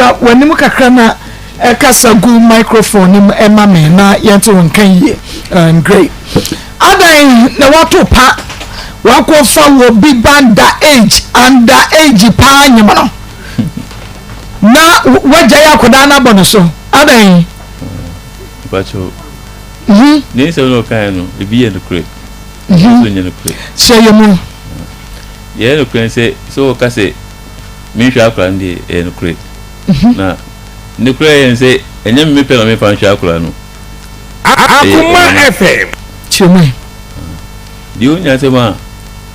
bra wanimu kakra na kasa gu microphone emma me na yento nkan ye great adan na wato pa wako fa wo bi banda age under age pa nyama no na waja ya koda na bono so adan bacho ne se no kan no e bi en kure so nya no kure sheyemu ye no kure se so ka se mi hwa akra ndi en kure na ne kure yen se enyem me pe na me fa hwa akra no Akoma FM cheme di onya se ma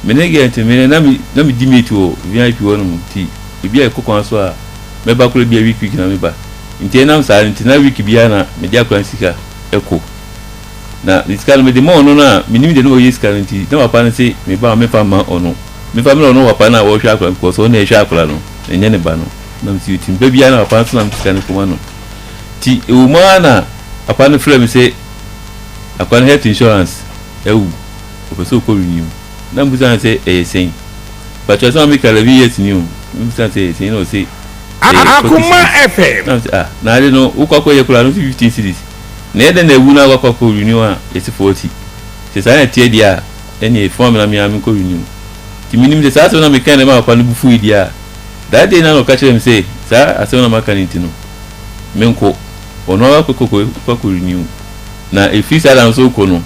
me ne ge enti me na mi dimiti o VIP wonu ti e bi e kokon so a me ba kure bi a week na me ba nti na msa nti na week bia na me dia kwan sika eko na iskal me de mo no na minim de no yiskal nti na wapa na se me ba me fa ma ono me fa me no wapa na wo hwa akwa ko so na hwa akwa no enye ne ba no na msi ti be bia na wapa so na msika ne kuma no ti e wo ma na apa ne frame se akwa health insurance ewu ko so ko renew na mbuza se sen but you say me kala bi yes new mbuza se sen no se Akoma FM na ale no ukwa ye kula no 15 cities na ede na ewu na akwa ko renew a eti 40 se sa na tie dia eni form na mi am ko renew ti minim de sa so na me kan ma akwa no bufu dia that day na no catch them say sa aso na maka nti no menko ono akwa ko renew na e fi sa dan so ko no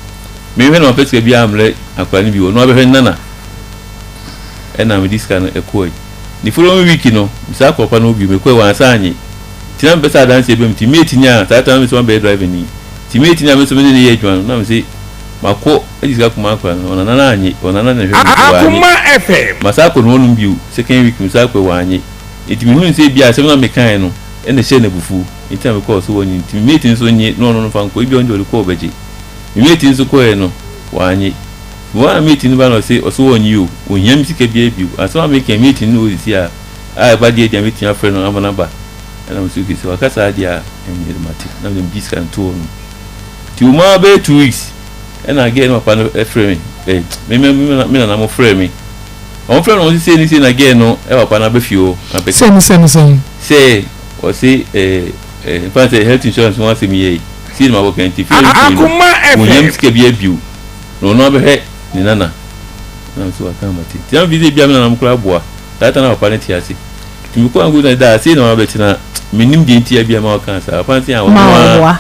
me hwe na peske bia amle akwa ni bi ono abehwe nana ena me diskan ekoi ni following week no misa ko pa no bi me koi wan sa anyi tina besa dance ebem ti mate nya tata me so be drive ni ti mate nya me so me ne ye dwan na me say mako ejisa kuma akwa ona nana anyi ona nana hwe Akoma FM masako no no biu second week misa ko wan anyi eti me hu se bia se na me kan no ene she na bufu eti me ko so woni ti mate nso nyi no fa nko ibi onjo le ko obeje mate nso ko e no wan anyi wa meeting ba no say oso won you onyam sika bia biu aso make meeting no isi a ba dia dia meeting afre no amana ba na musuki so akasa dia emir mate na dem diskan to no ti uma be 2 weeks na again ma pa no frame me na mo frame on frame no say ni say na again no e pa na be fio na be say say o say in fact health insurance won say me ye see ma work and ti fio Akoma FM onyam sika bia biu no be he ni nana na so akama ti ti am visit bia me na mkura boa tata na papa ne ti ase ti mi ko angu na da se na ma beti na minim de ti bia ma kan sa papa ti an ma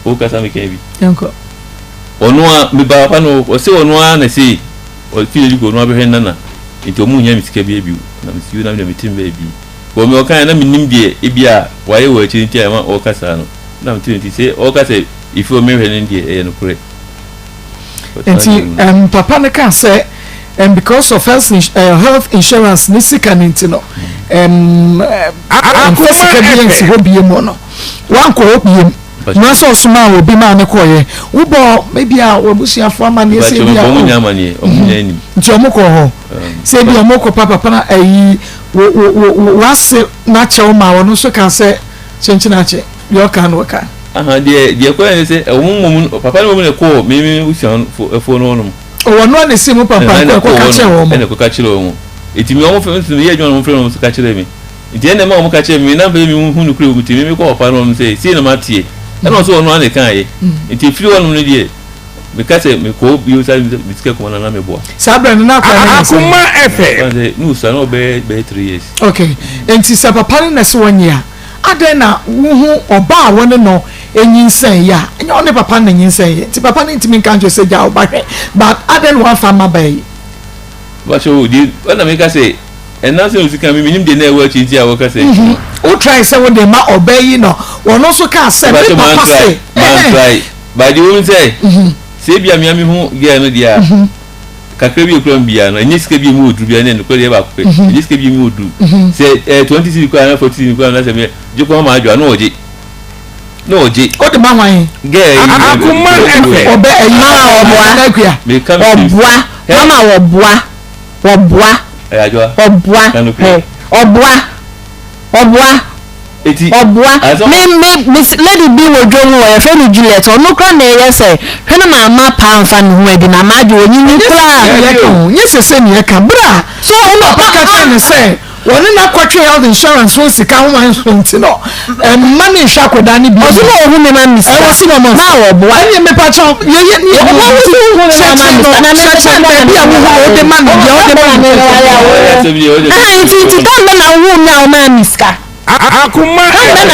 o ka sa me kan bi yanko onu a me ba papa no o se onu a na se o fi li go no be nana nti o mu nya mi sika bia biu na mi siu na me tim ba bi ko me o kan na minim de e bia wa ye wo chi ti ma o ka sa no na mi ti se o ka se if o me hwe ne de e no kure. And papa ne can say because of health insurance ni sika nintino sika biensi hobi mono wan ko hobi na so suma obi ma ne koye wo bo maybe a obusuafo amane se bia o munya amane o munya ni nti omoko ho se bia omoko papa na ayi wase na chewo ma wono so kan say chenchina che yo kan wo kan aha de ko en se mum papa no me ko me usian fo no no o no ne simu papa ko ka che wo mo ene ko ka che wo mo etimi o mo fe me ye dwan mo fe no ka che me enti ene ma o mo ka che me na be mi hu no kure o mutimi me ko papa no no se si na matie ene so no ane kan ye enti firi wo no ne die me ka che me ko bi o sa mi tike ko na me boa sabra na kwa na Akoma FM no sa no be 3 years okay enti sa papa ne se wonya adena wo oba won no enyinsen ya enye one papa na enyinsen ti papa na ntimi kan jo se ja oba hwe but adena wa fa mabai ba so di na me ka say ena se usika me minim de na ewa chi ti a wo ka say o try say wo de ma obai no wono so ka say me papa say man try by the one say se bia me hu ge no dia kakra bi okran bia no enye sika bi mu odru bia na ko de ba ko enye sika bi mu odru se 20 ko na 40 ko na se me je ko ma adwa no oje no oje o de ma wan ge Akoma FM obe ma oboa na kwa me kam oboa mama oboa ajwa oboa eti oboa me lady bi wo dwo wo e fe ni Juliet onu kra na ye se hwe na mama pa amfa ne ho edi na ma de onyi ni kra ye ko nye sese ni e ka bra so o no paka che ne se one na kwatwe health insurance so sika ho man so ntino money hwa koda ni bi oso no hu me ma miska e wosi no mo ma wo bo ani me pa cho ye ye ni hu me ma miska na me bi a wo de man de o de man nti kan na hu na o ma miska Akoma FM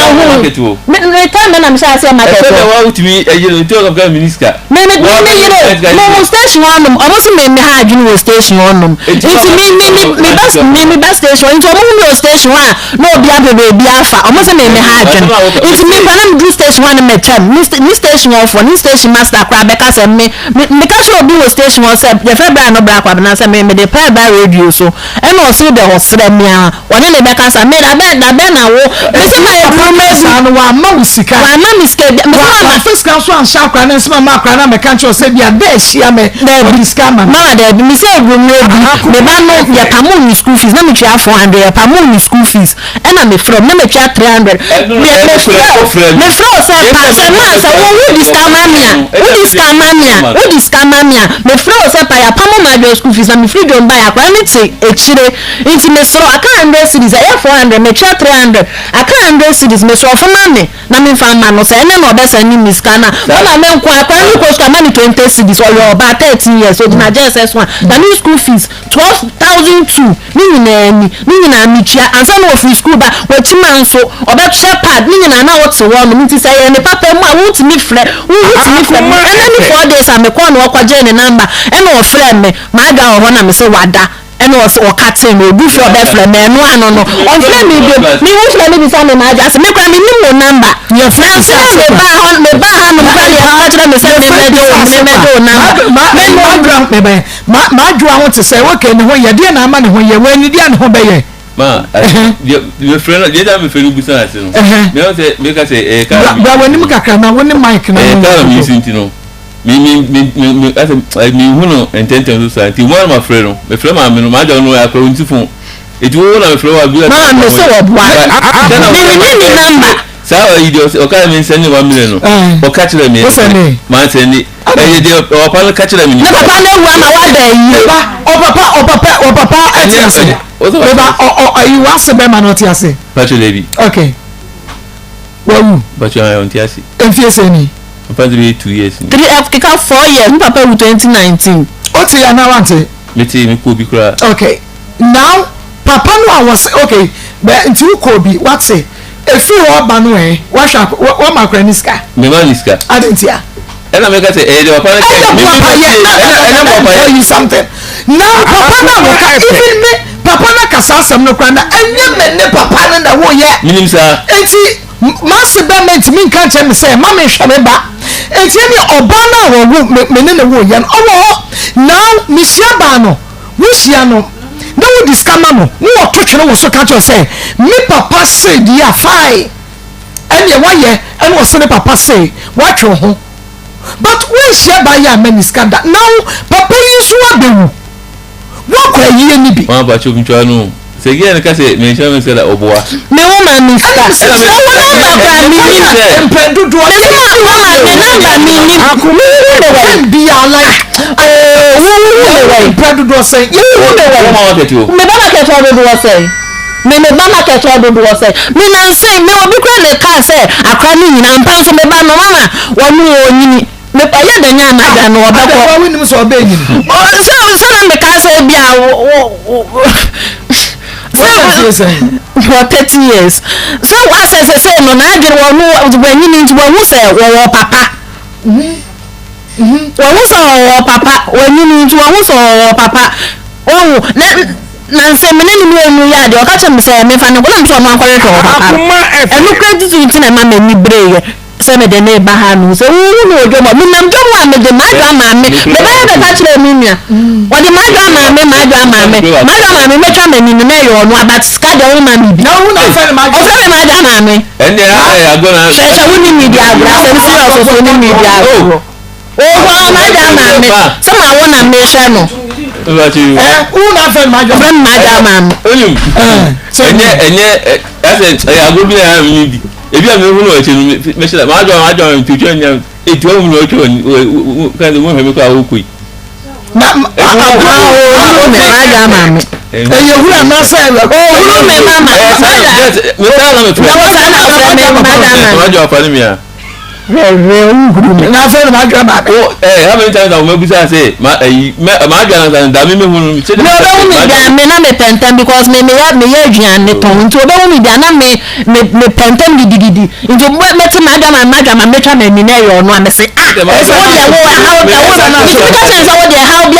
me kan na me sha say market so wa utimi ejiro nti o ga minister me station one almost me ha adwin wo station one nti me bus station nti o station one no obi abebe bi afa almost me ha adwin nti me pa na me station one me chem me station one for me station master kwa be ka say me ka so obi wo station one say the February no bra kwa na say me dey pay by radio so e no so be hosere me a woni le be ka say me da be na wo me say my promise anu wa ma usika wa ma miska me ma fiscal so an sha kwa na sima ma kwa na me kan cho say bia da hia me fiscal ma da bi me say go me ba no ya pamu ni school fees na me twa 400 ya pamu ni school fees e na me from na me twa 300 me from say pa say ma say wo di scam mia me from say pa ya pamu ma do school fees na me free don buy akwa me ti echire nti me so aka 100 cedis ya 400 me twa 300 aka 100 cedis me so for mame na me fa ma no say na no be say ni miska na na me nkwa akwa ni ko ska mani 20 cedis or your about 13 years so na JSS1 the new school fees 12,002 ni na michia ansa no free school ba wachi man so obe shepherd ni na what so no nti say ne papa mu a wuti mi frɛ and then 4 days am ko no kwaje ne number e no frɛ me ma ga ho na me say wada and was or cutting or do for that friend no on friend me who friend me say me ma just me kwa me no number your friend say me ba ha no kwa ya ka me say me do number ma dwo ahụ te say okay ne ho ye de na ama ne ho ye wani de ne ho be ye ma your friend dey da me friend busa ase no me o say me ka say ka ba wani mu kakra na wani mic na ka mi sinti no me ase me hu no ententen so santi one my friend no me friend ma me no ma ja no akra unti fun eju wo na me friend wa bi ma me so wo bua me number sa o ka me send 1 million no o ka kire me ma send e de o pa ka kire me ni papa na wu ama wa da yi o papa atiase beba o you was be man atiase pacho lebi okay wawu pacho ayon tiase enfiese ni papa de 2 years 3 Africa 4 years papa with 2019 o ti ya na wante me ko bi kura okay now papa no was okay but nti ko bi what say efi wo ba no wa hwa wo makra niska me ma niska adentia ena me ka say de papa na you something now papa na wo ka even me papa na kasa asem no kra na enye me ne papa na wo ye minim sa enti massivement min kan tell me say ma me hwe me ba enti ni oba na wo me ne wo ye no owo now mi sia ba no wo sia no na wo discover no wo to twere wo so ka tell say me papa say dia fine ene wa ye ene wo so ne papa say wa twe ho but we sia ba ya meniska da now papa yi so abewu wo kwa yi ni bi wa ba cho mtwa no se gye ka se me sha me se da oboa me wo ma miska empendu do me number mi ni akumi we be like empendu do say me ba market do say me ba market do say me na say me obi kra le ka say akra ni nyina mpan so me ba no mama wo mu onyini me pa ya danya na ga no oba ko wa wini so oba nyini so na me ka say bia for 30 years so what say no na agere wo no wanyini nti wo say wo papa wo so wo papa wanyini nti wo so wo papa wo na say me ni enu ya de o ka che me say me fa no ko so no akwere to papa enu credit nti na ma ni breye say me de na ba ha no say wo no ojo mo me nam jo wa me de ma do ama me me ba ya ka kire me nua o de ma do ama me me twa me ni na yo no about ska de wo ma me bi na wo na fa ma o fa me ma do ama me ende agona say wo ni media agora say so ni media agora o wa ma do ama me so ma wo na me hwe no wo na fa ma do ama me oyum enye ase agobi na mi bi ebi a me hu no ache me shela ma do ntutwa nya etu amu no ocho kan de mo he me kwa okui na ama me you who am not saying, oh, me mama. Now, friend, my grandma. Oh, how many times I will say, my grandson, Dammy, me pentam because me have me and the tongue to obey me, me pentam didi. Into what met madam and metram and minero or no, I say, how be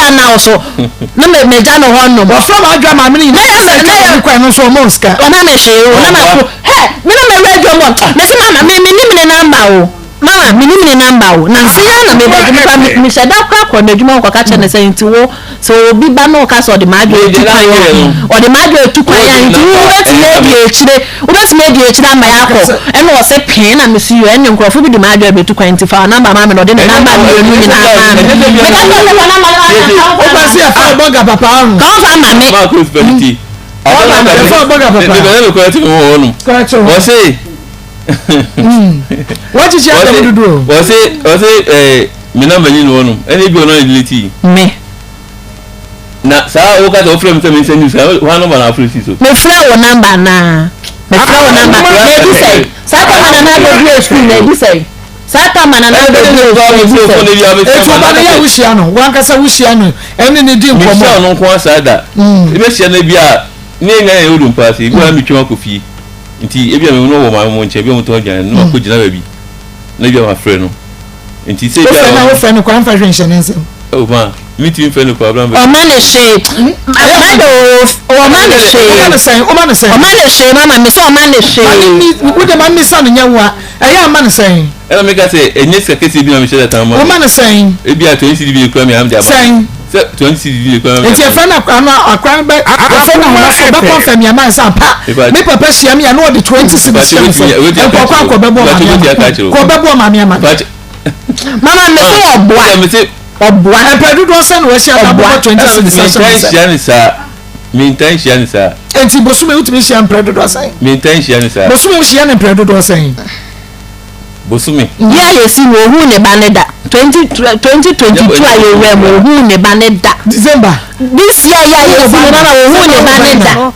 now so. No, me jano one no, but from our grandma, me so most. Hey, me no red one. Miss Mamma, me number. Mama, minimum number. Nancy, me said that crack on the Juma catch and saying to wo, so be bano cast or the Madrid or the Madrid to quiet and do let's make you Maa Akos and was a pain and miss you and your coffee with the Madrid to quantify number, mamma, or the number. What is your to do? Was it me number in one? Any be on ability? Me. Na sa o ka do frame me send you say one number na free so. Me flower number na. Me flower number. Me say. Sa ka na go school na say. Sa ka na go school. E to ba na ya wushia no. Wan ka sa wushia no. Eni ni di nkomo. Me no nko asa da. E be hia na bia ni nga e odum pass e gwa mi twa kofi. Nti ebia me no wo ma mo nche bia mo to gyan no ko gina ba bi. Na bia ma frɛ no. Nti se bia na wo frɛ no kwa mfa hwenhye ne nsem. Oh ma, me ti frɛ no kwa bra ba. O ma le she. O ma le she. O ma le she mama me so o ma le she. Wo de ma mi sa no nyawa. Eya ma ne sen. Ela me ka se enye sekete bi na me sheda tan ma. O ma ne sen. Ebia 20 bi kwa me am dia ba. Sen. 20 bi kwa me. Nti e frɛ na akwan ba afɔ na ho so ba confirm ya man sa pa. Me papa hia me ya no de 20 cedis. E ko bebo ma. Ko bebo ma me ma. Mama me so oboa. Me se oboa. E pedu do se no we hia na 20 cedis. Me intention is a enti bosume utimi hia mpredo do sen. Me intention is a bosume hia na mpredo do sen. Bosume ya yesi wo hu ne baneda 2022 ayo we mo hu ne baneda December this year ya yesi mama wo hu ne baneda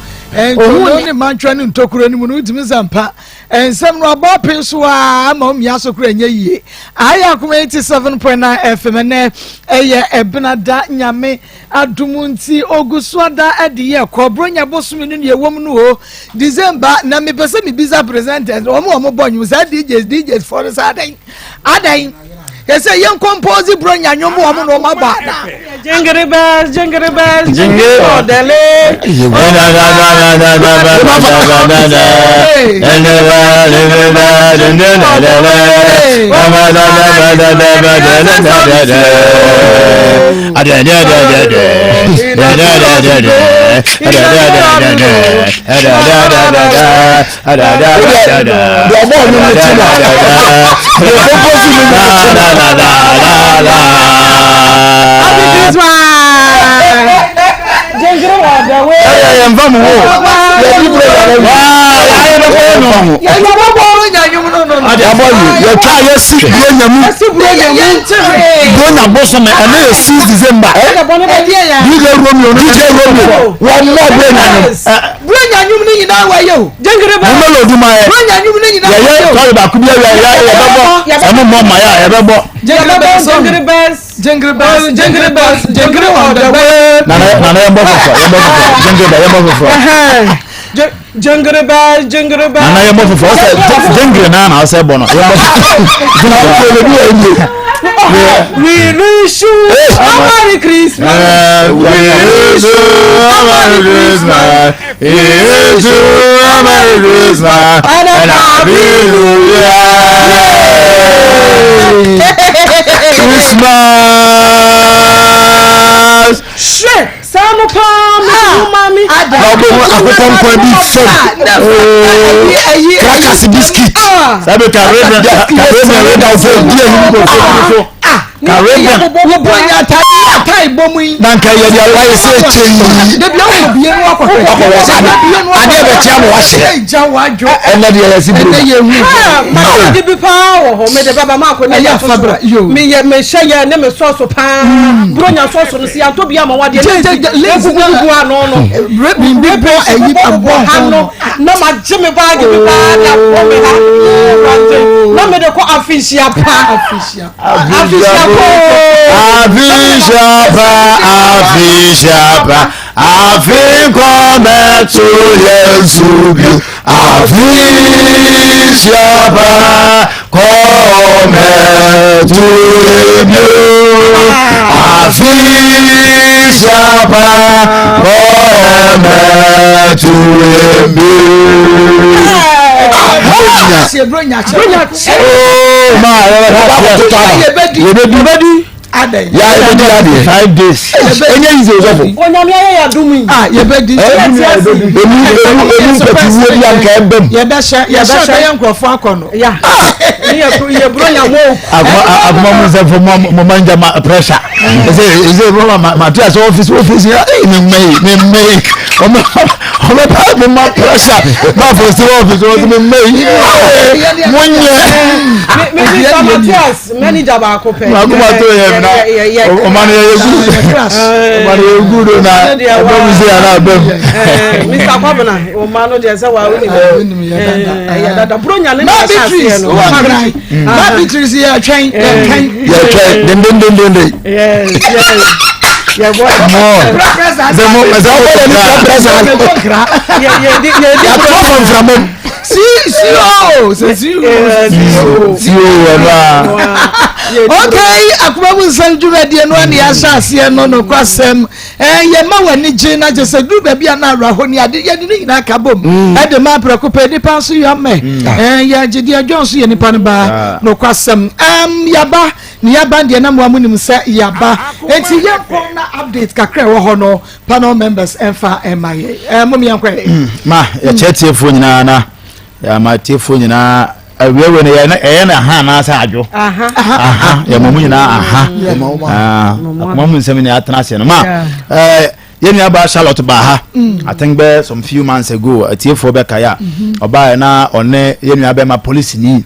ohun ni mantwa ni ntokuro ni mu no utimi zampa ensem no abope so a ma omia so kura nya yie aya Akoma 87.9 FM na eye ebnada nyame adumunti ogusuada adiye kobronya bosumi ni ewom no ho December na me pese me biza presenters omo bonyu sa DJs for adan yes yen compose bronya nyomo omo no mabada jingere bells odele Jingle bells, jingle all the way. Jingle bells, jingle bells. Nana yemo for jingle na say bono. We wish you a Merry Christmas. We wish you a Merry Christmas. We wish you a Merry Christmas and a Happy New Year. Christmas. Shit. Samu palm, mommy. Akoko bi fo. Crackers biscuit. Sabe ka red fo dia ni ko. Caribbean. Wobonya tai bomu. Nanka ye dia why say change. De bia wo bie no akọ. Ade be tia mo wa hye. Ja wadwo. Ena de ye sibro. Ene ye hu. Ma di bi pa wo ho me de baba ma ko na ya fabra. Me ye me hye ne me so pa. Bronya so no si anto bia ma wade. Legugu ano no. Bi bo ayi abo ano. Na ma jeme bag bi pa na ko me ha. Na me de ko afisia pa. Afisia come to Yesu. Afisia come to you. Afisia come to you. Bronya. Oh my! You Adai. Ya ebedi 5 days. Enye ize ozofo. Onyame ya dumi. Yebedi. Emu peti wo bia nka embem. Yebesha yankrofo akono. Ya. Ye bronya mo. Agoma mo se fo mo manja pressure. Eze bro ma tia so office ya. Me o me pa me ma pressure. Ma for so office me Monye. Me Matias manager ba ko pe. Agoma to ye na. O man ye good na. Ebe se ana bem. Mr. Kwabena o man no je se wa woni. Ya dada bronya le na chance no. Na Beatrice ya twen. Den. Yes. Yeah, boy. Okay, Akoma Sanjura de no ani asase no no kwasem ye ma wani je na je se du bia na rahoni ade ye ni na kabom e de ma prekope ni pa so yo me ye je de Jones ye ni pa no ba no kwasem yaba ni yaba de na mo amunim se yaba enti ye kon na update kakra wo ho no panel members enfa emaye mom yankwe ma ye chetiefo nyina na ya ma tiefo nyina awewe ne na ha na asa adwo ya mamu nyina mamu nsem ne atena se no ma yeni aba Charlotte ba ha I think be some few months ago atiefo be kaya oba na one yeni aba ma police ni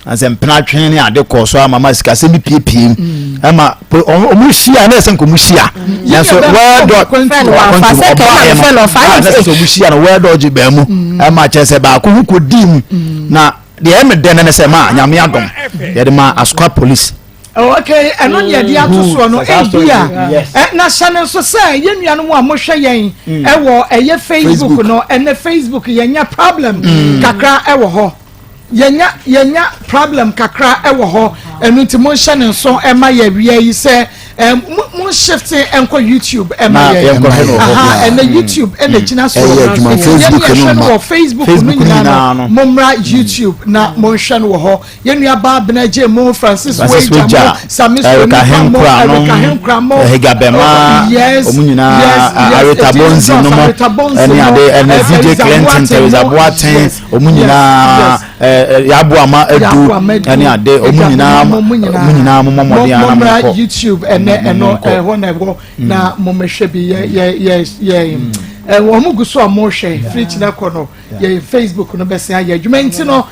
ansem pena twen ne ade koso ama sika se bi piepiem ama omu hia na esen ko mu hia ya so word omu hia na word oji ba mu ama chese ba ko hu dim na the emden na se ma nyame adom ye de ma asqua police. Okay, eno ye dia to so no bia na channel so say ye nua no mo amohwe yen e wo eye Facebook no ene Facebook yenya problem kakra e wo ho yenya problem kakra e wo ho enu ti mo channel so e ma ye wi yi say mo shifting enko YouTube e ma ye ene YouTube ene china so Facebook no nyina no momra YouTube na mo hwe no ho ye nua ba benaje mo Francis Weja Samiso Henkra Hegabema omunyina Arita Bonzi no mo ene ade ene VJ Clinton Teresa Boateng omunyina yabu ama edu ene ade omunyina momodiana mo YouTube eno whatever na momehwe bi ye omuguso amohwe free na kono ye Facebook no bese ya adwuma ntino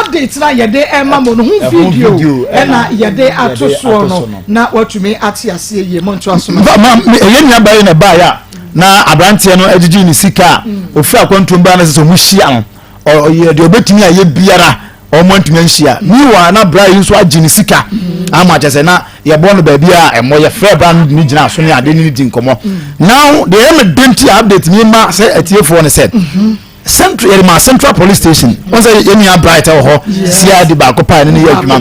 update na ye de ema mo no hu video na ye de atoso no na watumi atiase ye monto aso ye nya bae na ba ya na abrantie no agigi ni sika ofi akwantumba na se mu hia no o ye de obetumi aye biara o montumi anhia ni wa na bra yi so agini sika ama chese na ye bo no ba bia emo ye frɛ brand ni gina so ne ade ni di nkomo now the emergency update ni ma say atiefo ne said central police station on say ye ni bright ho sia di ba ko pa ne ye adwuma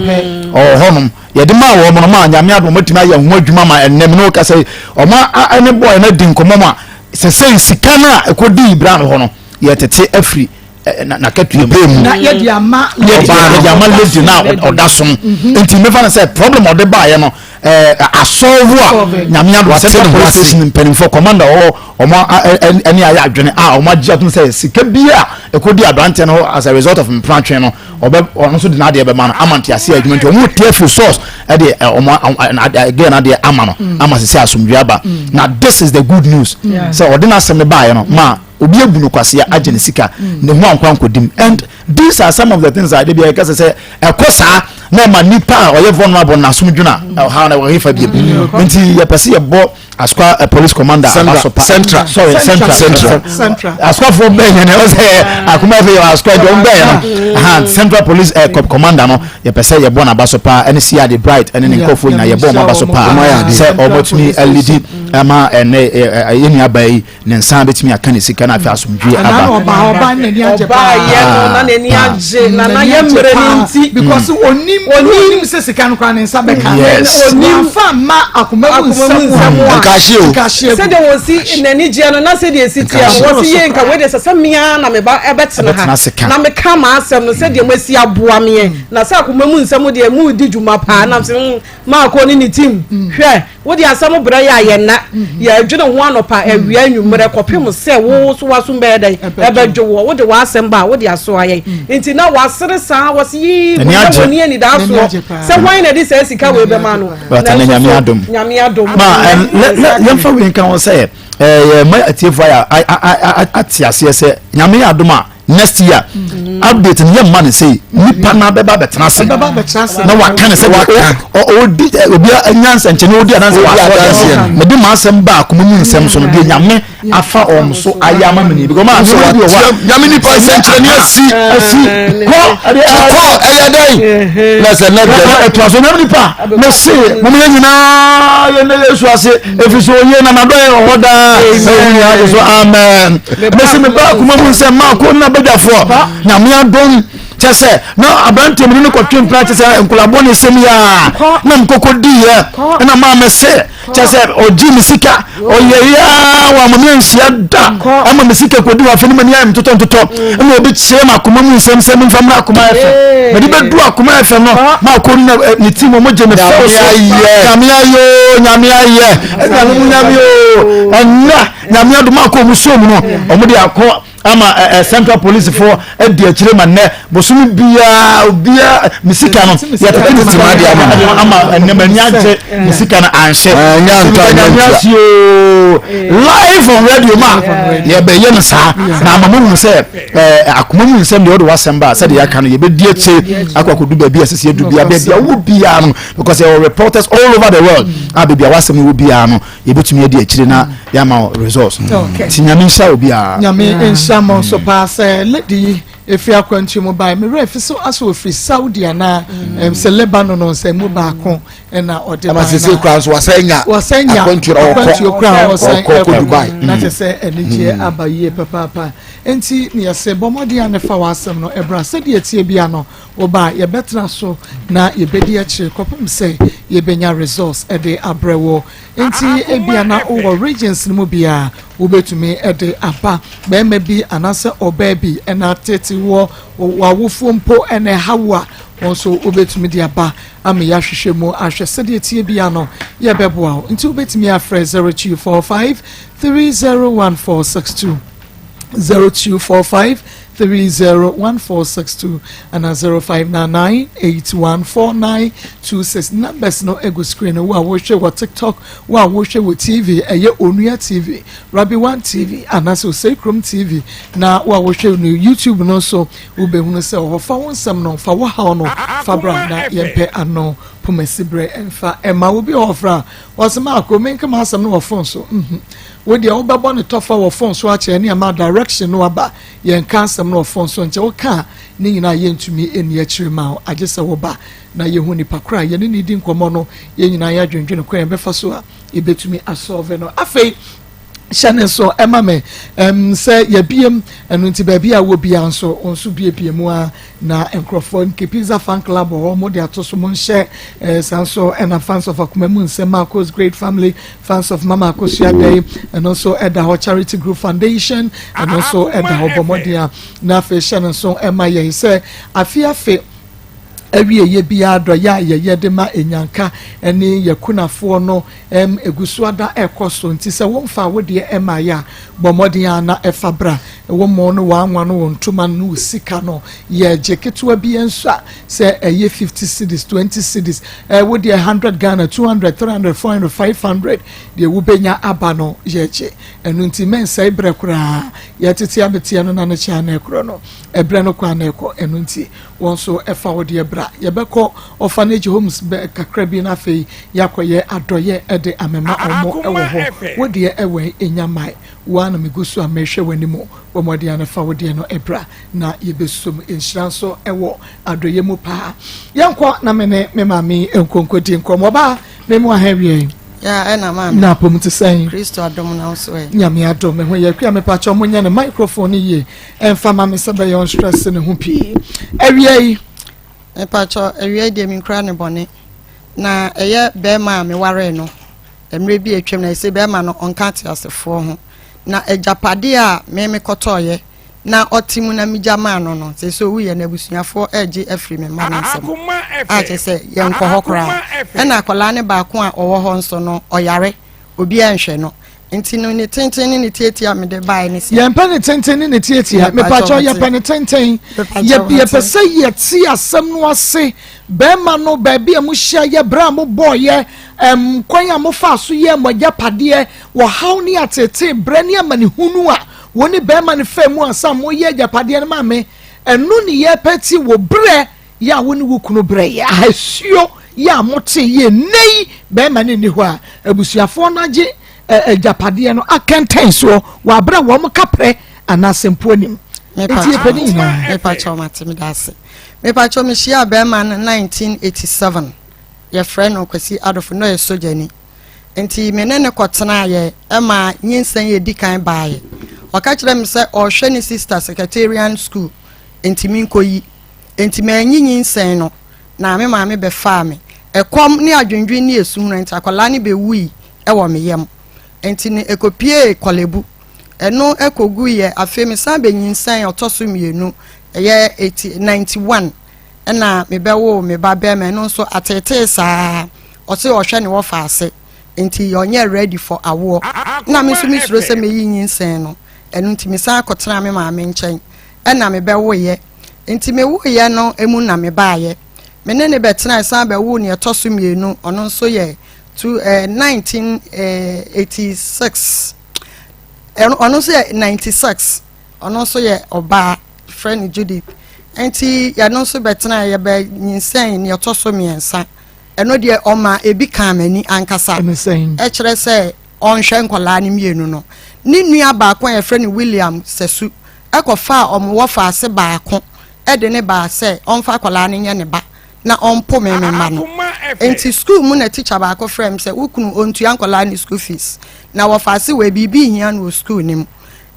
honum ye de ma wo mo ma nyame ado matumi aye ho adwuma ma ennem no ka say o ma ene boy na di nkomo ma say sika na ekodi brand ho no ye tete afri na ketu be mu na ye di ama lady na odasom enti me fa na say problem o de ba ye no asolve a nyame ado central police station penifo commander omo any aya adwene omo agya tun say sika bia ekodi abrante no as a result of implantation no ono so de na de be ma no amanti ase adwuma nti omo tearful source e de omo again na de ama no ama se asomdwe aba na this is the good news so ordinary asem ba ye no ma obi ebuno kwase agene sika ne ho ankwan kodim and these are some of the things I dey be because say ekosa na ma nipa oye vulnerable na asomdwuna how na we fa bi nti ye pese ye bo askwa police commander central askwa for ben ne o say akuma fe askwa don ben central police commander no ye pese ye bo na basopa ene see the bright ene ne nkofo na ye bo ma basopa say obotumi led ama ene yeni abai ne nsan betimi aka ne sika na afi asomdwe aba oba na ni age ba ye no na ni age na ye mre ni nti because onim se sika no kwa ne nsa beka onim fa ma akoma se de wo si nani je no na se de sitia wo si ye nka we de sesa mia na me ba ebetena ha na me ka ma asem no se de mo si aboa me na se akoma mu nsem de mu di djuma pa na se ma ko ni team hwe wo de asem bra ya ye na ya adwene ho anopa awia nwumre kopem se wo so waso be dai ebedwo wo de wasem ba wo de aso aye nti na wasere sa wasi woni ni da so se wan na di se sika we be ma no na nyame adom ma yemfa we kan wo say my atifo ya atiase se nyame adom a next year update ni man say nipa na beba betena se na wa kan se o di obi anyansa nchene odi ananse wa so me di ma asem ba akoma mu nsem so no di nyame afa so ayama meni because ma so wa nyame nipa se nchene asi ko ayadan na se na de to so nyame nipa me se mo me nyina ye na yesu ase efiso ye na na do ye hoda so amen me se me ba akoma mu nsem ma ko na bedafo nyame adom chese na abante mu ne ko twin plan chese enkulabo ne sem ya na mkokodi ya na ma mese chese oji misika oyeya wa mami anhia da ama misika kodi wa feni mani am toto na obi chire ma akoma mu nsem sem mfa mra akoma efe medi bedu akoma efe no ma ko ni timo mo je me fo nyame aye nyame yo nyame adom akoma mu so mu no omudi akọ ama central police for edi akire ma ne bosumi bia misika no ya tete timadi ama nemanyage misika na anhye live on radio ma ye be ye no sa na amamu se akoma mu nsem de o de wasemba se de ya kan ye be die che akwakodu ba bia sese edu bia bia wo bia no because there are reporters all over the world abia wasem wo bia no ye betumi edi akire na ya ma results tinyame sha obia nyame Samo so pass lady if you are going to mobile me ref so aso free Saudi ana se Lebanon on se mo ba kon na ode ba se crowns wasenya akwantu crown Dubai na se enije abaye papa enti ne yase bomodi ane fa wasem no ebra se de tie bia no wo ba ye betra so na ye bedi a kire kopem se ye benya results e de abrewo enti ebia na o regions no bia wo betumi e de aba be ma bi anase oba bi e na tete wo wawofo mpo ene hawa wonso obetumi de aba ame ya hwehwe mu ahwe sede tie bia no ye beboa nti obetumi afre 0245 301462 0245 301462 and 0599814926 numbers no ego screen wa watch what TikTok wa watch with TV eye Onua TV Rabi One TV and also Sacrum TV na wa watch no YouTube no so ube hunu se ho fa wonsam no fa wa ha no fa bra na yempe ano pomesibre emfa ema obi ofra wasema akomenka masam no phone so we dey obabo ne tofa wo phone so ache ne ama direction no aba yen cancel no phone so nche wo ka ni nyina yentumi eni akire ma agese wo ba na yehu ni pakra ye ni di nkomo no ye nyina ya dwendwene ko ye befa so a ebetumi asolve no afei hyɛne so ɛma me sɛ yɛbiem ɛno nti baabi a wɔ bia nso ɔnso biebie mu a na nkurɔfoɔ nke pizza fan club wɔ mo de ato so mo nhyɛ san so ɛna fans of Akoma mu nsɛm Maa Akos great family fans of Mama Akos Yadai ɛno nso ɛda hɔ charity group foundation ɛno nso ɛda hɔ bɔmmɔden a na afei hyɛne so ɛma yɛn sɛ afe awie ye bia do ya ye de ma enyanka ene yakunafoɔ no egusu ada ekoso nti sɛ womfa wo de ema ya bomɔden na efabra wo mo no wanwa no wontuma no sika no ye jeketua bi enso a sɛ eye 50 cedis 20 cedis wo de 100 Ghana 200 300 400 500 de wo benya aba no ye che enu nti mensa ibre kura ye tete abetia no na ne cha na ekro no ebre no kwa na ekɔ enu nti won so efa wo de ebra yebekɔ orphanage homes kakra bi na fei yakoye adoye ede amema omo ewo ho wo de ewe enyamai wa na megusu amehwe wanimo bomode ana fa wo de no ebra na yebesom enhira so ewo adoye mu pa yankɔ na me mami enkonkodi nkomo ba me mu ahawie ya ena mami na pom te sen Kristo adom na so e nyame adom me ho ye kwa me pa cho mo nya ne microphone ye emfa mami se be yon stress ne ho pi awie me pa cho awie de mi kra ne bone na eye be ma me ware no emre bi atwem na se be ma no onka te asefo ho na ejapade a me kotoye na otimu na mijama no se so wuye na busuafo eje afri me ma nsem a che se ye nko hokra e na akola ne ba ko a owo ho nso no oyare obi anhwe no nti no ne tenten ne tietia me de bae ne se ye mpa ne tenten ne tietia me pa cho ye pa ne tenten ye pese ye ti asem no ase be ma no ba bia mu hia ye bra mo boye kwan ya mo fa so ye mogya pade wo haw ne atete bre ne amane hunu a woni be ma ne fa mu asam mo ye japade ne ma me enu ne ye peti wo bre ya woni wo kunu bre ya hasuo ya mote ye nei be ma ne ni ho a abusuafo na gye japade no akenten so wa bra wo mo kapre anasempo nim enti epani na me pa cho matimi dase me pa cho me shia be ma 1987 ye friend no kwasi adofo no ye sojani enti menene kotena ye ema nyinsan ye dikan baaye waka kire me se o hwe ni sister secretarian school enti minkoyi enti manyi nyinsan no na me maame be fa me ekom ne adwendwe ne esumra enti akola ne be wi ewo me yem enti ne ekopie kolebu eno ekogu ye afi me san be nyinsan otoso mienu ye 91 na me bewo me ba be me no so atete saa o se o hwe ne wo fa ase enti you're ready for a war na me so me suro se me yinsen no enu nti me san akotena me ma me nchen na me be wo ye enti me wo ye no emu na me ba ye me ne betena san be wo ne etoso mienu ono nso ye 1986 ono nso ye 96 ono nso ye oba friend Judith enti ya no nso betena ye be yinsen ne etoso miensa eno de oma ebi kan mani ankasa e kire se onhwe nkola ne mienu no ni nua ba ko e friend William Sesu ekofa omwo fa ase ba ko e de ne ba se onfa kola ne nye ne ba na onpo me ma no enti school mu na teacher ba ko frem se wukunu ontu ankola ne school fees na wo fa ase we bibi hia no school nim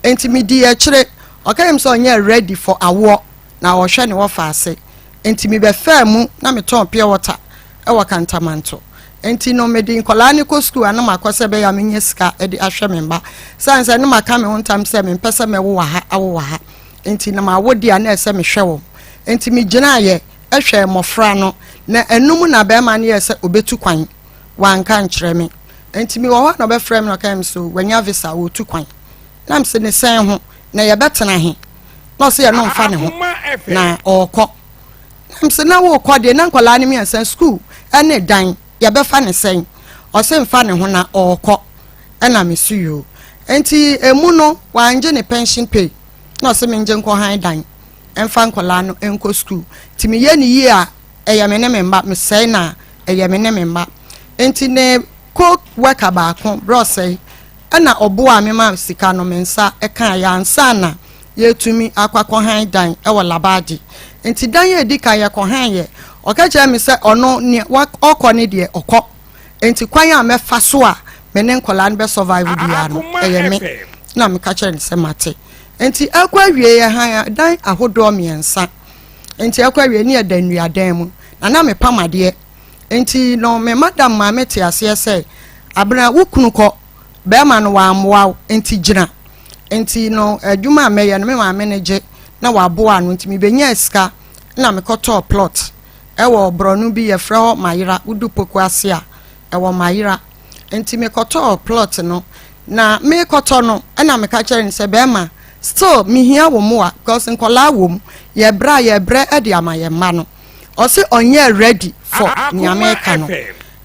enti mi di e kire okayem se onye ready for a war na wo hwe ne wo fa ase enti mi be fa mu na me ton pure water ewa kantamanto enti no medi nkola ne ko school ana makose be ya menye sika edi ahwe memba sanse ne maka me hontam se me pese me wo ha awo ha enti na ma wodi ana ese me hwe wo enti me gina ye ehwe mofra no na enum na be ma ne ese obetu kwan wanka nkyere me enti me wo ha no be frem no kam so wanya visa wo tu kwan na mse ne sen ho na ye betena he no se ye no mfa ne ho na okọ mse na wo kọ de na nkola ne me ese school ene dan ya befa ne sen o se mfa ne ho na okọ ena mesuyo enti emu no wanje ne pension pay na o se me nje nko han dan emfa nkola no enko school ti me ye ne yi a eya me ne memba me sei na eya me ne memba enti ne ko worker ba ko bro sei ena obo a me ma sika no mensa e kan ya ansa na ye tumi akwakọ han dan e wo labadi enti dan ye di kan ye ko han ye o ka kire me se ono ne okọ ne de okọ enti kwan a mefa so a menen kola no be survive bia no eye me na me ka kire ne se mate enti akwa wie ye han dan ahodo miensa enti akwa wie ne dan nuadan mu na me pamade enti no me madam ma mete ase se abra wukunu ko be ma no wa amwa enti gina enti no adwuma meye no me ma manage na wa boa no enti me benya sika na me koto plot ewo bronu bi ye fra ho mayira udu poku ase a ewo mayira enti me koto plot no na me koto no na me ka kire ni se be ma still me hia wo mo a because nkola wo mu ye bra e de ama ye ma no o se onye ready for nyameka no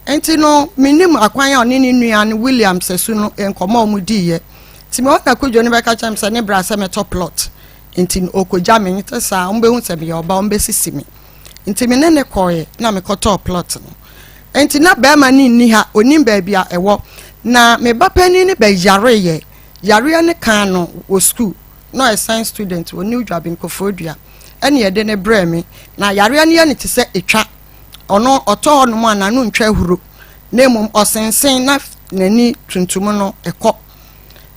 enti no minim akwan a oni ni nua ne William Sesu no enkomo mu di ye ti me wona kojo ne be ka kire se ne bra se me top plot enti okoja me nte sa ombe hu se me ye oba ombe sisi me enti me ne koye na me koto plot no enti na be ma ni ha onim ba bia ewo na me ba pani ni be yare ne kan no wo school no a science student wo new job in Kofodua ene ye de ne bre me na yare ne ye ne te se etwa ono oto no ma na no ntwa huro na mum osensen na nani tuntum no ekọ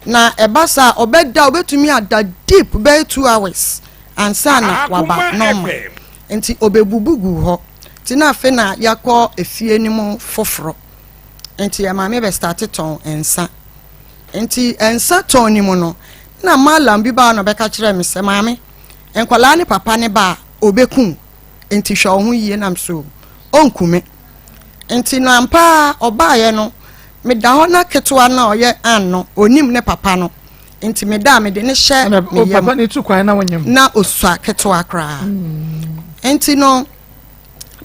na ebasa obeda obetumi ada deep be 2 hours ansa na waba normal enti obebubugu ho ti na afe na yakọ efie ni mu foforo enti ya ma me be start ton ensa enti ensa ton ni mu no na malam bi ba no be ka kire me se maame enkwala ne papa ne ba obekun enti hwe ho yie nam so onkume enti na mpa oba ye no me da ho na ketwa na oye anno onim ne papa no enti me da me de ne hye me papa ne tu kwan na wonyam na osua ketwa kra enti no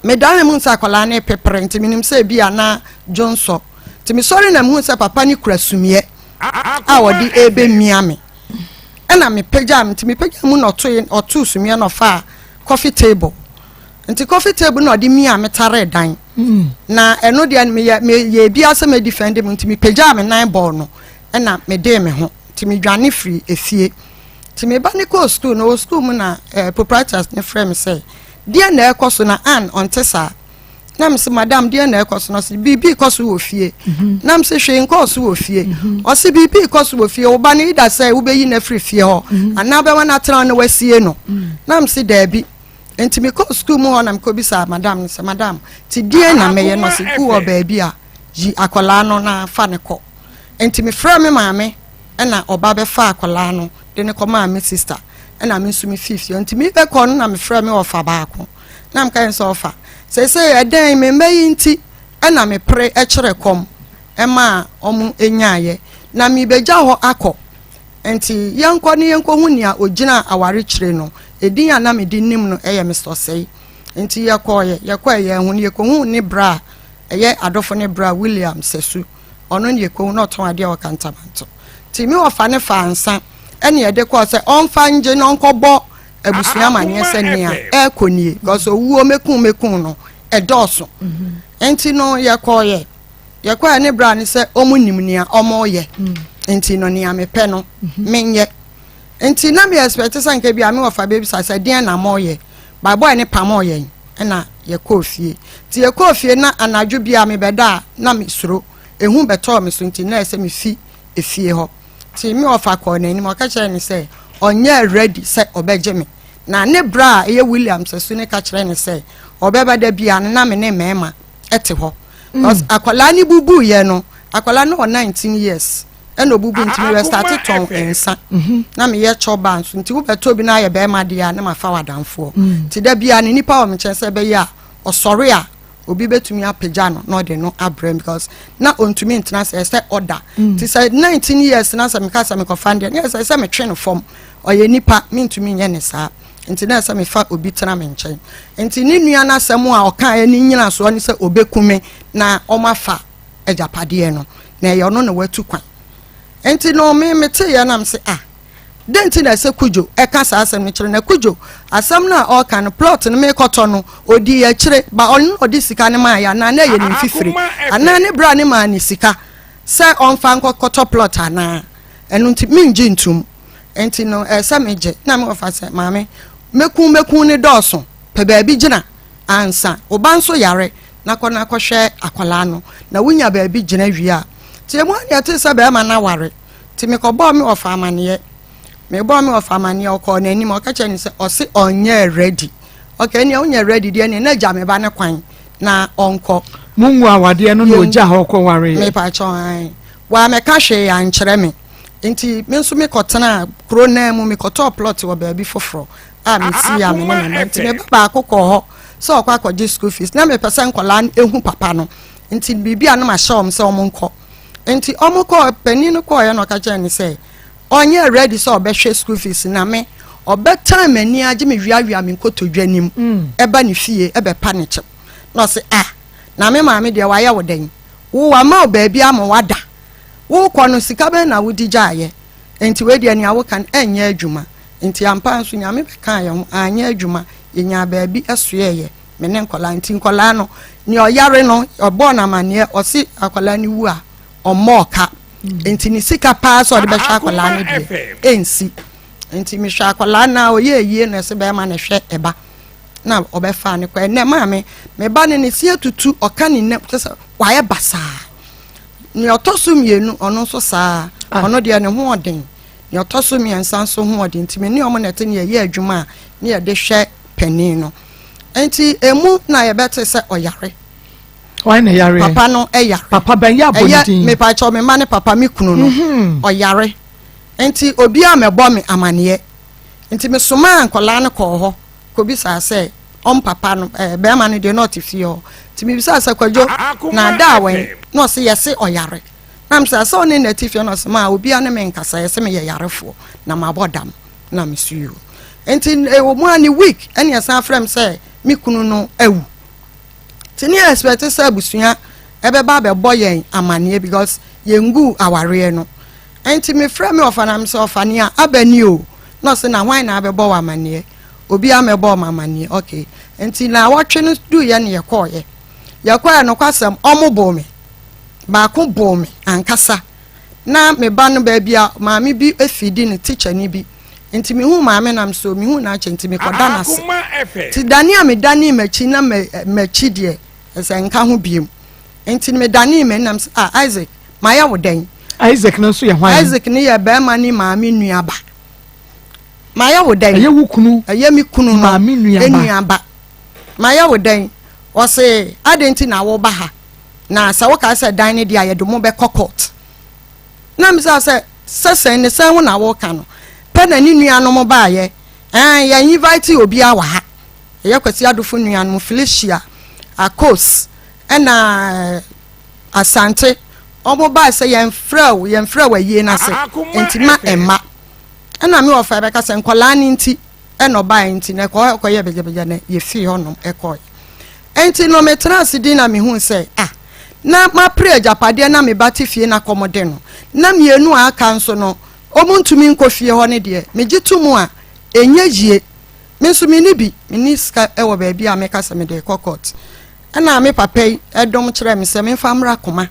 me da me mun sa kwala ne pepere enti minim se bia na Johnson enti me sorry na mun sa papa ni kura sumie a wodi ebe miame ena me pagya enti me pagya mu no otu sumie no fa coffee table enti coffee table no di miame tare dan na eno dia me ye bia se me defend me enti me pagya me nine ball no ena me de me ho enti me dwane free efie enti me ba ni ko school no school mu na proprietors ne frame say dia na ekoso na an ontesa na mse madam dia na ekoso no se bibi koso wo fie na mse hwe nkoso wo fie o se bibi koso wo fie oba ne ida say wo beyi na free fie ho ana be wana tra no wasie no na mse da bi enti me ko school mu ho na mko bisa madam se madam ti dia na meye no se ku wo ba bi a yi akola no na fa ne ko enti me fra me maame na oba be fa akola no de ne ko maame sister ena me nso me 50 enti me be ko no na me fra me ofa baako na me kan so ofa say eden me mayi nti ena me pre e kire kom ema omu enyaaye na me beja ho akọ enti yenko ne yenko hu nia ogina aware kire no edin ana me di nim no eye Mr. Sei enti yekoye hu ne yekohu ne bra eye adofo ne bra William Sesu ono ne yekohu no ton ade o kantamanto ti me ofa ne fa ansa ene ye de ko se onfa nje no nkobo abusua manye se nia ekonie because owuo mekun no edoso enti no yekoye ne bra ne se omunim nia omoye enti no nia mepe no menye enti na me expect sanke bia me ofa baby sa den na moye ba boy ne pamoye na yekofie ti yekofie na anadwo bia me beda na me suro ehu beto me so enti na ese me fi efie ho ti me ofa ko na ni mo ka kire ni say onye ready say obeje me na ne bra eye William Sesu ne ka kire ni say obeba da bia na me ne mema ete ho because akwala ni bubu ye no akwala no 19 years eno bubu ntimi we start ton ensa na me ye choba nso nti wo beto bi na ye be ma dia na mafa wadanfo ti da bia ni nipa o me chense be ya osore a obi betumi apagya no na de no abrem because na ontumi international say order ti say 19 years na say me ka say me ko fund yes say me twe no form oye nipa me ntumi nye ne saa nti na say me fa obi tena me nchen nti ni nua na asemu a oka ani nyina so ni say obekume na omafa ejapade no na ye no na watu kwan nti no me te ya na me say denti na se kujo e ka sa asem ni kire na kujo asem na o kan plot no me koto no odi ya kire ba on odi sika ne ma ya na na ye ni fifiri ana ne bra ne ma ni sika se on fan koto plot ana enu nti minji ntum enti no se meje na me ofa se maame mekun ne doso pe ba bi gina ansa oba nso yare na hwe akwala no na wunya ba bi gina wi a tie mu ya te se be ma na ware ti me ko bo me of amane me bo me of amane o ko na anim o ka che ni se o se onye ready okay ni onye ready de ni na ja me ba ne kwan na onko mungu awade no no ja ho ko ware me pa cho an wa me ka hwe ya nkyere me nti me nso me kotena kro na mu me koto plot wo ba bi foforo a me si ya me na nti me ba akokọ ho so okwa akọje school fees na me pese nkola ehu papa no nti bibia no ma shom se omonko nti omukọ pani no ko ya no ka che ni se onye ready so obehwe school fees na me obetime ani age me wiawia me nkoto dwanim eba ne fie ebe pa ne che no se na me ma me de wa ya wodan wo wa ma obaabi am wada wo kọ no sika be na wodi gyaye enti we de ania wo kan enye adwuma enti ampa nso nya me kan ye ho anya adwuma yenya baabi esoye me ne nkola enti nkola no ni oyare no obo na mane o si akola ni wu a omoka enti ni sika pa so de be hwa akola no de ensi enti mi hwa akola na oyeye no se be ma ne hwe eba na obefa ne kwa ne ma me ba ne si atutu oka ni ne tese wa ye basa ni otosum yenu ono so saa ono de ne ho oden ni otosum yensan so ho oden ti me ni omo na te ne ye adwuma ni ye de hwe pani no enti emu na ye bete se oyare why na yare papa no yare papa ben ya bodin me pa cho me ma ne papa me kunu no oyare enti obi a me bo me amane enti me soma ankola ne ko ho ko bi sa se papa no be ma ne de not fio ti mi bi sa kwadwo na da wen no se yese oyare na msa so ne na tifio no se ma obi a ne me nkasa yese me ye yarefo na ma bodam na me suyo enti wo mu ani week ene yesa frem se mi kunu no awu tini expect se abusua ebe ba be boyen amane because yengu aware no enti me frem me ofana me se ofane a abani o no se na hwan na abebo wa amane obi amebo mamane okay enti na watwe no du ye ne yekoye yekoye no kwasem omobo me ba ko bo me ankasa na me ba no ba bia maami bi efidi ne teacher ni bi enti me hu maame nam so me hu na ache enti me koda na se ti dani me dani machi na machi de ese nka ho biem enti me dani me nam Isaac maya wodan Isaac no so ye hwan Isaac ni ye ba ma ni maame nuaba maya wodan ye wukunu ye mi kunu maame nuaba maya wodan o se adenti na wo ba ha na sa wo ka se dan ne dia ye do mo be court na mi sa se sesen ne san wo na wo ka no pe na ni nua no mo ba ye ya invite obi a wa ha ye kwasi adofo nua no Felicia Akos na Asante omo ba se ye mfra wa yie na se entima emma na me ofa be ka se nkola ni nti no ba nti na ko ye beje na ye fi honom ekọ enti no me trans di na me hu se na ma pray japade na me bati fie na komode no na mienu aka nso no omuntumi nkofie ho ne de me gitumu a enye yie me so me ni bi me ni ska ewo ba bia me ka se me de kokot na me papa edom kire me se me famra koma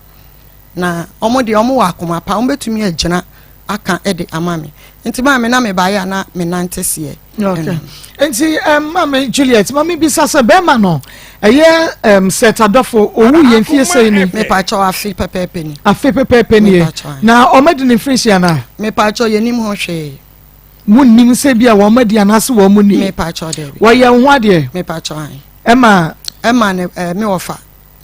na omo de omo wa koma pa ombetumi agina aka ede amame enti ma me na me ba ya na me nantese okay enti mama Juliet mama bi sasa be ma no eye set adofo owu ye mfie sei ni me pa cho afi pepepe ni na omedi ni frisia na me pa cho ye nim ho hwe munnim se bia wo medi anase wo mu ni me pa cho de wo ye ho ade me pa cho an ema ne me ofa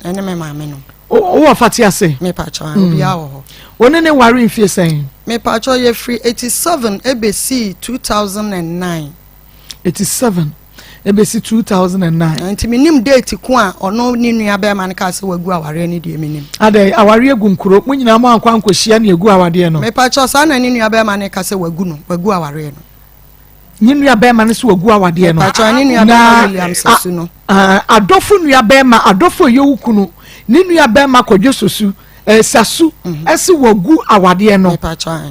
ene me ma me no o afati ase me pa cho an obi a wo one ne ware mfie sei me pa cho ye free 87 ABC 2009 87 ebesi 2009 enti minim date ku a ono ni nua be man ka se wagu aware ni de minim ade aware egu nkuro munyina mo ankwa nkohia na egu awade no me pa cho sa na ni nua be man ka se wagu no wagu aware no ni nua be man se wagu awade no me pa cho ni nua be William Sasu no adofo nua be ma adofo yewukunu ni nua be ma kodwo sosu Sasu esi wagu awade no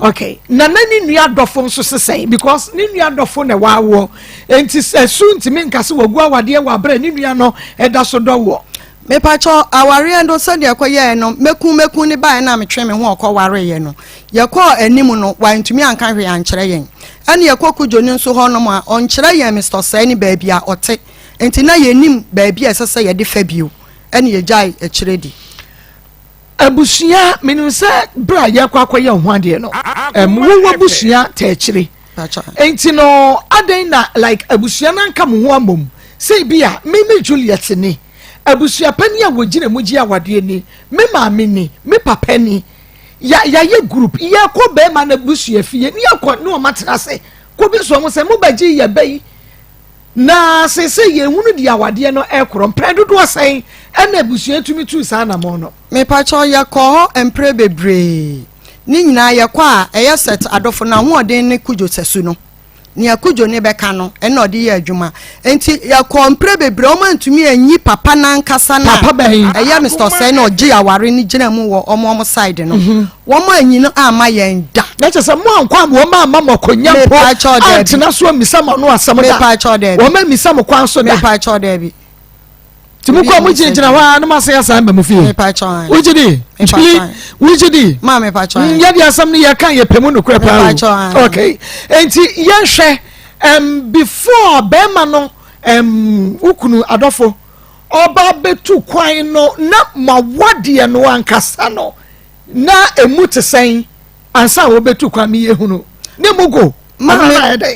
okay na nani nua adofo nso sesai because ni nua adofo na wawo enti Sasu ntimi nkase wagu awade wa bra ni nua no eda so dowo me pacho aware ndo se de akoye no meku ni ba na metwe me ho okoware ye no ye ko animu no wa ntumi anka hwe ankere yen ane ye kokujo ni nso ho no ma onkere yen Mr. Sani baabi a ote enti na ye nim baabi a sese ye de fa bio ane ye jai ekire di abusia menim se bra yakwa ye ho ade no wo abusia taachire enti no aden na like abusia na nka mo ho amom sei bia me Juliet ni abusia pani a wogire mu gi awade ni me maame ni me papa ni ya ye group ya ko be ma na abusia fie ni akọ no matena se ko bi so mo se mo bagi ye bai na se ye hunu di awade no ekoro predodo asen ena abusia tumi tu sa na mo no me pacho ya ko empre bebre ni nyina ya kwa eye set adofo na ho oden ne kujo sesu no ni akujo ne beka no ena odi ya adwuma enti ya ko empre bebre o mantumi anyi papa na nkasa na papa eye Mr. Say na ogi aware ni gina mu wo omo side no wo ma anyi no ama yen da na chese mo ankwa mo ma mama konya po antina so misama no asam da wo ma misama kwan so da me pacho da bi timuko mu jinjina wa na masaya san ba mu fie me pacho wujidi wujidi ma me pacho ya di asam ni ya kan ye pemu no kura pa okay enti ye hwe before be ma no ukunu adofo oba betu kwan no na mawade no ankasa no na emu tesen ansa wo betu kwan mi ehunu ne mugo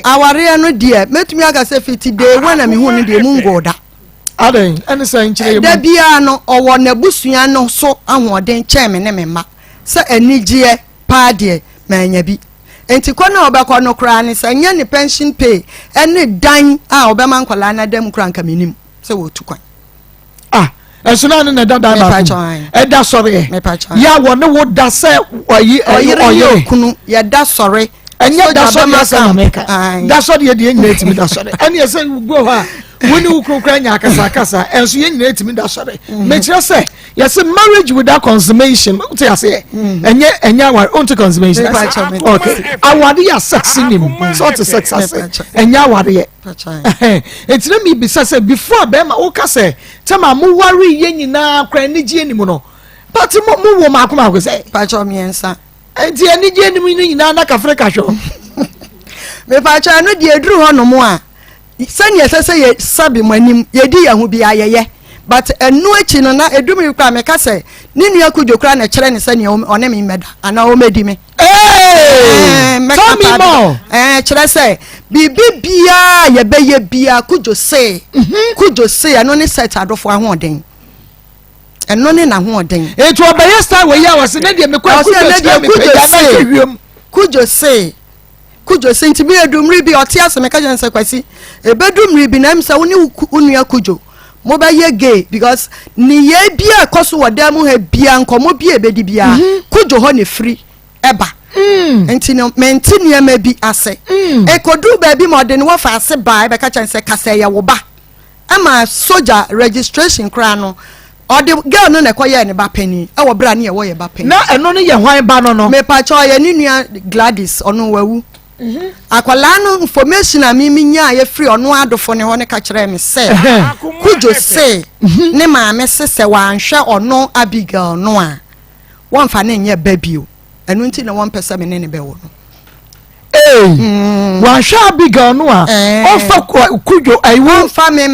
aware no de metumi aga se fiti de wana mi hu no de mu ngoda aden ene san kire da bia no owo na busua no so ahoden cheme ne mema se anigye paade manya bi enti kwana obekọ no kra ne se nya ne pension pay ene dan a obema nkwala na dam kra nka menim se wo tu kwan esuna ne da ba eda sore ya wo ne wo da se oyi kunu ya da sore enye da sore ya sa America da sore ye de nyina etimi da sore ene se go ha woni ukukura nya akasa enso ye nyina etimi da sore me kire se yes marriage without consummation what you say enye aware onto consummation okay awade ya sex nim so to sex enye awade ye etire mi bisa se before be ma wo ka se tema mo ware ye nyina kra ni gie nim no but mo wo ma akoma ko se pacho miensa enti ani gie nim ni nyina na kafrika hwo me pacho no die duru ho no mo a sani esese ye sabi manim ye di ya hu bi ayeye but enu echi no na edumi kra me ka se ni nua kujo kra na kire ne sani one me meda ana o medi me tell me more kire se bibi bia ye be ye bia kujo se ano ne set adofo ahoden eno ne na hoden etu obeye star we ya wase na de me kwa kujo se ntimi edumri bi otia se me ka jense kwasi ebedumri bi na msa woni unua kujo mo ba ye gay because ni ye bia koso wada mu ha bia nkomo bia ebedi bia kujo ho ne free eba enti no menti ne ma bi ase ekodu ba bi mo de ne wo fa ase ba e be ka jense kasa ye wo ba ama soldier registration kra no odi girl no na koye ne ba pani e wo bra ne ye wo ye ba pani na eno ne ye hwan ba no me pa cho ye ni nua Gladys ono wawu akwala no information a mi nya ye free ono adofo ne ho ne ka kire me se kujo se ne ma me se wa nhwe ono Abigail no a won fa ne nya babio enu nti na won pese me ne be wo no wa nhwe Abigail no a o fa kujo ai won fa me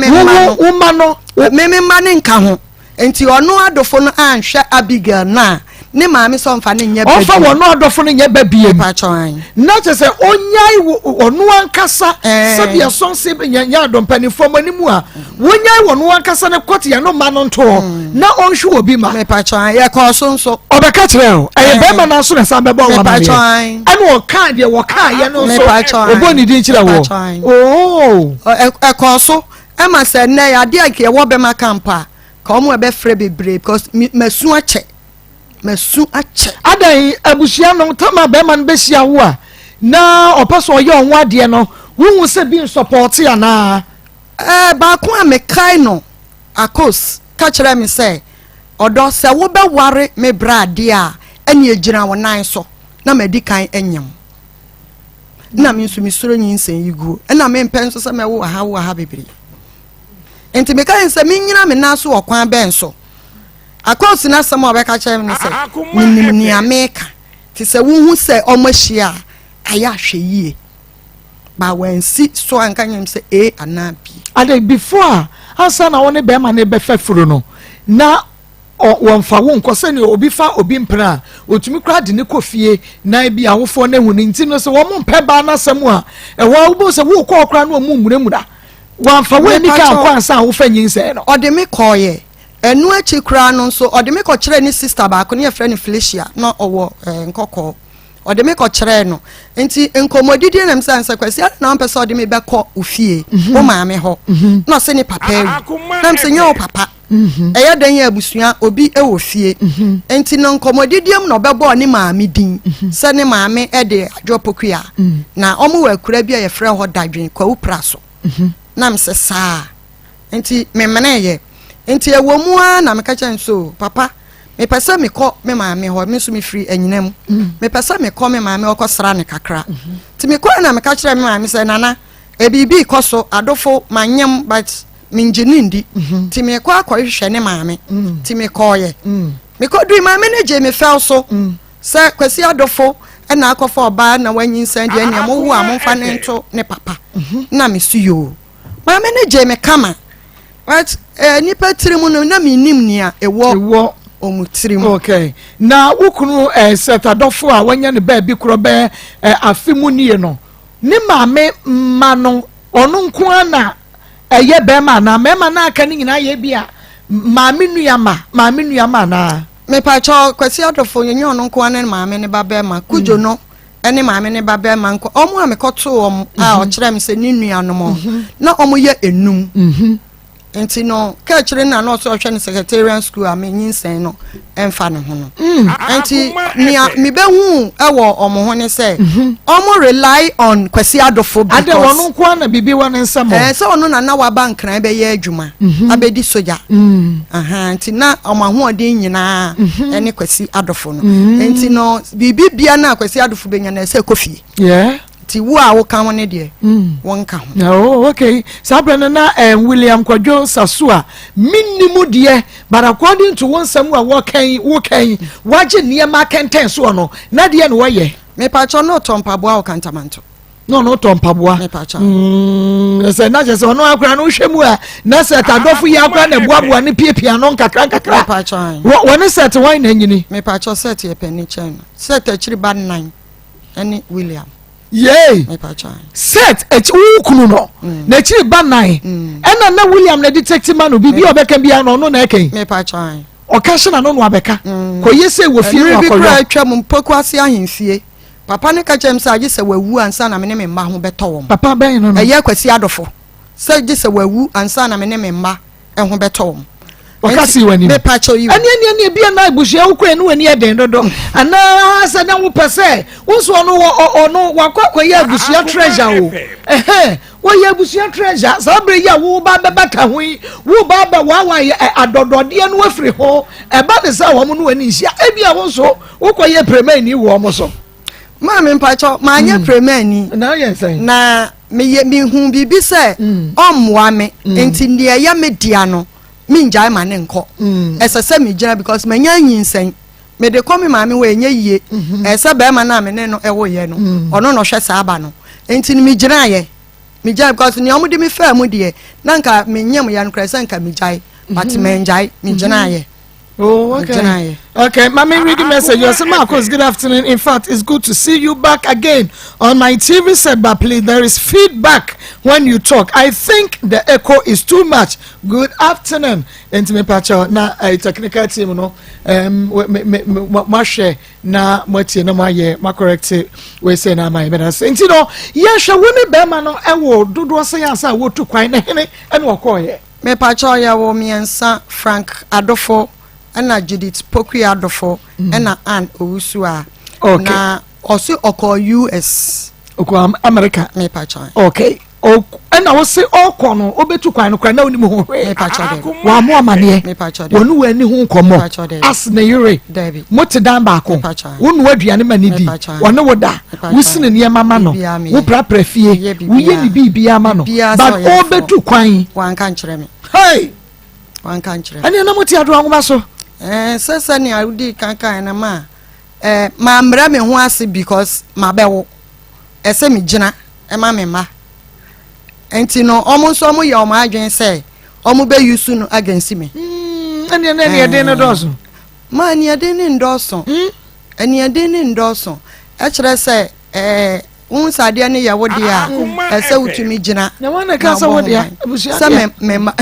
ma ne nka ho enti ono adofo no anhwe Abigail na ne maame so mfa ne nya babie o fa wono adofo ne nya babie pa choan na se onyai ono ankasa sabia son se nya adompani fom animu a wonyai wono ankasa ne kwot ya no ma no nto na onhwe obi ma me pa choan ye ko so nso obeka kire o eye be ma na so na sa be bo wa ma ye anu o kan de wo kan ye no so oboni din kire wo e ko so e ma se ne ya de ake wo be ma kampa ka omo e be frɛ bebre because masu ache adan abusia no tama be man be sia wo a na opeso ye onwo ade no wo se bi support ya na ba ko a me kai no Akos ka kire me se odo se wo be ware me brade a ene agina wo nan so na madi kan enyam na me nso mi soro nyinsen yigu na me mpen so se me wo ha bebre enti me kai se me nyina me na so okwan ben so Akos na sama obeka kire me se ni America ti se wo hu se omahia aya hwe yie ba wansi so anka nyem se anabi ade before asa na woni be ma ne be fefuru no na wɔmfa wo nkɔ sɛ ne obi fa obi mpena otumi kra de ne kofie na bi awofo na hu ne nti no sɛ wɔn mpɛ ba na sɛm a ɛwɔ wo sɛ wo kɔ kra no mu muremura wɔmfa wo ani ka akɔ ansa wo fa nyinsɛ no ɔde me kɔɔyɛ ɛnu akyi kra no nso ɔde me kɔkyerɛ ne sister baako ne yɛfrɛ ne Felicia na ɔwɔ nkɔkɔ ɔde me kɔkyerɛ no nti nkɔmmɔdidi nam sɛ ansɛ kwasi na ɔmpɛ sɛ ɔde me bɛkɔ ofie wo maame hɔ na ɔsɛ ne papa awi nam sɛ nyɛ wo papa ɛyɛ dan yɛ abusua obi ɛwɔ fie nti no nkɔmmɔdidiam na ɔbɛbɔ ne maame din sɛ ne maame ɛde adwopokua na ɔmo wɔ akura bi a yɛfrɛ hɔ dadwen kwawu pra so nam sɛ saa nti memene yɛ nti ɛwɔ mu a na meka kyɛn so papa me pese me kɔ me maame hɔ me so me free anyinam me pese me kɔ me maame hɔ sra ne kakra ti me kɔ na me ka kyerɛ me maame sɛ nana e bibi kɔ so adofo manyam but me ngini ndi ti me kɔ akɔhwehwɛ ne maame ti me kɔ ye me kɔ du maame ne je me fɛw so sɛ kwasi adofo na akɔfa ɔba na wanyinsan de anya mo wo a mo fa ne nto ne papa na me su yo maame ne je me kama but nipa tirimu no na me nim nia ewo omutirimu okay na wukunu setadofo a wanya ne ba bi kro be afimu nie no ne maame ma no ono nko ana eye be ma na mema na aka ni nyina ye bia maame nuama na me pa cho kwasi adofo nyenye ono nko ana maame ne ba be ma kujo no ene maame ne ba be ma nko omo a me koto om a o kire me se ni nuanom na omo ye enum enti no ka kire na no so hwe ne secretariat school a me nyinsen no emfa ne ho no enti mi be hu ewo omo ho ne se omo rely on kwasi adofo because ade wono kwa na bibi won nsam se wono na wa bank na be ye adwuma abedi soja enti na omo ho odin nyina ene kwasi adofo no enti no bibi bia na kwasi adofo be nya na se kofi ti wo a wo kan won de won ka ho oh okay sabrana na William Kwadwo Sasua minimum de but according to one samu a wo kan waje niema kenten so no na de no woye me pa cho no tompaboa o kantamanto no tompaboa me pa cho se na je se ono akra no hwemu a na se tadofo ya akra na boaboa ne piepia no nkakra me pa cho won set wine na nyini me pa cho set ye pani chen set achiri ba 9 ani William yay set ukunu no na chiri ba 9 ena na William na detective man bibi obeka bia no no na eken me pa chan o ka hye na no abeka ko yese wo fie no akọ atwa mu poku ase ahemfie papa ne ka chem se age se wawu ansa na me ne me mma ho beto wo papa ben no eye kwasi adofo se age se wawu ansa na me ne me mma ho beto wo wakasi wani me pa cho you ani bia na abusia ukwe no wani eden dodo ana asa na wo pese wo so no ono wakwa ya abusia treasure wo ya abusia treasure sabre ya wo ba beka ho wo ba wa adodode no afiri ho eba ne sa wo no wani hia ebia wo so wo koye premier ni wo mo so ma me pa cho ma anya premier ni na yensen na me hu bibi se omwa me enti ne ya media no minjai mane nko esese mi gina because manya nyinsen me de komi maame we nya yie ese be ma na me ne no ewo ye no ono no hwe sa aba no enti ni mi gina ye mi jai because ni omo de mi fa mu de na nka me nyam ya no kresa nka mi jai but me njai mi gina ye oh okay okay mama reading message Maa Akos, good afternoon. In fact, it's good to see you back again on my TV set, but please there is feedback when you talk. I think the echo is too much. Good afternoon. And me pacho na technical team no ma share na moti na ma ye ma correct we say na my better say you know ya hwe we me be ma no ewo dodo say ansa wo tu kwan na hene e no ko ye me pacho ya wo miensa Frank Adofo ana Judith Poku Adofo ana Ann Owusu na osi oko US oko America me pacho okay ana wo se okọ no obetu kwan no kwan na oni mu ho me pacho wa mo amane me pacho wonu wani hu nkomo as na yire mote dan ba ko wonu aduane mani di wonu woda wusine ne mama no wo prapra fie wo ye ni bibia ma no but obetu kwan wan kan kire me hey wan kan kire ani na moti ado anwoma so sesa ni arudi kankan na ma mra me ho ase because ma bewo ese mi gina ma me ma enti no omo so omo ya omo adwen say omo be use no against me Any adena dozen. Man, you didn't endorse. And you didn't endorse. Actually, say, once I didn't hear what they are, I said to me, Jenna. No one I can't say what they are. Some member.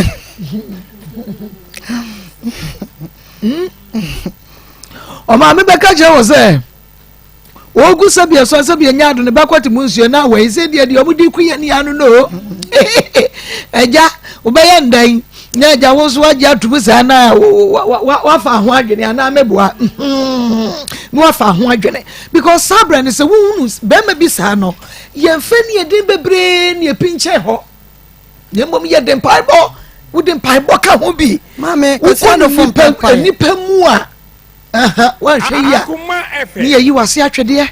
Oh, Mammy Becca was there. Oh, good Sabia, so Sabia Yard on the backward to Monsieur now, where he said, the Obudi Queen, I don't know. And ya, obey day. Naja was what you have to was ana what for one and I may what for one because Sabran is a wound, Bema Bisano. Ye fenny a dimbe brain, ye pinch ho. Ye mum ye dem piebo, wouldn't pipe boca won't be. Mamma, what's wonderful pepper, nipemua. Well, near you are such dear.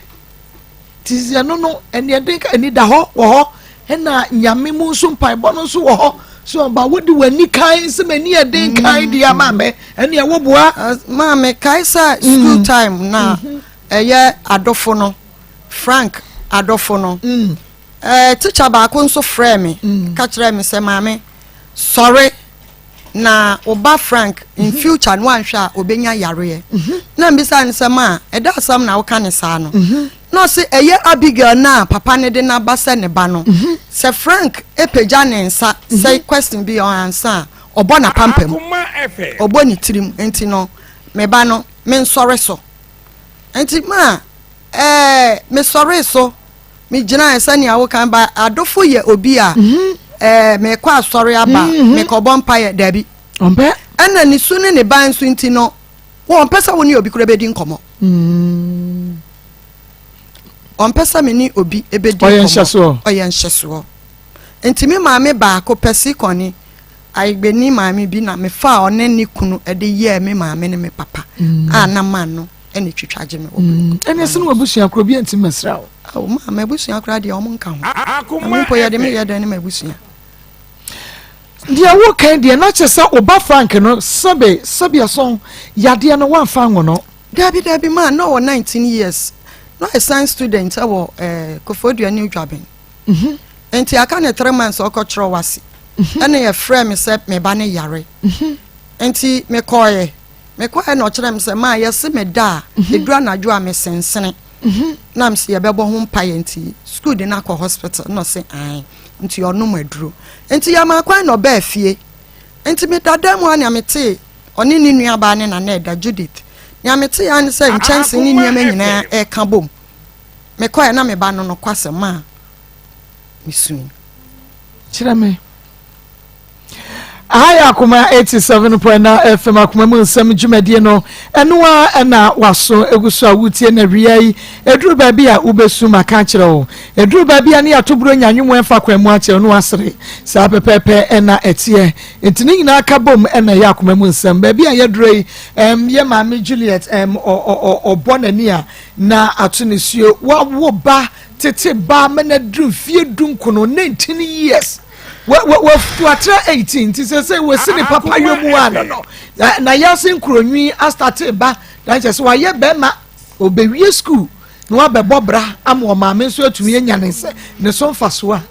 Tis ya no, and ye think I need a ho or and yamimu sum piebonus or. So about what do any kind so many a day kind dear mamma and ya wobwa mamma kaisa school time na eye adofono Frank adofono teacher ba ko nso frɛ me ka kyerɛ me sɛ mamma sorry na oba Frank in future no anhwɛ a obenya yare na mbisa ne sɛ ma ɛda asam na wo ka ne saa no no se eye Abigail na papa ne de na ba se ne ba no se Frank epeja ne nsa say question bi on answer obo na pampam obo ni tirim enti no me ba no me nsore so enti ma me sore so me gina nsa ni awo kan ba adofo ye obi a me kwa asore aba me ko bo mpa ye dabi ompe ana ni su ne ba nsu enti no wo pesa woni obi kura be di nkomo on pesa me ni obi ebedi oyenhyeso enti me maame ba ko pesi koni aigbeni maame bi na me fa one ni kunu ede ye me maame ne me papa ana man no ene twitwaje me obi ene se no abusua kro bi enti mesra o maame abusua kra de o mo nka ho mo po ye de me ye de ne me abusua dia wo kan dia na chesa oba Frank no sabe ason yade no wan fa ngo no dabi man no 19 years no a science student awo Kofodia New Jabin enti aka ne 3 months okotro wase ene ye frɛ me sɛ me ba ne yare enti me koye no kyerɛ me sɛ ma yɛse me da edura najo a me sensene na me se ye bɛbɔ ho mpa enti school de na akɔ hospital no se ai enti ono maduro enti ya ma kwan no ba afie enti me dada mu ani amete oni ni nua ba ne na na da Judith nyamete ya ne se nchance ni niam nyina e ka bom me koye na me ba no kwase ma misun kyerɛ me Aya Akoma 87.9 FM Akoma mu nsɛm dwumadie no ɛno a na waso eguso a wutie na wiai eduru ba bi a ubesu maka kyerɛ wo eduru ba bi a ne atoburo nyanwemo ɛfa kwamu akyerɛ no asere saa pepepe ɛna ɛtie entini nyina aka bom ɛna ya Akoma mu nsɛm ba bi a yɛduroi ye maame Juliet obonani a na ato ne suo wo ba tete ba mena duru fie dunkono 19 years watra 18 ti say we see the papa yomu ano no na yasin kronwi astarte ba dan che so waye be ma obewie school no abebo bra am o ma me so atumi anya ne se ne so mfaso a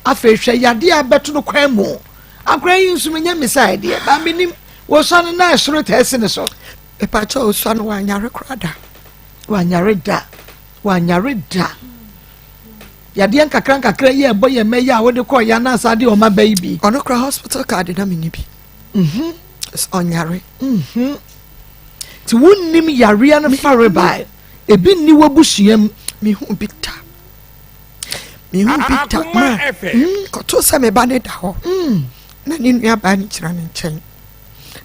afa hwe yade abeto no kwan mu akran yi nsum nya miside e ba menim wo so no na esoro tese ne so e pa cha o so no wanyare krada wanyare da yade nkakra ye ebo ye meya a wode call ya na asade o ma baby ono kra hospital card na mini bi it's onyare ti wonnim yare na fare by ebi ni wabusuam mi hu bita ma ko to se me ba ne da ho na ni nua ba ni kira ne nchen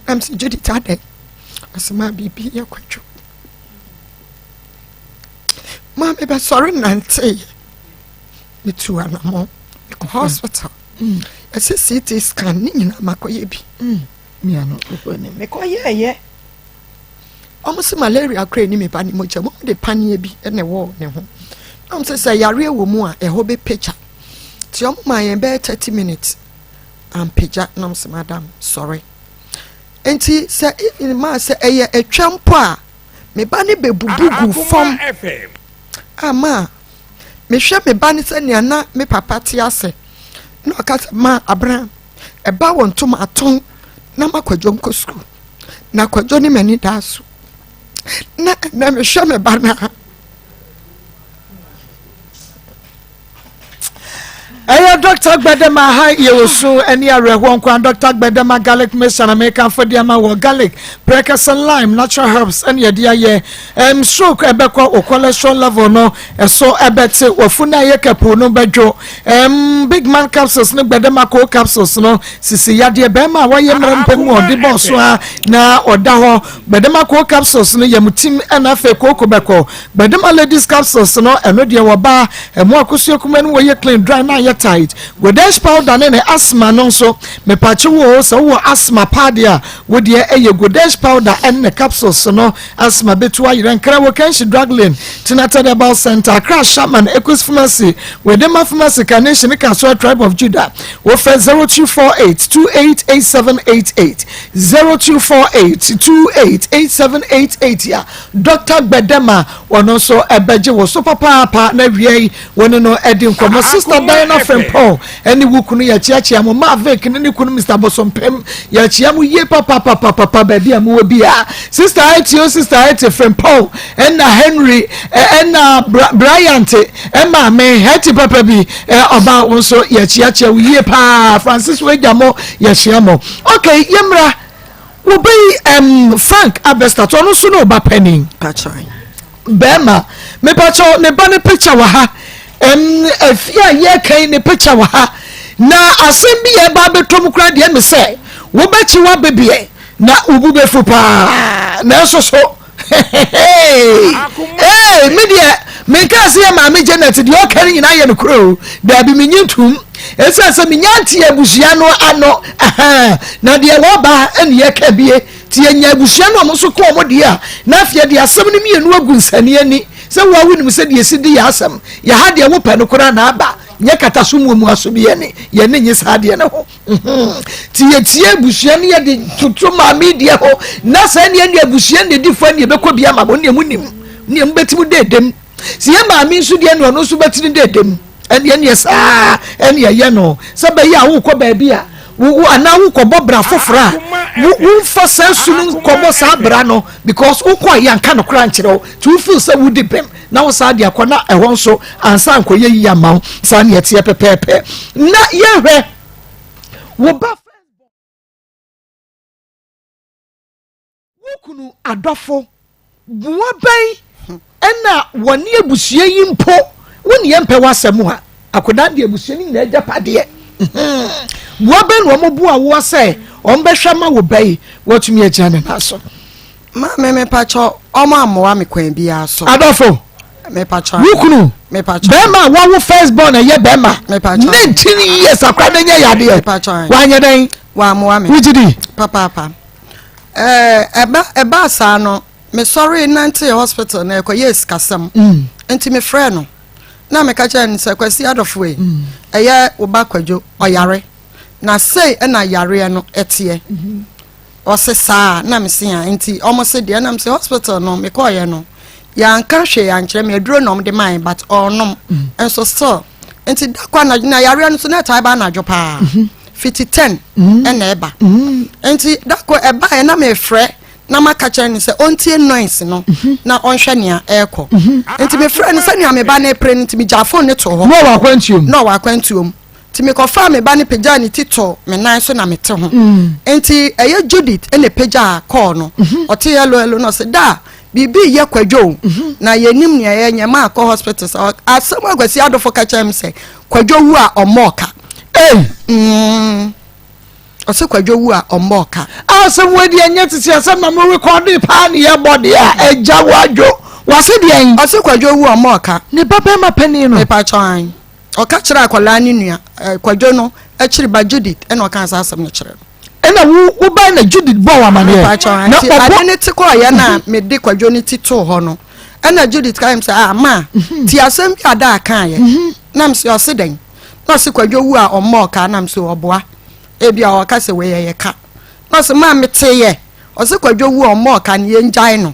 am si jodi tade asema bibi ya kwacho ma me ba sorry nante itu anamo hospital ese CT scan ni nyina makoye bi mi ano opone me koye ye almost malaria kra ni me pa ni mo che mo de panie bi ene wo ne ho am se yare wo mu a ho be picture ti o ma yen be 30 minutes am picture nam se madam sorry enti se even ma se eye atwampo a me ba ne bebubugu fom ama me hwe me ba ne se ne na me papa ti ase no aka ma Abraham e ba won to ma aton na makwadwom ko school na kwadwo ne mani da so na me hwe me bana Ayo Dr. Gbedema ha yewoso eni areho nkwa Dr. Gbedema garlic mixture na make for dia ma wo garlic breakfast and lime natural herbs and ye ye stroke ebekwa o cholesterol level no so ebete wofuna ye kapo no bedwo big man capsules ne Gbedema ko capsules no sisi yade be ma wa ye mrempem odi boso na oda ho Gbedema ko capsules no yamutim na fe ko beko Gbedema ladies capsules no eno de wo ba emo akosu kuma no ye clean dry na tight godash powder ne asthma no so me pache wo so wo asthma padia wo de godash powder and the capsules no asthma betu ayire nkra wo kan shi drugline tinata about center crash shaman equus pharmacy we dem pharmacy carnation ka so tribe of Judah wo fe 0248288788 0248288788 ya Dr. Gbedema wono so ebeje wo so papa na wiei wono no edin komo sister Diana from Paul any wukunu ya chiachia mo Mavik ni kunu Mr. Bosompem ya chiamu ye papa baby amu bia sister Eti from Paul and Henry and Bryant Emma me heti papa bi oba wonso ya chiachia ye pa Francis Wejamo ya chiamo okay yemra wo be Frank Abesta to no so no ba penny Patchoy Bema me pacho ne ba ne picture wa ha afia ye kan ne picture wa ha na asem bi e ba betom kra de me se wo ba chi wa bebie na ubu be fu pa na so hey me dia me ka se ma me Janet de o kan nyina ye no kro da bi me nyintum esa se me nyanti abusia no ano na de wo ba ene ye ka bie ti enya abusia no mo so ko mo de a na afia de asem ne me enu agu nsane ani se wo awuni se de sidi ya asem ya ha de wo pa no kora na aba nye kata so mu aso bi ye ne nye sa de ne ho tie abusia ne ye de tutu ma media ho na se ne ne abusia ne di fa ne be ko bia ma bo ne munim ne mbetimu dedem si ye ma mi nso de no so betini dedem ene sa ene ye no se be ya wo ko ba bia wo ana wo ko bobra fofora wo fa sasunu ko bo sa bra no because wo ko ya nka no kra nkyere to feel say wo depem na wo sa de akona ehwo nso ansa nko ye yi amaw sa ne yete pepepe na ye hwe wo ba wo kunu adofo buwa bai ena woni abusie yi mpo woni yempe wasemu ha akoda de abusie ni na ajapade wo ben wo mobu awo se on be hwama wo bai wotumi agina na so ma me pacho omo amwa me kwan bia so adofo me pacho wukunu me pacho bema wo first born ye bema me pacho 19 years akwa na nya yade me pacho wanye den wa amwa me wujidi papa eba sa no me sorry nante hospital na ekwa yes kasam enti me frɛ no na me ka cha nse kwasi adofo e eye wo ba kwadwo oyare na sei na yare no etie o se sa na me se ya enti omo se de na me se hospital no me call ye no ya nka hwe ya nkyere me aduro no de man but onom enso still enti da kwa na yare no so na tai ba na adwo pa 5010 na eba enti da kwa eba e na me frɛ na makacha ni se ontie noise no na onhwe nea eko enti me frɛ no se nea me ba na epre enti me ja phone ne to ho no wa kwantuom ti me ko fa me ba ne pagya ni tito me nan so na me te ho enti eye Judith ene pagya call no ote yelo no se da bibi ye kwadwo na yenim nea ye nya Maa Akos hospital so asem agwasi adofo kacha me se kwadwo wu a omoka ose kwadwo wu a omoka asem wedi anya titi asem na mo record pa ne ye body a eja wadwo wase de en ose kwadwo wu omoka ne baba ma pani no me pa chan o ka kira akola ni nua kwadwo no akiri ba Judith e na o kan asem ne kire ena wo ba na Judith bo wa mane na ade ne tiko ya na me de kwadwo ni tito ho no ena Judith ka im say ma ti asem bi ada kan ye na m se o se den na se kwadwo wu a omoka na m se oboa ebia o ka se we ye ka na se ma mete ye o se kwadwo wu omoka ne ye njai no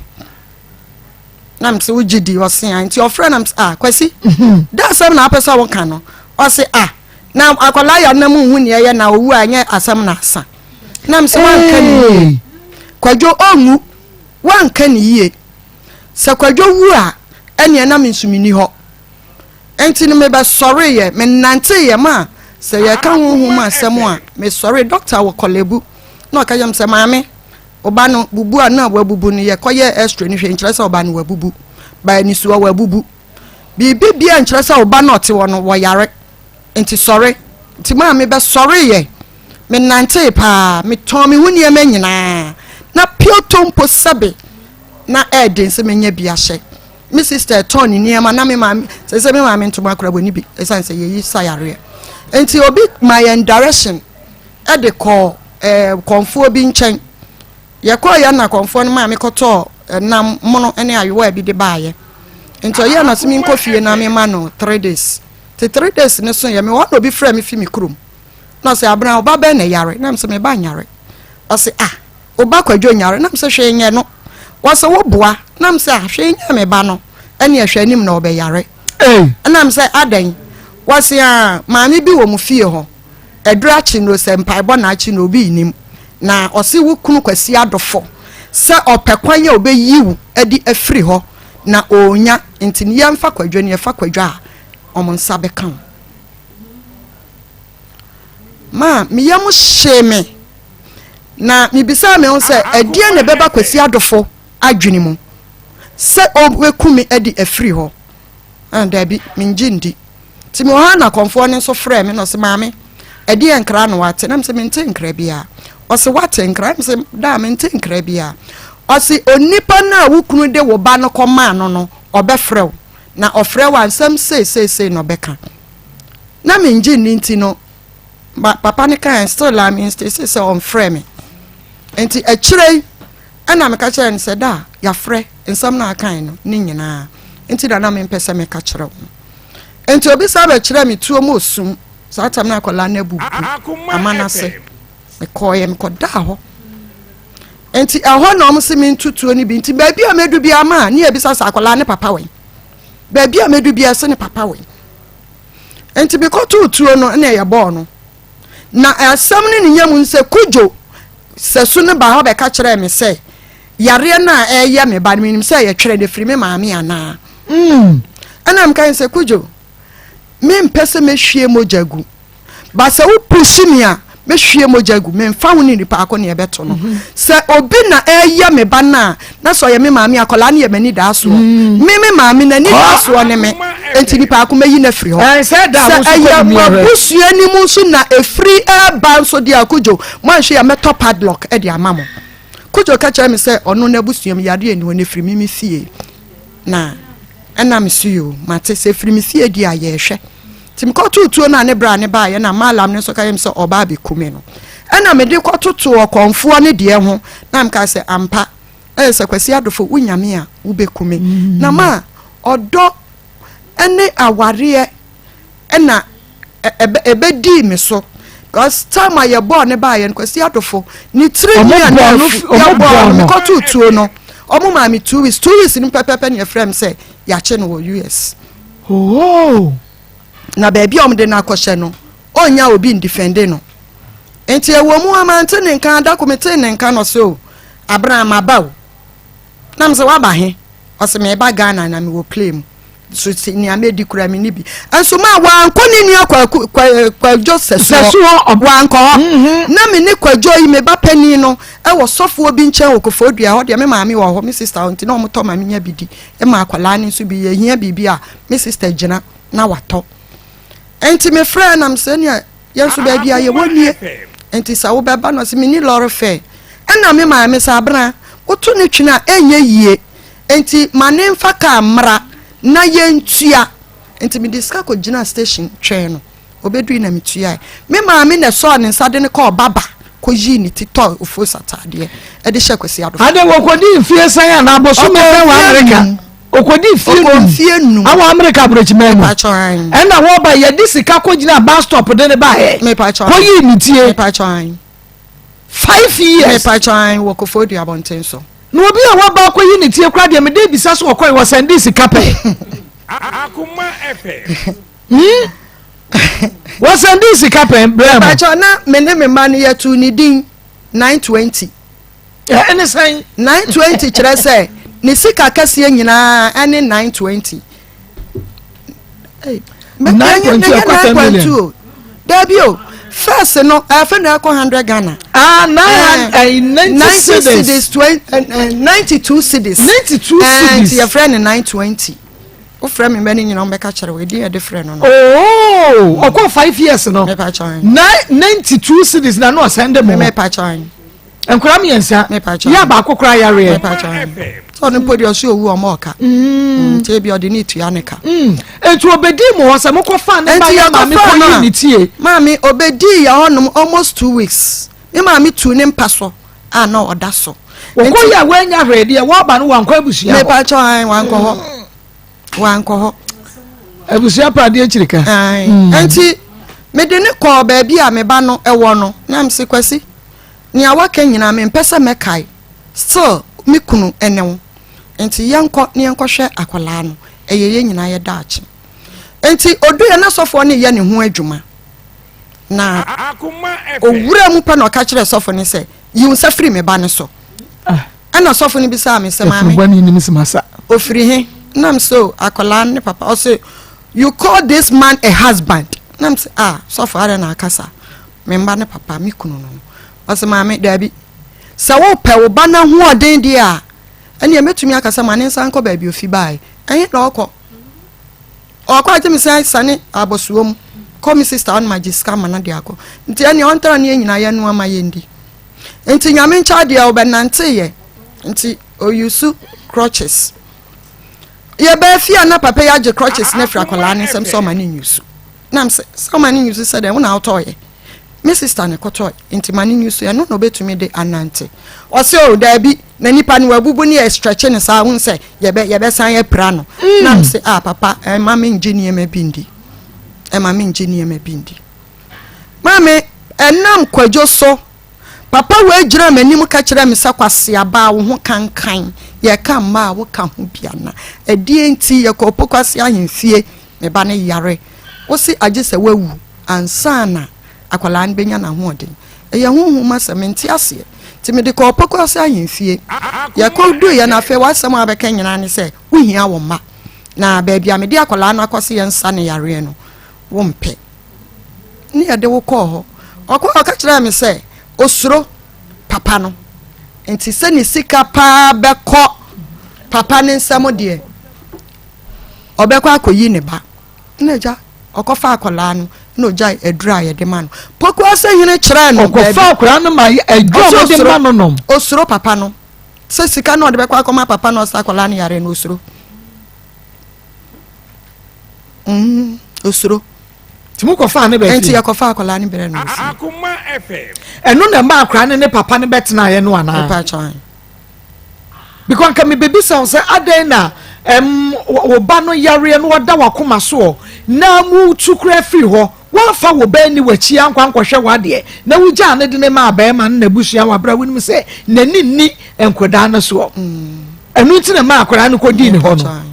na mse ujidi o se anti o friend am kwasi da sam na apesa won kan no o se na akola ya na mu hu ne ye na owu anya asam na asa na mse wan kan kwadwo ongu wanka ne yie se kwadwo wu a ene na me nsumini ho enti ne me be sorry ye me nante ye ma se ye ka honhom asem a me sorry doctor wo kolebu na ka yam se maame oba no bubu a na wabubu ne ye koye extra ni hwe nkyere se oba no wabubu ba ni so wabubu bibi bia nkyere se oba na ote wo no wo yare enti sorry enti maame be sorry ye me nante pa me ton me huni e manyina na piotompo sabe na eden se menya bia hye me sister ton ni ema na me maame se me maame ntoma akora boni bi esan se yeyi sayare enti obi my direction e de call konfo bi nchen ye call ya na konfo no maame koto nam mono ene ayewa bi de baaye enti ye na simi nkofie na me ma no 3 days te 3 days ne so ye me wono bi frɛ me fi mi krom na se abran oba be na yare na me se me ba nyare o se oba kwadwo nyare na me se hwe nye no wo se wo boa na me se hwe nye me ba no ene hwe anim na obe yare na me se adan wo se maami bi wo mu fie ho edura chi no se mpai bo na chi no obi nim na o se wo kunu kwasi adofo se opekwanya obe yiwu edi afiri ho na onya ntini ya mfa kwadwo ne fa kwadwo a omonsa be kan ma mi yam sheme na mi bisa me on se edie ne beba kwasi adofo adwene mu se obekumi edi afiri ho anda bi minjindi ti mi ha na konfo ne so frɛ me no se maame edie nkra no wate na me se mente nkra bia o se wate nkra me se da mente nkra bia o se onipa na wukunu de wo ba no koma no obefrɛ na ofrɛ wa nsɛm sei no beka na minjindi nti no papa ne kan still am instead say on frɛ me enti akirei ana me ka kyerɛ ne sɛ da ya frɛ nsɛm na kan no ne nyinaa enti da na me mpɛ me ka kyerɛ wo enti obi sa ba kyerɛ me tuo mo osum sa tam na akola na bubu amana se me koye me koda ho enti ɛhɔ na ɔmo se me ntutuo ni bi enti baabi a medu bi ama ne ebisa sa akola ne papa wen baabi a medu bi ase ne papa wen enti bi ko tutuo no na ye bɔ no na asɛm ne nyam nse kujo sesu ne ba ho be ka kyerɛ me sɛ yare na ɛyɛ me ba me nim sɛ ye twere de firi me maame ana ana am kan sɛ kujo me mpɛsɛ me hwie mojagu ba sɛ wo pushi me a me hwie mojagu me mfa wo ni nipa akɔ ne ɛbɛto no sɛ obi na ɛyɛ me ba na sɛ ɔyɛ me maame akɔla ne yɛ mani da so me maame na ni da so ne me enti nipa akɔ mayi na firi hɔ sɛ ɛyɛ mabusua ni mu so na efiri ɛba nso de akujo mo ahwe ya meto padlock e de amamo kujo ka kyerɛ me sɛ ɔno na busua me yade ani wɔ firi me fie na ɛna me suyo mate sɛ firi me fie di ayɛ hwɛ tim ko tutuo na ne bra ne ba ye na malam ne so ka yem sɛ ɔba be kume no ɛna me de ko tutu ɔkonfo ne de ho na me ka sɛ ampa sɛ kwasi adofo unyame a wo be kume na ma ɔdɔ ene aware ɛna ebe di me so cause time aye born ne ba ye kwasi adofo ni 3 years na ya born ko tutuo no omo ma me 2 weeks ni pepepe ne frem say ya che no US oh na baby omde na akɔhye no onya obi ndefende no enti ewo mu amante ne nkan da komite ne nkan no so Abraham abaw na mse wa ba he ose me ba Ghana na me wo play mu so ni amedi kura me ni bi enso ma wa ankoni ni kwa Joseph so wa anko na me ni kwajo yi me ba pani no e wo sofo obi nchen okofodua ho de me maami wo ho me sister onti na omoto ma me nya bidi e ma akwala ni so bi ye hia bibia me sister gina na wato enti me friend am se ne yeso ba bia ye wonie enti sa wo beba no se me ni lore fe na me maami sa abra woto ne twina enye yie enti mane mfa ka mra na yentua enti me diska ko gina station twen no obedu na metua me maami na so ne nsade ne ko baba ko yi ni tito ofo satade e de hye kwesi ado ade wo kodi fie san na aboso me wa America okodi fie nu awa America brochime no e na wo ba ye disika ko gina bus stop de ne ba he ko yi ni tie 5 years me pa chan wo ko fodu abonten so no obi a wo ba ko yi ni tie kra de me de bisa so ko wo send sika pe Akoma FM wo send sika pe brem pa chan na me ne me man ye tu ni din 920 ɛne sɛn 920 kyerɛ sɛ ne sika kɛseɛ nyinaa ɛne 920 9.2 dabi o first no afa na akɔ 100 Ghana 90 cedis 92 cedis and your friend 920 o friend me bani nyina mbɛka kyerɛ we din ɛde friend no oh ɔkɔ 5 years no 92 cedis na no send mo me pa chan enkura miensa ya ba akokora yare me pa chan so no podi oso owu omoka tie bi odi ni tua ne ka etu obedi mo wose mo kofa ne ba ya ma me ko ni tie mami obedi ya honom almost 2 weeks me mami tu ne mpaso na oda so wo ya wanya ready e wo ba no wankɔ abusia me pa chan wankɔ ho abusia prade akirika enti me de ne kɔ ba bia me ba no ɛwɔ no na mse kwasi ni awaka nyina me mpɛsɛ mekai still me kunu enewo enti yankɔ ne yankɔ hwɛ akwala no eyeye nyina yɛ daachi enti oduye na sofo ne ye ne ho adwuma na owura mu pa na ɔka kyerɛ sofo ne sɛ yiwu sa free me ba ne so ana sofo ne bi sa me sɛ maame ofiri he nam so akwala ne papa o say you call this man a husband nam say sofo ara na akasa me mba ne papa me kunu no o say maame dabi sa wo pɛ wo ba na ho ɔden di a ɛne emetumi akasa ma ne nsa nkɔ baabi ofi bae ɛyɛ na ɔkɔ atimi sɛ sane abosuom call me sister on my scam na de akɔ nti ɛne ɔntara ne nyina yɛ no ama yɛ ndi nti nyame ncha de a obɛnante yɛ nti oyusu crutches ye ba fi ana papa ya je crutches na fra kola ne nsɛm so ma ne nyusu nam sɛ so ma ne nyusu sɛ de wo na ɔtɔyɛ me sister ne koto nti ma ne nyusu ya no betumi de anante ɔse o dabi na nipa ne wabubu ne stretch ne sa ho sɛ ye be san ye pra no nam sɛ papa ma me engineer ma bindi ma me engineer ma bindi mame enam kwadwo so papa we gira manim ka kire me sa kwase aba wo ho kankan ye ka ma wo ka ho biana adie nti ye ko pokwase ahemfie me ba ne yare wo si age se wawu ansana akwala an benya na ho odin ye ho ma se menti ase ti me de ko pokwase ahemfie ye ko do ye na fe wasem abeka nyina ne se wo hia wo ma na ba bia me de akwala na akwase ye nsa ne yare no wo mpe ni ye de wo ko ho okwa ka kire me se osuro papa no enti se ni sika pa beko papa ne nsamo de obekwa akoyi ne ba nja okofa akola no no jai edura ye de man poko ase hine kire no okofa akola no ma edura de man no osuro papa no se sika no de bekwa akoma papa no sa akola no yare no osuro osuro timu ko fa ne be enti ya ko fa akola ne bere no Akoma FM eno na ma akra ne papa ne betena ye no ana papa chan because kan me bebi say aden na wo ba no yare no wada wakoma so na mu tukura firi ho wa fa wo ba ni wachi ankwankwohwe wade na wugya ne de ne ma ba ma na busua wa bra woni say nani ni enkoda na so enu ti na ma akra ne kodi ne ho no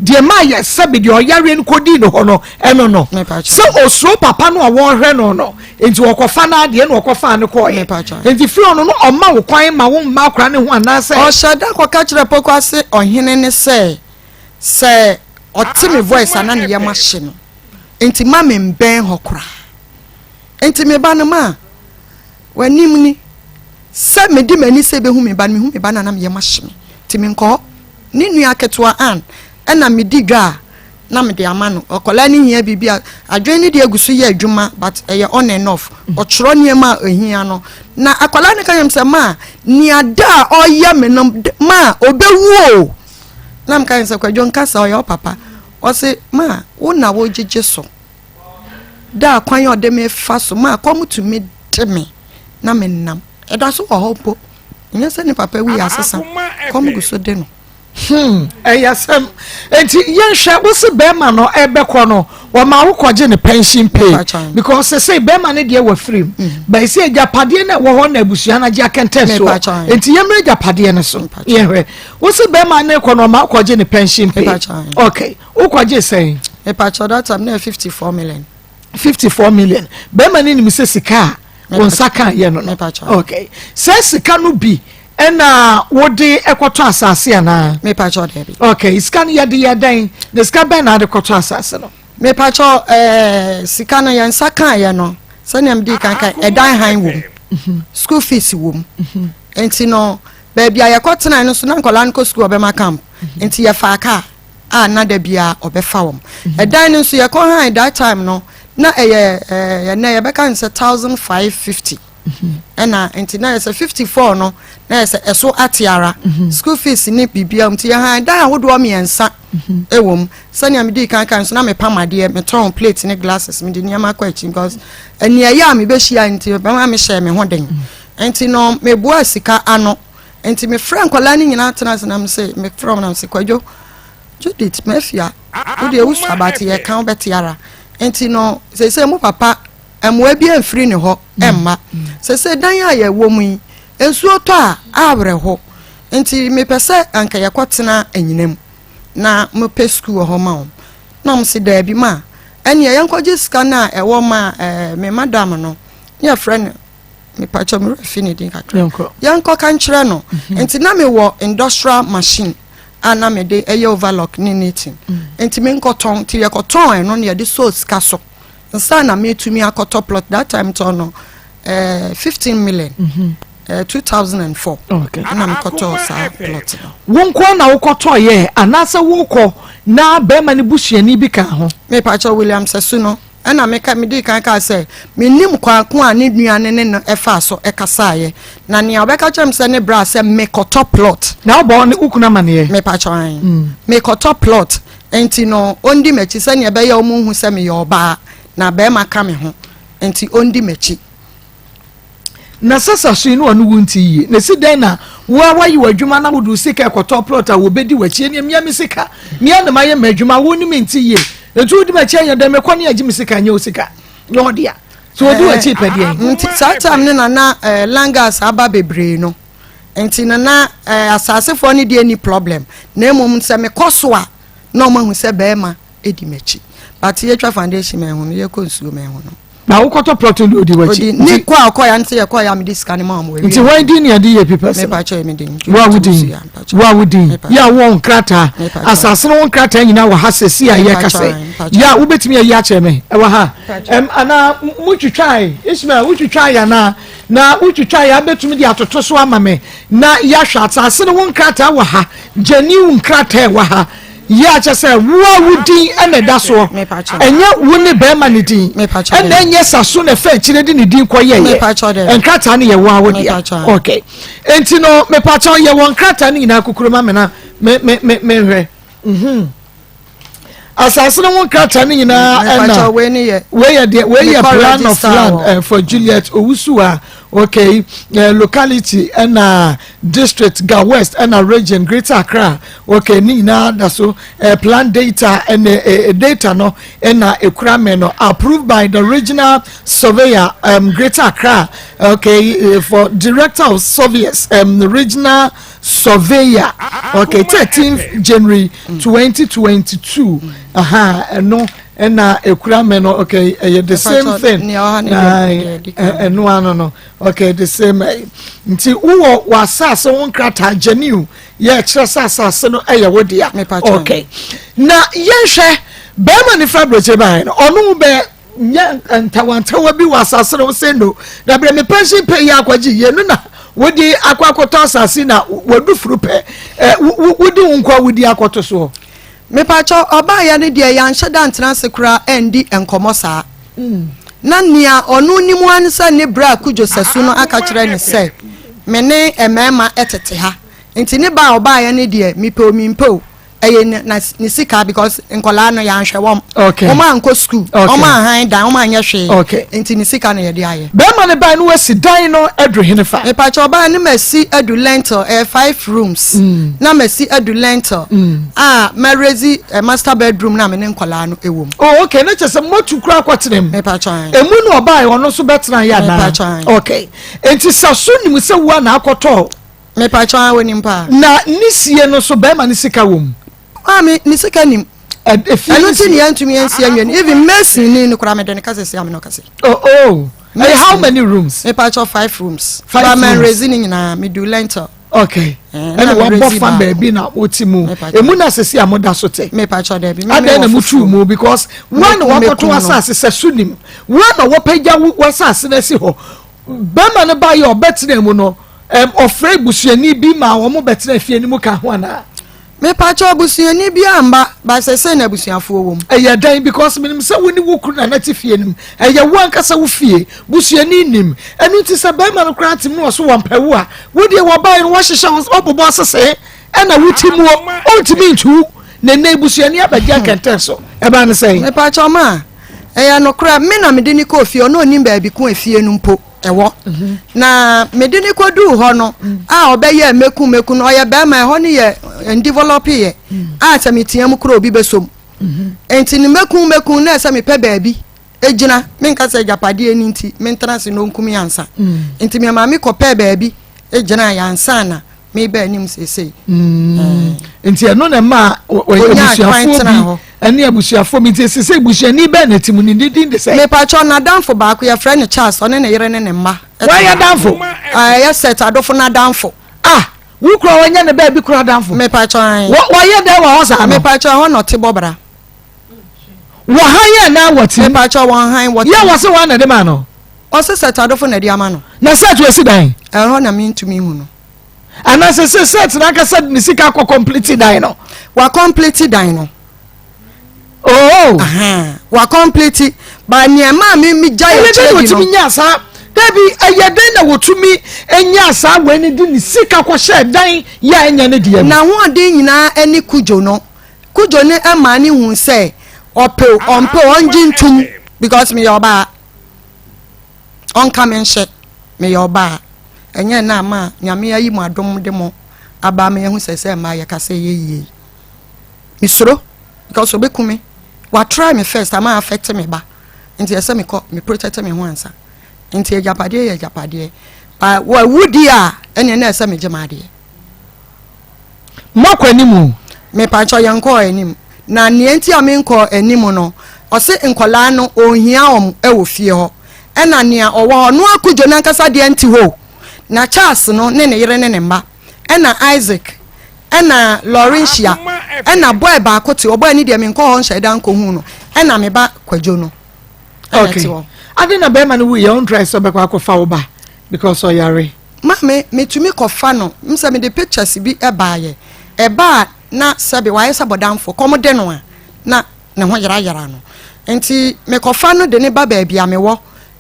de ma ye sabe de oyare ne kodi ne ho no eno no so osro papa no wo hwe no no enti wokofa na de na wokofa ne ko ye enti fi ono no oma wo kwan ma wo ma akra ne ho ana say o shada ko ka kire poko ase ohene ne say otime voice ana ne yema hye no enti ma me mben hokora enti me ba no ma wanim ni se me di mani se be hu me ba na na me yema hye me ti me nko ni nua ketewa an na me di dwa na me de amano okola ni hia bibia adwen ni de agusu ye adwuma but eye on and off o choro niema ohia no na akola ni kanyam se ma ni ada oye me no ma obewu na me kan se kwadwo nkasa oye papa o se ma wo na wo jeje so da kwan o de me fa so ma kom to me de me na me nam e da so ho po nya se ni papa wi asesa kom guso de no eyasem enti yenhwe wo se be ma no ebekọ no wo ma wo koje ne pension pay because say be ma ne de wa free but say japade na wo ho na abusua na je akente so enti yemre japade ne so yenhwe wo se be ma ne ko no ma koje ne pension pay okay wo koje say e pa cho that am na 54 million be ma ne ni mi se sika won saka ye no okay say sika no bi ena wodi ekoto asase ana me pacho debi okay scan yade dan the scan ben na de koto asase no me pacho sikana yan saka ya no sani am di kan edan han wo school fees wo enti no baby ayakotena no so na nkola nko school obema camp enti ya fa aka na da bia obefa wom edan no so ya ko han that time no na na ya beka nse 1550 ena enti na ya 54 no na ya eso atiara school fees ni bibia enti ya han dan awodo miensa ewom sani am di kan so na me pamade me ton plate ne glasses me di niam kwa echi because eni ya me be hia enti be ma me share me ho den enti no me boa sika ano enti me frank kwala ni nyina tena na me say me from na me say kwadwo Judith mafia wo de wusu abati ye kan betiara enti no say mo papa emwa bi amfiri ne ho emma say dan ya ye wo mu ensuo to a abre ho enti me pese anka ye kwotena anyinam na mo pe school ho ma na mo se da bi ma eni ye nkwaje sika na e wo ma me madam no ye friend me pacho me refini din kakra yanko kan kire no enti na me wo industrial machine ana me de eye overlock ni knitting enti me nkoton ti ye koton eno na ye de so sika so nsa na me tumi akoto plot that time to no 15 million 2004 okay ana me koto sa plot wonko na wokoto ye anasa woko na be ma ne busuani bi ka ho me pacho William Sesuno ana me ka me di kan say me nim kwaako a ne nuane ne no efa so ekasaye na ne obeka chem se ne bra se me koto plot na obo ne ukuna mane me pacho an me koto plot enti no ondi mechi se ne be ya omu hu se me yo ba na be ma ka me ho enti ondi mechi na sasa so inu anu wunti yi na si den na wa yi wadwuma na wudu sika ekoto plot a wo bedi wachi ne mia me sika mia na maye madwuma woni menti yi etu di machi anya dem ekwane agi me sika anya osika no dia so odi wachi pede nti satam ne na langas aba bebre no enti na asasefo ne die ni problem na emom se me koso a na o mahu se be ma edi mechi but ye twa foundation me hu no ye konsuo me hu no na ukoto plot ndo di wachi ni kwa akoya nti ye kwa ya me discan ma mo we nti why di ni adi ye people me pa cho me din wa wudi ya won krata asase no won krata nyina wa hasesi a ye kase ya ubetimi ya ache me e wa ha ana mutwitwai Ismail mutwitwai ya na utwitwai ya betumi di atoto so ama me na ya hwa asase no won krata wa ha genuine krata wa ha ya cha say wa wudi ene da so enye woni be ma ne din ene enye saso na fa chire di ne din koye enkrata ne ye wa wodi okay enti no me pa cha ye won krata ne ina kukuruma me na me hwe asase no won krata ne ina na we ye plan of land for Juliet Owusu okay locality and district Ga West and region Greater Accra okay ni na da so plan data and data no and ekurame no approved by the regional surveyor Greater Accra okay for director of surveyors the regional surveyor okay 13th January 2022 no and ekurame no okay the same thing no okay the same nti wo wasase won krata genuine ye kire sasase no wodia okay na yenhwe be ma ni fabrice ban onu be nya ntawantawa bi wasase no se no na bre me pension pay ya kwaji ye no na wodi akwakoto asase na wadu furu pe wodi unkwa wodi akoto so me pacho oba ya ne de ya nheda ntena sekura endi enkomo saa na nia onu ni mu ansa ne bra kujo sasu no aka kire ne se me ne emema etete ha enti ne ba oba ya ne de mimpo eye na sika because nkola no ya nhwe wom oma anko school oma han dan oma anya hwe enti ne sika no ye de aye be ma ne ba no wasi dan no adru henefa me pa cho ba ne masi adu lentil 5 rooms na masi adu lentil marezi master bedroom na me ne nkola no ewom okay na chese motu kura akwatenem me pa cho emu no oba ono so betena ya na okay enti saso ni mu se wa na akoto me pa cho woni mpa na nisie no so be ma ne sika wom me ni sika nim anu ti ni antumi ansi anwen even mercy ni no kura me de ne kase se am no kase how many rooms me patch of 5 rooms but man raising na me do lentil okay and what buffer baby na otimu emuna sesi amoda sote me pa cho de bi me na mutu mu because one wo to asase sesunim one wo pagya wasase na si ho bema ne ba ye obetena mu no ofre busuani bi ma wo mo betena fie ni mu ka ho ana me pa cho busuani bi amba ba sese na busuafo wo mu eya dan because minim se woni wo kru na na ti fie nim eya wo ankasa wo fie busuani nim enu ti se bema no kra ti mu so wo mpawu a wo de wo ba no wo hyehye wo bobo asese na wuti mu o ti mi ntu na na busuani abagya kenten so e ba ne sei me pa cho ma eya no kra me na me de ni ko fie no nim ba bi ku afie nu mpo ewo na medini ko du ho no a obeye meku no oye be ma ho ne ye develop ye a se metiam kro obi besom enti ni meku na se me pe baabi ejina me nka se japade ni nti me ntrance no nkumi ansa enti me ma me ko pe baabi ejina ya ansa na me ba anim sesei enti eno na ma obusuafo eni abusuafo mi ti sesei busuani ba na timu ni din de say me pa cho na danfo ba ko ya friend Charles one ne yere ne mma why ya danfo ya set adofo na danfo wo kura wanya ne ba bi kura danfo me pa cho why ya da wa hosa me pa cho ho no te bobra wo han ya na wati me pa cho won han wati ya wase wa na de ma no o se set adofo na di ama no na set we si dan ho na me ntumi hu no ana se set na ka set ni sika ko complete dan no wa complete dan no wa complete ba niema mi jaye chedi no wotumi nya sa debi ayeden na wotumi enya sa wani di ni sika ko she dan ya enya ne die na ho de nyina ani kujo ne ama ni hu se ompe onjintum because me yoba on come and shit me yoba enye na ma nyame ayi mu adom de mo aba me hu se ma ya kase ye misro because obekumi wa try me first am affect me ba nti ese me ko me protect me ho ansa nti ejapade ba wa wudi a ene na ese me jemade makwanimu me pa cho yanko anim na ne nti am nko anim no o se nkola no ohia om e wo fie ho ena ne a owo no akujo na nkasa de nti ho na Charles no ne yere ne mba ena Isaac ena Laurentia ena boy ba akoti oboy ni de me nko ho nheda nko hu no ena me ba kwajo no okay adina be man we on dress so be kwa fa wo ba because o yare ma me tumi ko fa no mse me de pictures bi e ba na sabe wa yesa bodamfo komo de no a na ne ho yara no enti me ko fa no de ne ba ba bia me wo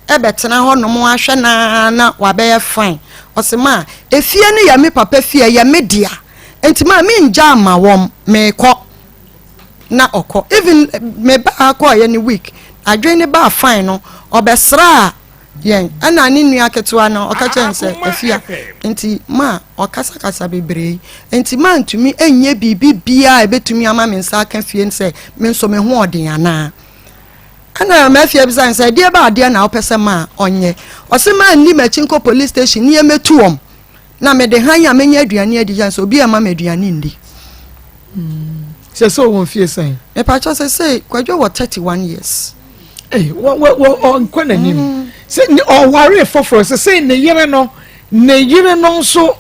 e betena ho no mo ahwe na wa be fine o se ma efie ne ya me papa fie ya media enti ma me nja ma wom me ko na oko even me ba akọ ya ni week adwen ne ba fine no obesra yen ana ni nua ketewa no okache afia enti ma okasa bebre enti ma ntumi enye bibi bia ebetumi ama me nsa aka fie nse me nso me ho odin ana ana ma fie bi sanse de ba ade na opese ma onye osema ni machinko police station ni emetuom na me de hanya menye aduane adijan so obi ama me aduane ndi so won fie sen me pa cho say kwadwo wo 31 years on kwenanim say o ware foforo say ne yere no so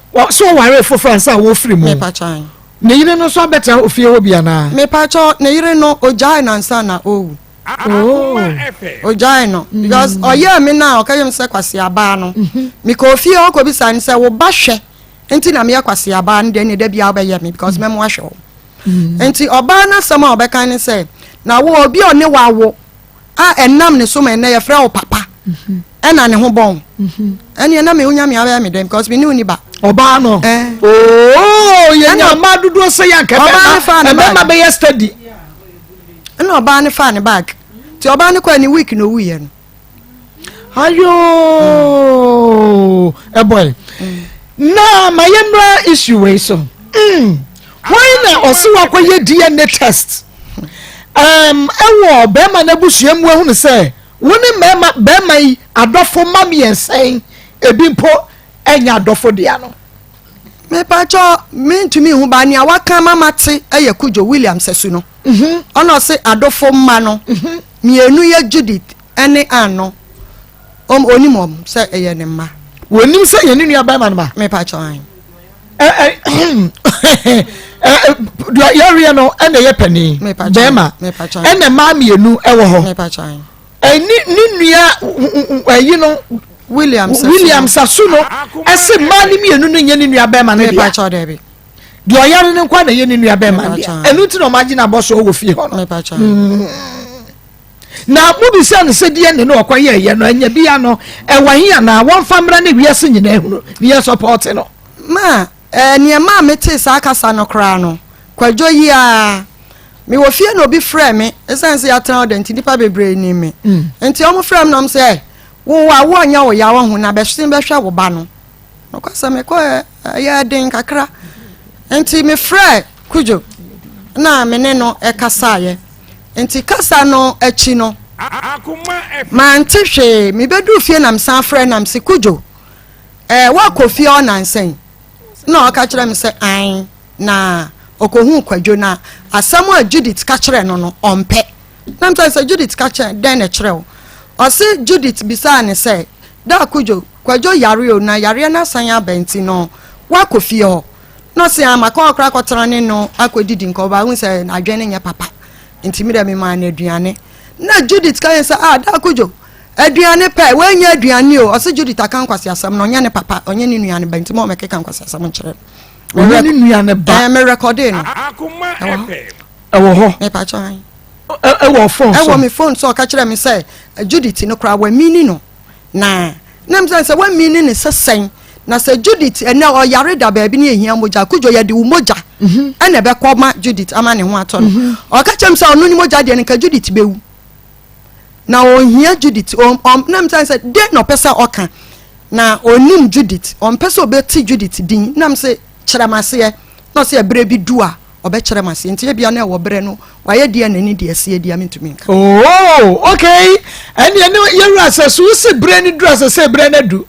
ware foforo ansa wo firi mu me pa chan ne yere no so beta ofie ho bia na me pa cho ne yere no ojai na ansa na ojai no because oye me na okayem se kwase aba no me ko ofie o ko bisa ni se wo ba hwe enti na me yakwase aba no de ne da bia obeye me because me mo ahwe enti oba na sama obeka ni se na wo obi one wawo enam ne so me na ye fra o papa ena ne ho bon ene na me unya me aba me dem because me ni uni ba oba no ye nya ma dudu se ya nka ma be yesterday ena oba ne fa ne bag ti oba ne kwa ni week no wu ye no ayo boy na mayemra issue we so why na osiwa kwa ye DNA test ewo be ma na busuam we hu se woni be mai adofo mami ensen ebi mpo enya adofo dia no me pa cho me ntumi hu ba ni awaka mama te Kujo William sesu no ono se adofo mma no mienu ye Judith ene ano onimom se eye ne mma wonim se ye ni nua ba ma no ba me pa cho an yare no ene ye pani bema ene ma mienu ewo ho ni nua you know William Sasu no ese ma ni mienu no nye ni nua bema ne dia do yare ne kwa na ye ni nua bema dia enu ti no magina boso wo fie ho no na mubi se ne se die ne no kwaye ye no anya bia no ewan na won famra ne wiase nyina ehunu ne support no ma niema mete sa kasa no kra no kwadwo yi a me wo fie no bi frɛ me esense ya tran odenti dipa bebre ni me enti omo frɛ me no say wo wa wo nya wo ya wo hu na be hwe wo ba no no kwasa me ko ya den kakra enti me frɛ kujo na me ne no kasa ye enti kasa no achi no man tihwe me bedu fie na msan frɛ na mse kujo wa kofi o nansen na o ka kire me se an na okohu kwadwo na asamo a Judith ka kire no no ompe na mse se Judith ka kire den na kire o se Judith bisa ne se da kujo kwadwo yare o na yare na san ya benti no wa kofi o no se amaka okra kotra ne no akodidi nko ba hu se na adwene nya papa ntimi da me ma na aduane na Judith ka se da kujo aduane pe we nya aduane o se Judith aka nkwase asam no nya ne papa onye ne nuane ba ntimo me keka nkwase asam nkire onye ne nuane ba me recording Akoma FM ewo ho me pa chan ewo phone so ewo me phone so ka kire me say Judith no kra wa mini no na nam say wa mini ne sesen na say Judith ena o yare da ba bi ne ehia moja kujo ye de wo moja ena be koma Judith ama ne ho ato no o ka chem say onu ni moja de ne ka Judith bewu na ohia Judith nam say de no pesa oka na onim Judith pesa obeti Judith din nam say kyeremase no say bre bi dua obe kyeremase nti bia na wo bre no waye dia nani dia se dia mentumi nka oh okay ene yewura asasu se bre ni dua se bre na du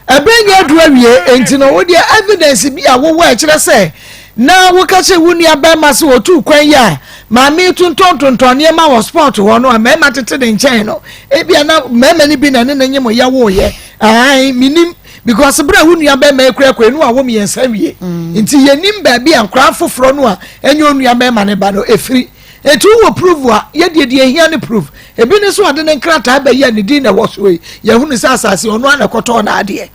ebenya du awie enti no wo dia evidence bi a wo wa kyerɛ se na wo ka che wuni abema se otu kwan ya ma mi tuntontonton ne ma wo sport ho no ma ma tete de nkyɛn no ebia na ma ni bi na ne nyem ya wo ye ai minim because bra wuni abema ekura enu a wo mi yensa wie nti yenim ba bi ankra foforo no a enye onu abema ne ba no efiri etu wo prove a ye de ehia ne prove ebi ne so ade ne nkrata ba ye ne din na wo so ye hunu sa asase onu ana koto na ade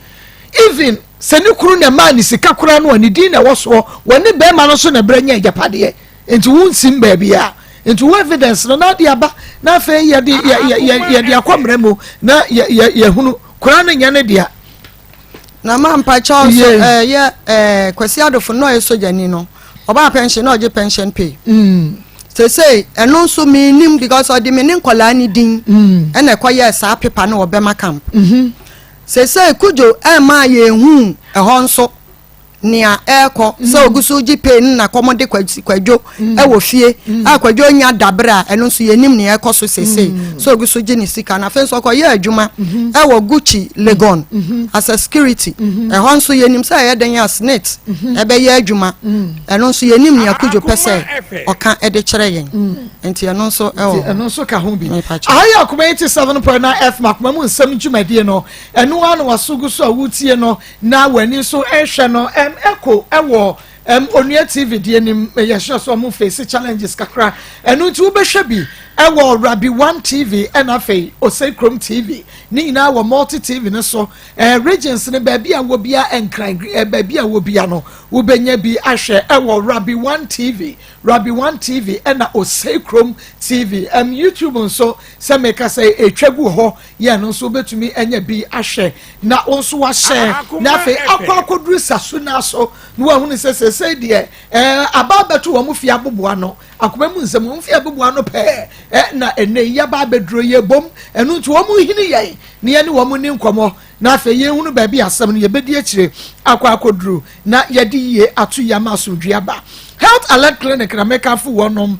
even seni kuru ne ma ni sika kura no ni din na wo so woni be ma no so na branya japade enti wunsim ba bia enti wo evidence no na de aba na fa ye de akomremo na ye hunu kura na nya ne dia na ma mpa cha ye kwasi adofo no ye sojani no oba pension no je pension pay say eno so meaning because of the meaning kola ni din and ekwaye sa paper na obema camp say kujo ma ye hu ho nso nia eko so ogusu ji pen na komode kwadwo wo fie akwadwo nya dabra eno so yenim ne eko so say so ogusu ji ni sika na fenso ko ye adwuma wo Gucci Legon as a security ho nso yenim say ye den ya snit ebe ye adwuma eno so yenim ne akujo pese oka ede kire yen enti eno so ka ho bi aya Akoma 87.9 F makoma mu nsam dwumadie no eno anu wasogu so awutie no na wani so ehwe no echo ewo onua TV die nim ye hye so mo face challenges kakra enu nti wo behwe bi ewo Rabi 1 TV enafei Osekrom TV ni na wo multi TV ne so regions ne ba bia wo bia enkran ba bia wo bia no wo benya bi ahwe ewo Rabi 1 TV ena Osekrom TV YouTube nso se meka say etwagu ho ye no so betumi enya bi ahwe na onso wa share na afei akwakodru sasu na so no wa hunu se de ababeto wo mu fia boboa no Akoma mu nsem wo fia boboa no pe na ene ya ba bedro ye bom enu nti wo mu hini ye ne ye ne wo mu ni nkomo na afei ye hunu ba bi asem no ye bedi akire akwakodru na ye di ye atu ya ma so dua ba health alert clinic na make afu wonom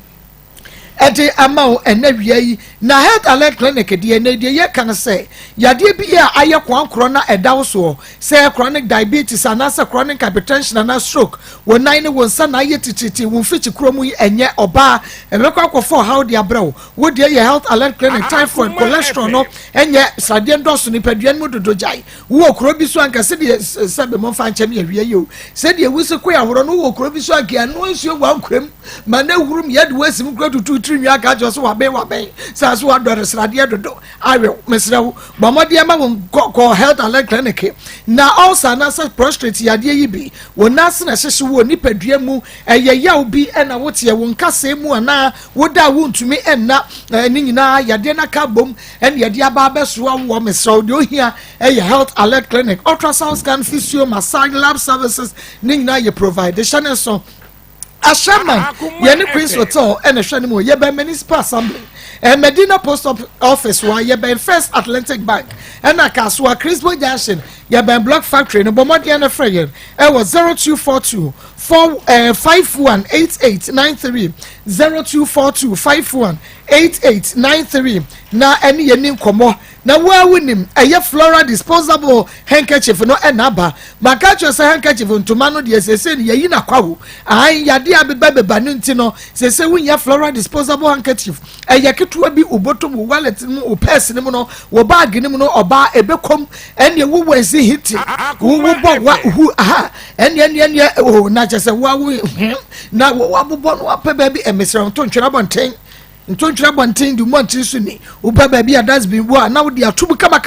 ede amao enawia yi na health alert clinic de na de ye kan say yade bi a aye kwankro na edawo so say chronic diabetes anasa chronic hypertension and stroke wonan ne wonsa na aye tititi won fichi kromu enye oba emekwa akofo how de abrawo wo de ye health alert clinic typhoid cholesterol no enye sade ndoso ni paduan mu dodo jai wo okro bi so anka se de sebe mo fa nche me awie yo se de wusu ko ya horo no wo okro bi so anka anu nsuo gwa nkrem ma na wurum ye de wasim kro tutu trinwi aka jo so wa ben sa so wa do sade dodo awe mesrawo bomode ma won ko health alert clinic na also na sa prostrate yade yi bi wonase na hyehye wo ni padua mu eye yaw bi na wote won kase mu ana woda wontumi enna ni nyina yade na ka bom en yade aba besoa wo mesrawo de ohia eye health alert clinic ultrasound scan physio massage lab services ni nyina ye provide the channel so Ashaman, Yenny Prince Hotel, and a Shanimo, Yeba Municipal Assembly, and Medina Post Office, where Yeba First Atlantic Bank, and Akaswa, Crispo Junction, Yeba Block Factory, and Bomodiana Freyan, it was 0242 518893 0242 518893 na any yenim komo na wa winim eye floral disposable handkerchief no enaba makacho say handkerchief ntoma no de sese ne yi na kwawo an yade abeba no ntino sese wunya floral disposable handkerchief eye ketua bi uboto mu wallet mu o purse ne mu no wo bag ne mu no oba ebekom ene wo wensi hit wo bo wa hu aha ene o na se wa na wo bobo no apeba bi emesra to ntwera bonten ntontwera bonten du monti so ni uba ba bia das bi wo na wo dia tubu kama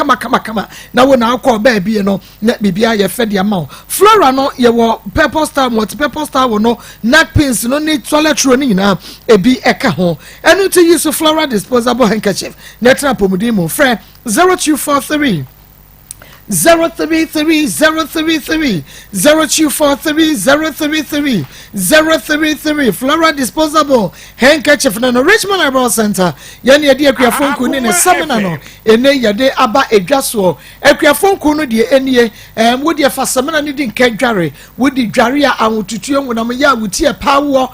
na wo na akọ ba bi no na bibia ye fede ama flora no ye wo purple star wo no neck pins no ni toilet roll ni na ebi eka ho enu to use flora disposable handkerchief netra pomudi mo frɛ 0243 033 033 0243 033 Flora disposable handkerchief na no Richmond Herbal Center yani ade akuafonku ni ne seminar no ene yade aba edwaso akuafonku no de enie wo de fa seminar ni di nkadware wo di dware a awotutuo ngonam ya wuti pawo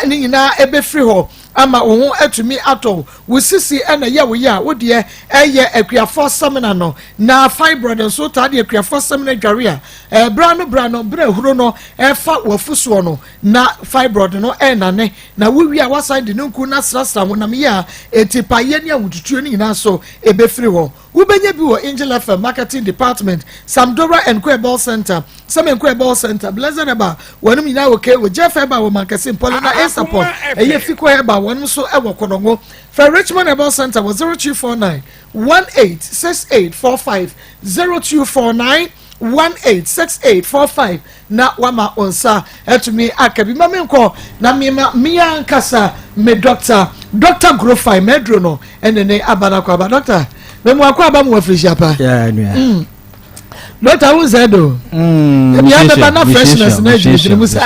ni nyina ebe free ho ama wo atumi ato wo sisi na ya wo ya wo de eye akuafo seminar no na fibroid so ta de akuafo seminar dware a brano bre huro no fa wafuso no na fibroid no nane na wo wi a waside no nku na srasra wonam ya etipa ye ne awututuo ni nyina so ebe free ho wo benya bi wo Angel FM marketing department Samdora and Herbal Center Herbal Center Blessed Aba wonum nyina okay wo Jeff Eba wo Mankasim Polina Esapon eye fiko Eba wonum so ewo kodongo for Richmond Herbal Center was 0249 186845 0249 186845 na wama onsa etumi akabi mamenko na mia nkasa me doctor Grofai medro no enene abana kwa ba doctor memu akwa aba mu afresh apa ya nua doctor who said do ya be na freshness na jiri musa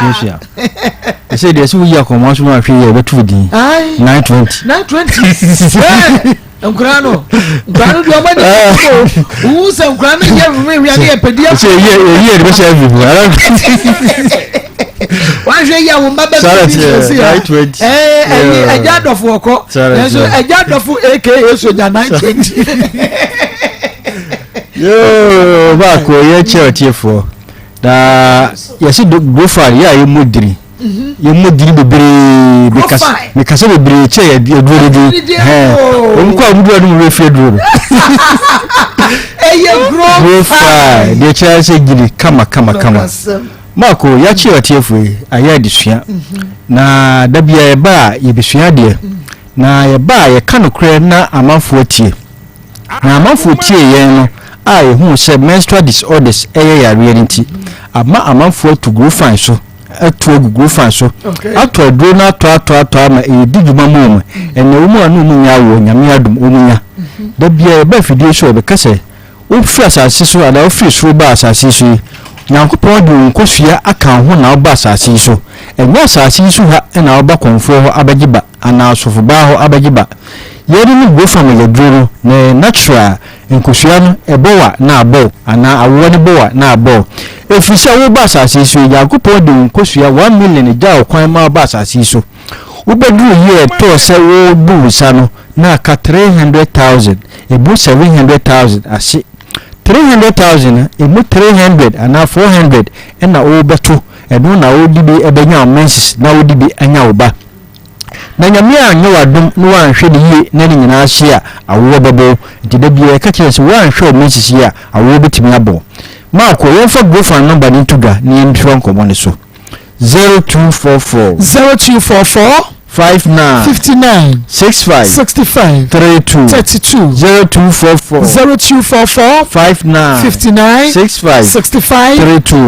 I said yes we Akoma so ma hwe ye betu din 920 Nkrano do obade who say nkrano ye we ya pedia say ye be say everywhere one say ya won baba ejadofu oko so ejadofu aka soja 920 yo ba ko ye churchfo da yesi Grofai ya yemudiri bebre because bebre che ya duro di onko amudu adu we fe duro Grofai de cha se gidi kama mako ya chi otiefo aya disua na dabia ye ba ye besua de na ye ba ye kanokre na amanfo atie na amanfo tie ye no a ye hu se menstrual disorders eye ya reality ama amanfo to Grofai so atu Grofai so atu adro na atu ma e diguma mum ene wo mu anu mu nya wo nyame adum omunya dabia ye ba fidie so be kase wo fi asase so ada wo fi so ba asase so Nyankopɔn de nkosua aka ho na oba asase so enye asase so ha na oba konfo ho abagiba ana asofo ba ho abagiba yeri ni Grofai me yedro na natural nkosua no ebowa na abo ana awo ne bowa na abo efisa wo ba asase so Nyankopɔn de nkosua 1 million ja okwan ma oba asase so Ubedu ye to say wo bu sano na ka 300,000 ebu 700,000 asi 300,000 emu 300 ana 400 na wo beto eno na wo dibi ebenya menses na wo dibi anya oba na nyame anya wadom no wanhwe de ye na ni nyina ahye a awo bebo nti da bia ka kire se wanhwe menses ye a awo betimi abo ma ko yo fa go fa number ni tuga ni ntro nkomo ne so 0244 59 65 32 0244 59 65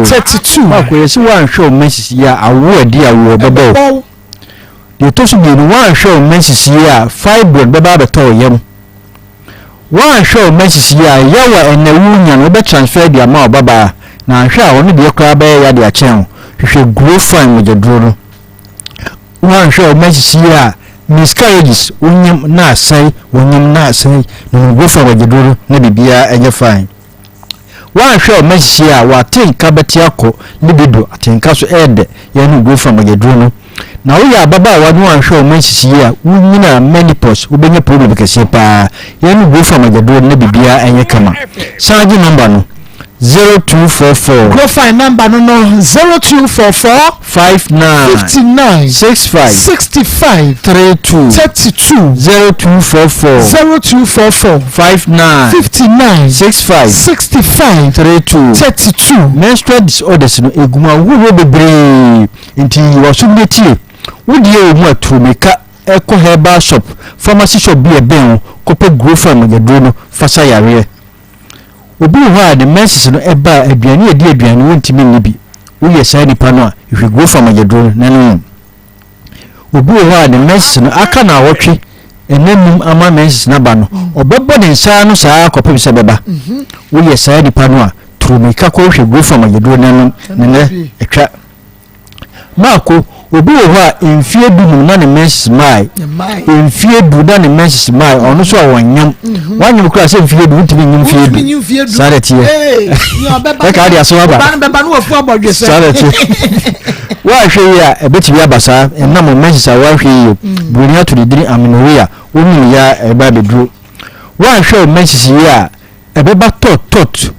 32 mako yesi wan show message ya awo di awo babo de to so bi wan show message ya fibroid baba beto yam wan show message ya yawa enawunya no be transfer dia ma baba na hwa woni de kra ba ya de a chen hwe grow fine mo je duro wan show message ya miscarriages wonyam na sai no go for wajiduru na bibia enye fine wan show message ya wa tinka betiako libido atinka so ede ya no go for wajiduru no na wo ya baba wa no wan show message ya wunyina menopause ubenye problem kese pa ya no go for wajiduru na bibia enye kama saji number no 0244 go find number no 0244 59 65 32 0244 59 65 32 menstrual disorders no eguma wo bebre nti wasubletie wodie omu atumeka eko herbal shop pharmacy shop bi eben kope grow farm gedro no fasa yare obi ho the menses no eba aduane edi aduane wontimi nibi wo yesa nipa no a if grow farm gedro na no obi ho the menses no aka na wotwe enenum ama menses na ba no obebo ne nsa no saa kopem se beba wo yesa nipa no a trumika ko hwe grow farm gedro na no ne etwa mako obi ho a enfie du na ne menses mai enfie du da ne menses mai ono so awonyam wanyam kura se enfie du ntimi nyim fie du sareti e ka dia so aba beba no ofu abodwe se sareti wa hwe ya ebetimi abasa enam menses a wa hwe yo buria to didiri aminoria onu ya eba bedru wa hwe menses ya ebeba tot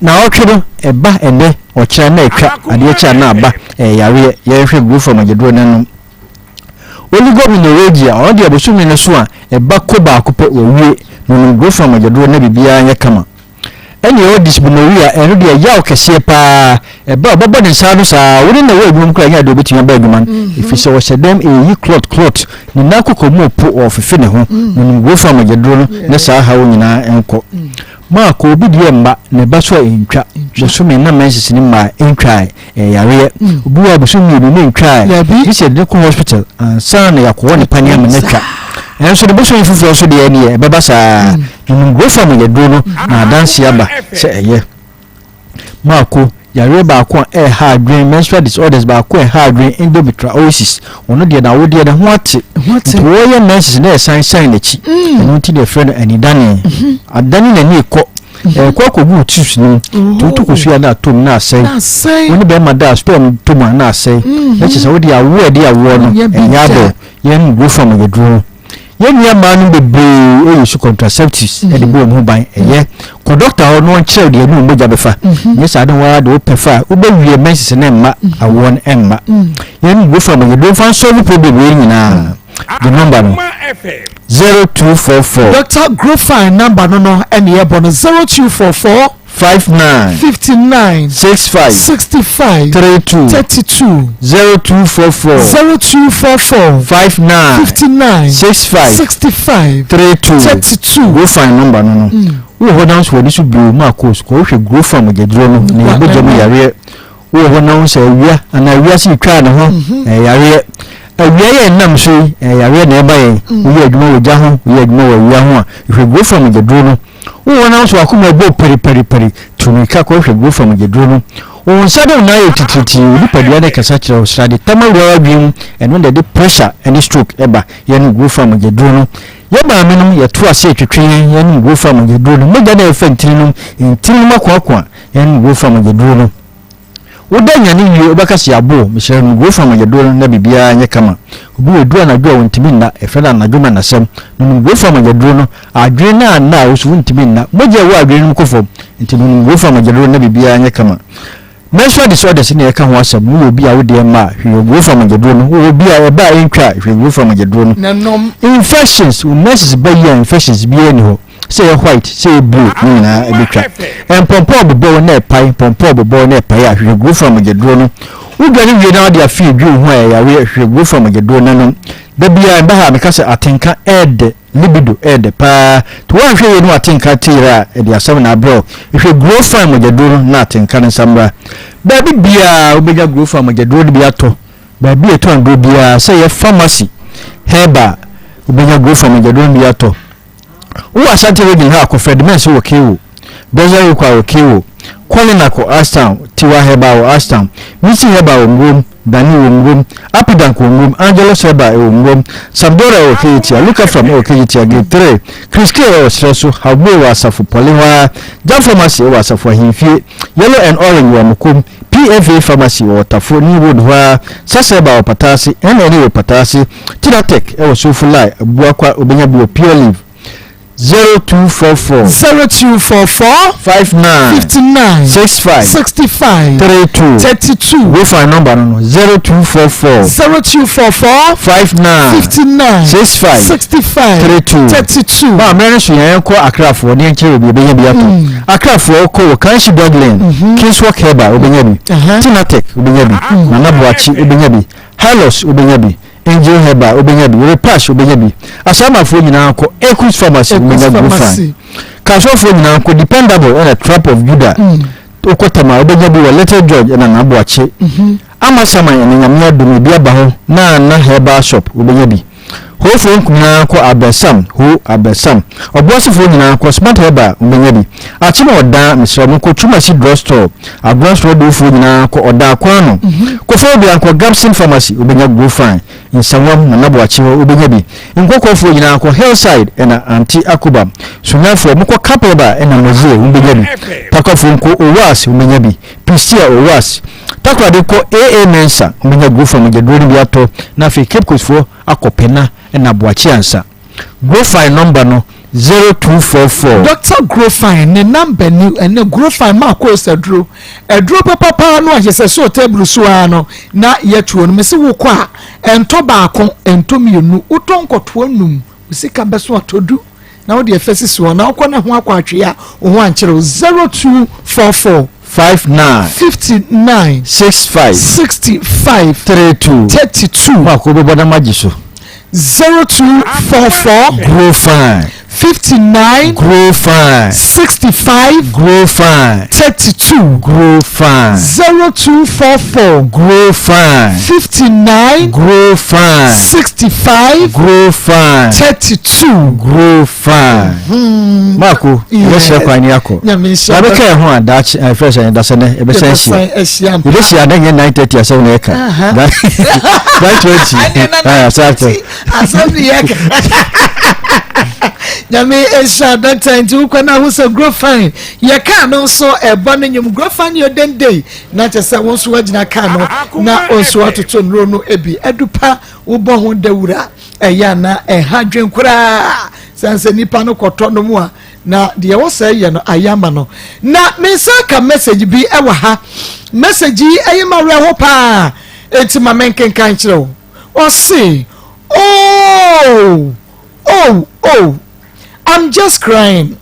na otwedo eba ene ochira na etwa ade cha na aba yare ye hwe gu from agedro nanum oli gominologia o de abosumi ne so a eba ko ba ko pe owie no gu from agedro na bibia nya kama ene o disciplinary eno de yaw kese pa eba babo ne sanu sa woni na we gum kra nya de obetimi ba adwuma ifise wo sedem eyi clot ni na kokomo po ofefe ne ho no gu from agedro ne sa ha wo nyina enko ma ko obi die mba ne baso entwa bosome na menses ni ma entwa yare obi wa bosome ni entwa this is the hospital san na yakwo ne pani am netwa enso de bosome fufu so de ene beba sa go from the do na dance aba se eye ma ko yare ba ko hard drain menstrual disorders ba ko hard drain endometriosis ono de na wo de ho ate wo ye menses na sign na chi eno ti de friend anidani adani na ni ko ko gu tips ni to ko suya na tom na asai woni be ma da storm to ma na asai na chi so de awo de awo no enyabo yen go from the draw yen ya ma no bebe su contraceptives e de bo mu ban eye ko doctor no nche de nu moja befa yes ade wa de opefa wo be wie menses na ma awo na emma yen go from the draw fan solve problem we nyina the number no 0244 Dr. Grofine number no any ebo no 0244 59 65 32 0244 59 65 32 Grofine number no wo ho now so this be Maa Akos ko hwe Grofine gedro no na ebojo mu yare wo ho now so awia ana awia si twa ne ho yare awia ye nam so yare na eba ye wo adwuma wo ja ho wo adwuma wo awia ho a hwe Grofine gedro no wo na so akoma bo peri tumika ko hwe Grofine gedro no wo nsade na ye tititi ni padua de kasa kire strade tamawa adwum eno de pressure and stroke eba ye no Grofine gedro no ye ba menum ye to ase twetwe ye no Grofine gedro no mega na efantiri no intiri makwakwa ye no Grofine gedro no wodanya ne wie obakasi abo misere no go from agedoro na bibia nye kama obi wedu na dwo wontimi na efela na dwoma na sem no go from agedoro no adwene na osu wontimi na moje wo adwene no kofo nti no go from agedoro na bibia nye kama menstrual disorders ne yeka ho asem wo obi a wode ma hwe go from agedoro no wo obi a eba entwa hwe go from agedoro no nanom infections messes bayi infections bi ani ho say white say blue na ebitwa empompo bobo na epai pompo bobo na epai a hwe go from agedoro no udwani wie na de afi dwu ho ya hwe go from agedoro no da bia ba ha meka say atenka ed libido ed pa to wa hwe no atenka tira e de asem na bro hwe go from agedoro na atenka ne samra ba bia obega go from agedoro bia to ba bia to ando bia say pharmacy heba obega go from agedoro bia to wo asante we ha ko fedmens wo kewo bezo kwa wo kewo kwalina ko astam tiwa heba wo astam misi heba wo ngom dani wo ngom apidan ko ngom angelo heba wo ngom sambora wo keiti luka from wo keiti age 3 kriske wo streso habo wo asafu poliwa jam pharmacy wo asafu himfie yellow and orange wo mkom PFA pharmacy wo tafo ni road wa saseba wo patasi ene wo patasi Tinatek wo sofulai buakwa obenya bi pure live 0244 59 65 32 we find number no 0244 59 65 32 ba mene so yan ko akrafo ne nche obi obenya bi ato akrafo ko kanshi doglen kinswork heba obenya bi Tinatek obenya bi nanabuachi obenya bi Halos obenya bi Angel heba obenya bi repash obenya bi asama fo nyina ko Equus pharmacy obenya go fine kaso fo nyina ko dependable and a trap of Judah okotama obenya bi wa Little George na nabuache ama sama nyamia dum bi aba ho na heba shop obenya bi ho fo nyina ko abesam obosifo nyina ko smart heba obenya bi achima oda misro ko tumasi drugstore agronstore do fo nyina ko oda kwano ko fo bi anko Gapsin pharmacy obenya go fine insawam na nabuache obenya bi nkoko fo nyina ko Hillside na anti Akoma sunafo mko kapeba na mozie obenya bi takofo nko owas obenya bi Pistia owas takwade ko AA Mensa obenya go from agedoro bi ato na fi Cape fo akopena na buachi ansa Grofine number no 0244 Dr. Grofine ne number ni ene Grofine Maa Akos adro papa no ahese so table so ano na yetuo no mese wo kwa ento baako ento mienu utonkoto anum usika beso atodu na wo de efesi so na wo na ho akwatwe a wo ankyere 0244 59 65 32 Maa ko be boda magiso 0244 grow fine 59 grow fine 65 grow fine 32 grow fine 0244 grow fine 59 grow fine 65 grow fine 32 grow fine Marco yes kwani yako abeka ho adachi fresh and dasene ebesensi ebesi adange 9:30 asem na eka 9:20 asem yeka Yami esha doctor nti kwa na hu so grow fine ye ka no so eba no nyum grow fine yo den day na chese won so wagina ka no na onso atoto nro no ebi edupa wo bo ho dawura eya na ha dwenkura sanse nipa no koto no mu a na de wo say ye no ayama no na mensa ka message bi e wa ha message e ma we ho pa enti ma menken kan kire o say oh I'm just crying.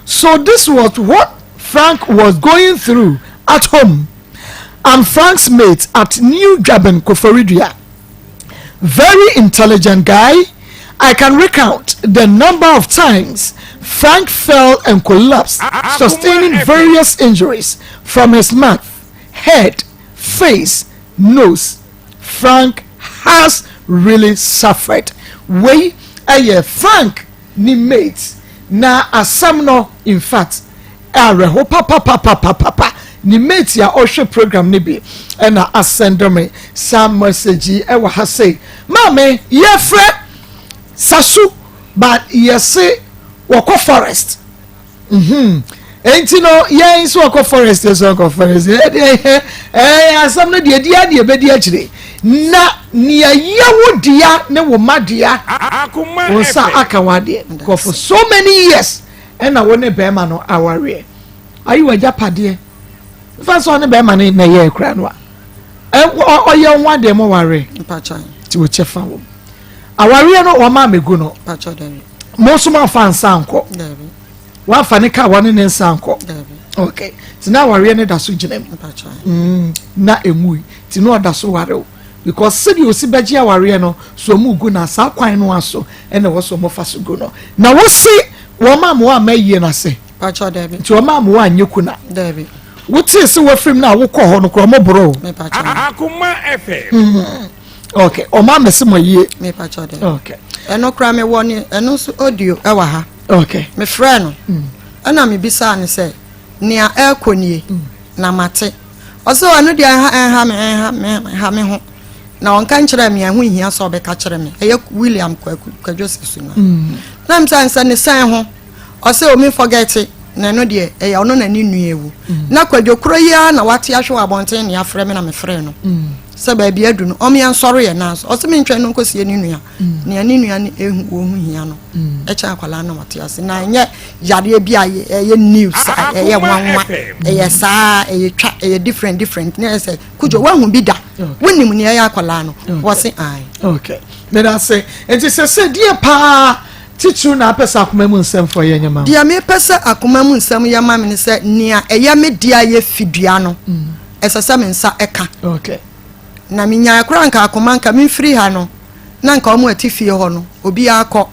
So this was what Frank was going through at home. I'm Frank's mate at New Jaben Koforidia. Very intelligent guy. I can recount the number of times Frank fell and collapsed, sustaining various injuries from his mouth, head, face, nose. Frank has really suffered. Frank ni mates na asamno in fact reho papa ni mates ya ohwe program ni bi na asend me some message e wa ha say mame ye fre sasu but ye say wako forest enti no yen so ko forest so ko forest asam no de bedi akire na nia yawo dia ne wo madia Akoma wo sa aka wade ko for so many years na wo ne be ma no aware ayi waja pade fa so ne be ma ne na ye kra no oye nwa de mo ware mpacha ti wo chefa wo aware no wo ma megu no mpacha de mo so ma fa nsa anko dabi wa fa ne ka wo ne nsa anko dabi okay ti na aware ne da so ginem mpacha na emui ti no da so ware o because sidi osi beji aware no so mu gu na sa kwan no aso ene wo so mo fa so gu no na wo si wo ma mo amaye na se mpacha dabi ti wo ma mo anyeku na dabi wuti si wo frim na wo kɔ hɔ no kɔ mo bro me pacha Akoma FM. okay o ma mesi mo yie me pacha dabi okay eno kra me woni eno so audio e wa ha okay me frɛ no ana me bisa ne sɛ nia ekonie na mate ɔsɛ ɔno de ha me ho na on kan kyerɛ me ho hia sɛ ɔbɛka kyerɛ me ɛyɛ William Kwadwosi su na msansa ne san ho ɔsɛ o me forget na no de ɛyɛ ɔno na ni nuewu na kwadwokro ya na wate ahwe abɔnten ne afrɛ me na me frɛ no sɛ ba bia du no ɔme ansɔre yɛ na so ɔsɛ me ntwɛn no nkosie ni nua ne ni nua ne ehu wo hu hia no ɛkyɛ akwala na wate ase na nyɛ yare bia ɛyɛ news ɛyɛ nwanwa ɛyɛ saa ɛyɛ twa ɛyɛ different ne sɛ kudwo wa hu bi da wonim ne ɛyɛ akwala no wɔse ai okay me da say enti sɛ die pa titu na apesa akoma mu nsɛm fo yɛ nyama dia me pesa akoma mu nsɛm yɛ ma me ne sɛ nia ɛyɛ me dia yɛ fidua no ɛsɛ sɛ me nsa ɛka okay na me nya akora nka akoma nka me free ha no na nka ɔmo atifie hɔ no obi akɔ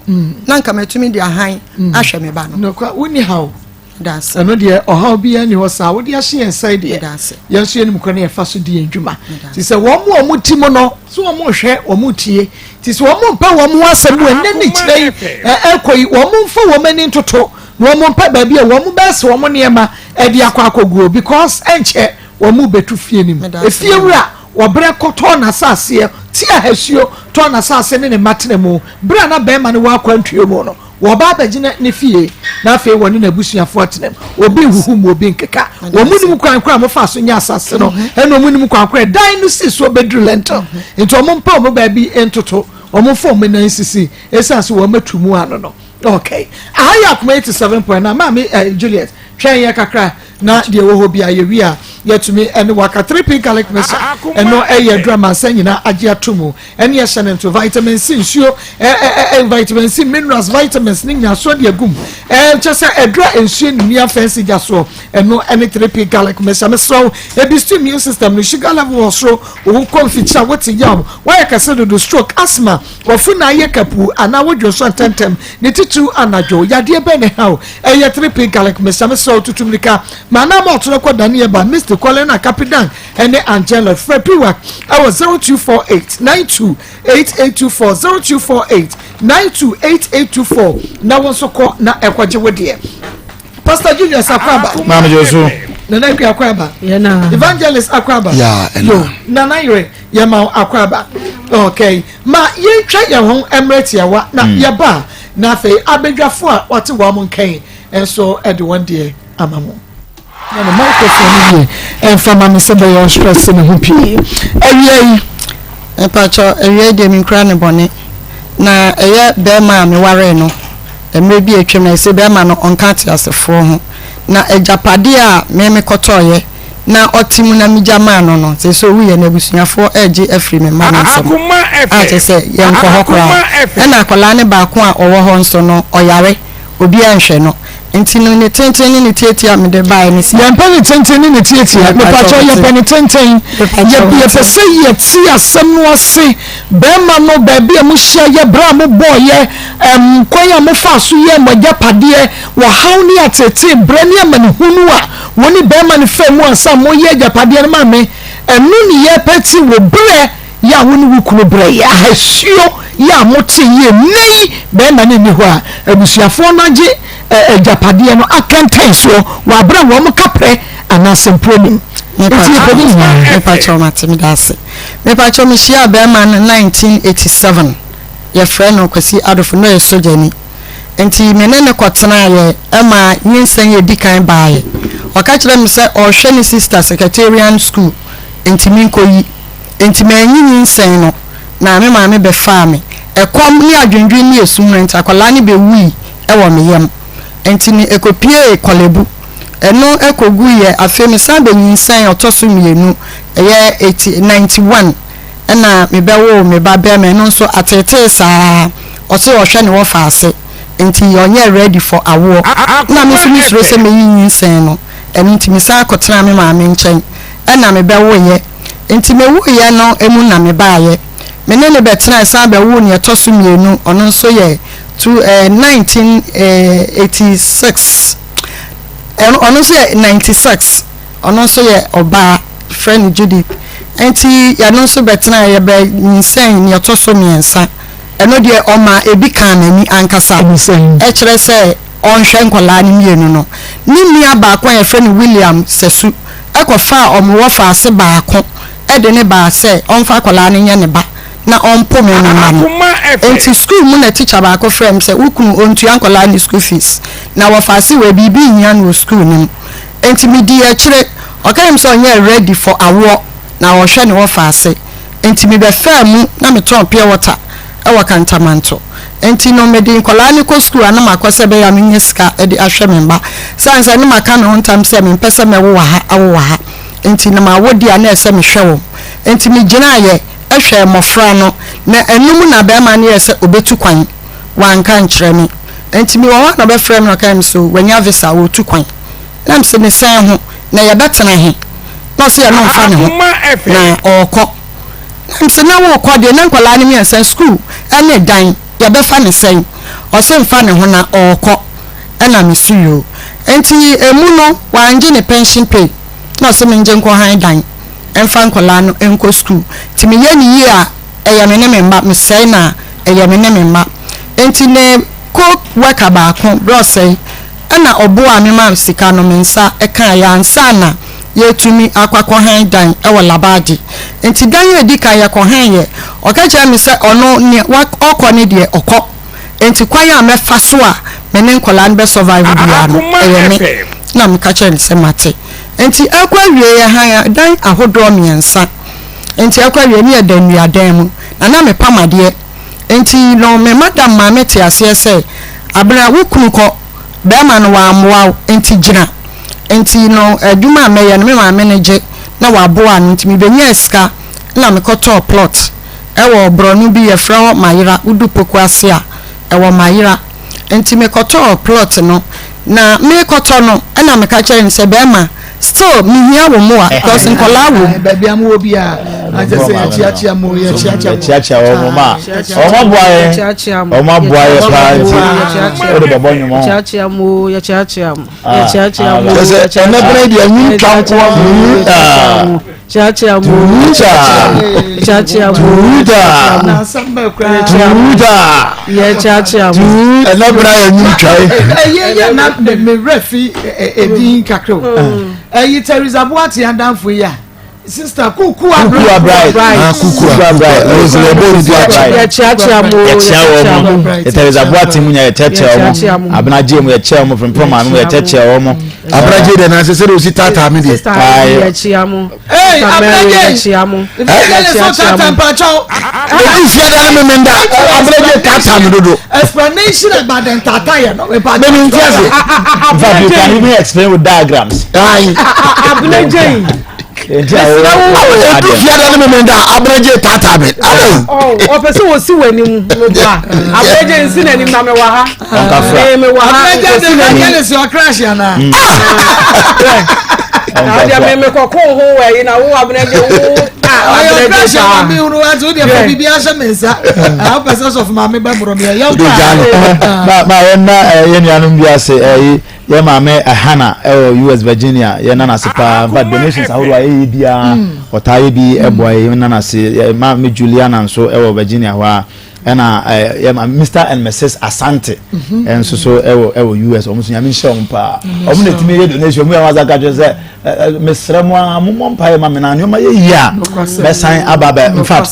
na nka matumi dia han ahwɛ me ba no no kwa woni hawo das ɛno deɛ ɔhaw bi ani hɔ saa wode ahye yɛn sɛ deɛ das yɛn so yɛnim kɔ ne yɛfa so di yɛn dwuma ti sɛ wɔn mo ti mo no so wɔn hwɛ wɔn tie ti sɛ wɔn mpa wɔn asɛm wɔ ne ne kyerɛ ɛkɔ yi wɔn mfa wɔn ani ntoto na wɔn mpa baabi a wɔn bɛsɛ wɔn nneɛma ɛde akɔ akɔguo because ɛnkyɛ wɔn mo bɛtu fie nim efie wura wɔbrɛ kɔtɔ na saseɛ ti ahasuo tɔ na saseɛ ne ne matena mu bra na bɛrima ne wɔ akɔ ntue mu no wɔba abɛgyina ne fie na afei wɔne na abusuafoɔ atenam obi huhu mu obi nkeka wɔn mu nim kwan kora mofa so nya asase no ɛna wɔn mu nim kwan kora dan no si so bɛduru lento nti wɔn mpa wɔn baabi ntoto wɔn fɔ wɔn nan sisi esan so wɔn atu mu ano no okay ahaya akoma 87.9 maame Juliet twɛn yɛ kakra na deɛ wɔ hɔ bi a yɛwi a yɛtumi ɛne waka 3p garlic mesa ɛno ɛyɛ drama sɛ nyina agye ato mu ɛne yɛhyɛ no nto vitamin C nsuo vitamin C minerals vitamins ne nyina so de agum kyɛ sɛ ɛdura nsuo ne nua fancy gya soɔ ɛno ɛne 3p garlic mesa mesrɛ ebi stu immune system no sugar level wɔ soro wo konfikyia wote yam wɔyɛ kɛse dodo stroke asthma wɔfu na ayɛ kapu anaa wodwo so ntɛntɛm ne titiri anadwo yadeɛ bɛ ne haw ɛyɛ 3p garlic mesa mesrɛ tutumrika mana ma ɔtoro kɔ daniel ba Mr. Colena Capitan ene Angela Frepiwa our 0248 928824 0248 928824 na wonso kɔ na ekwaje wode Pastor Julius Akwaba Mama Josu Nana Kwi Akwaba yana Evangelist Akwaba yo Nana Yere Yama Akwaba okay ma yentwa ye ho emreti yawa na yeba na afei abedwafo a wote wo mo nkan enso ede one day amamu na the microphone here and from my somebody on stress in the pie ewie e pacho ewie de mi kra ne bone na eye be ma me ware no emre bi atwem na se be ma no onka te asefo ho na ejapade a me kotoye na otimu na mi jama no se so wi ye na busuafo eje afri me ma nsem a te se ye nko hokora na akola ne ba ko a owo ho nso no oyare obi anhwe no nti no ne tenten ne tietia me de bae ne si yampa ne tenten ne tietia me pacho yampa ne tenten ye pese ye ti asem no ase be ma no ba bia mu hia ye bra mo boye kwanya mo fa so ye mogya pade wo haw ne atete bra ne amane hunu a woni be ma ne fa mu ansa mo ye japade ne ma me enu ne ye peti wo bre ya woni wukunu bre ya hasuo ya moti ye nei be ma ne ni ho a abusuafo no age japade no akantan so wa bra wo mo kapre anasempronim me pacho matimi dase me pacho me shia be ma 1987 ye frɛ no kwasi adofo no ye sojani enti menene kotena ye ema nyinsen ye dikan baaye waka kire me se o hwe ni sister secretarian school enti minkoyi enti manyi nyinsen no na me maame be fa me ekom ni adwendwen ni esumre enti akola ni be wi ewo me yam enti ni ekopie kolebu eno ekogu ye afemi sabe nyinsen otoso mienu eye 91 na me bewo me ba be me no so atete saa o se o hwe ni wo fa ase enti onye ready for awo na me so misro se me nyinsen no enti me sa akotena me maame nchen na me bewo ye enti me wo ye no emu na me ba ye me ne betena sa be wo ne etoso mienu ono so ye to 1986 ono so ye 96 ono so ye oba friend Judith enti ya no so betena ye be nsen ne etoso miensa eno de oma ebi kan nani ankasa e kire se onhwe nkola ni mienu no ni mia ba kwa ye friend William Sesu ekofa omwo fa ase ba ko e de ne ba se onfa kola ni nye ne ba na onpo me na ma enti school mu na teacher ba ko frem se ukunu ontu ankola ni school fees na wo fa ase we bibi nya no school nim enti mi di e kire okayem so onye ready for awo na wo hwe ne wo fa ase enti mi be fa mu na me ton pure water e wo kantamanto enti no me di nkola ni ko school ana makose be ya menye ska e di ahwe me mba sanse ni maka no ntam se me pese me wo ha awo ha enti na ma wodi ana ese me hwe wo enti mi gina ye ehwe mofra no na enum na be ma ne ese obetu kwan wanka nkyere mi enti mi wo na be frem no kan so wanya visa wo tu kwan na mse ne san ho na ye betena he no se ye no mfa ne ho na okọ mse na wo okọ de na nkola ni mi ese school ene dan ya be fa ne sen o se mfa ne ho na okọ ena mi suyo enti emu no wanje ne pension pay na so me nje nko han dan emfa nkola no enko school ti me ye ni yi a eya me ne me mba me sei na eya me ne me mba enti ne ko waka ba ko bro sei ana obo a me ma sika no me nsa e kan ya nsa na ye tumi akwakọ han dan e wo labadi enti dan ye di kan ya ko han ye o ka kire me se ono ne okọ ne de okọ enti kwan ya me fa so a me ne nkola no be survive bia no e me na me ka kire se mate enti akwa wie ya han ya dan ahodo miensa enti akwa wie ne dan nua dan mu na me pamade enti no me madam ma meti ase se abra wukunu ko be ma no wa amwa enti gina enti no aduma me ye no me ma manage na wa boa no enti me benya ska na me koto plot e wo bronu bi ye fra mayira udupoku ase a e wo mayira enti me koto plot no na me koto no na me ka kire nse be ma still me hia wo mo a because nkola wo baby am wo bia I just say chiachia mo ye chiachia wo ma o ma boye party o de babo nyumo chiachia mo ya chiachia mo se ene bre dia nyi twanko chiachia mo na samba kwa ya chiachia mo ene bre ya nyi twai ye na me refi edin kakro eyi Teresa Boati andamfo ya sister kuku bright Rose Lebon ya chiachia mo Teresa Boati munya ya chiachia mo abnaje mu ya chiachia mo from poma mu ya chiachia mo abnaje de na se o si tata mi de ya chiachia mo abnaje ya chiachia mo ya tata mpacho e fi ada me menda abnaje tata mi dodo explanation about the tata ya no me pa me nti ase but you can even explain with diagrams abnaje fiada no memenda abreje tata be o pese wo si wani mu ba abreje nsi na nim na me wa ha me wa ha abreje de se o crash ya na ya me kokko ho we na wo abreje wo abreje crash ya me unu wa zo de bibi asa mensa a pese of ma me ba bro me ya ba na yenuanum bi ase ye mame Hana US Virginia ye nana sepa but donations ahoro ayi bia otaye bi eboy ye nana se ma me Juliana nso Virginia wa na Mr and Mrs Asante and so US omuso nya me hye ompa omu na timi ye donation mu ya waza ka je mesremo ammo mpa ma me na nyoma ye ya besan ababe in fact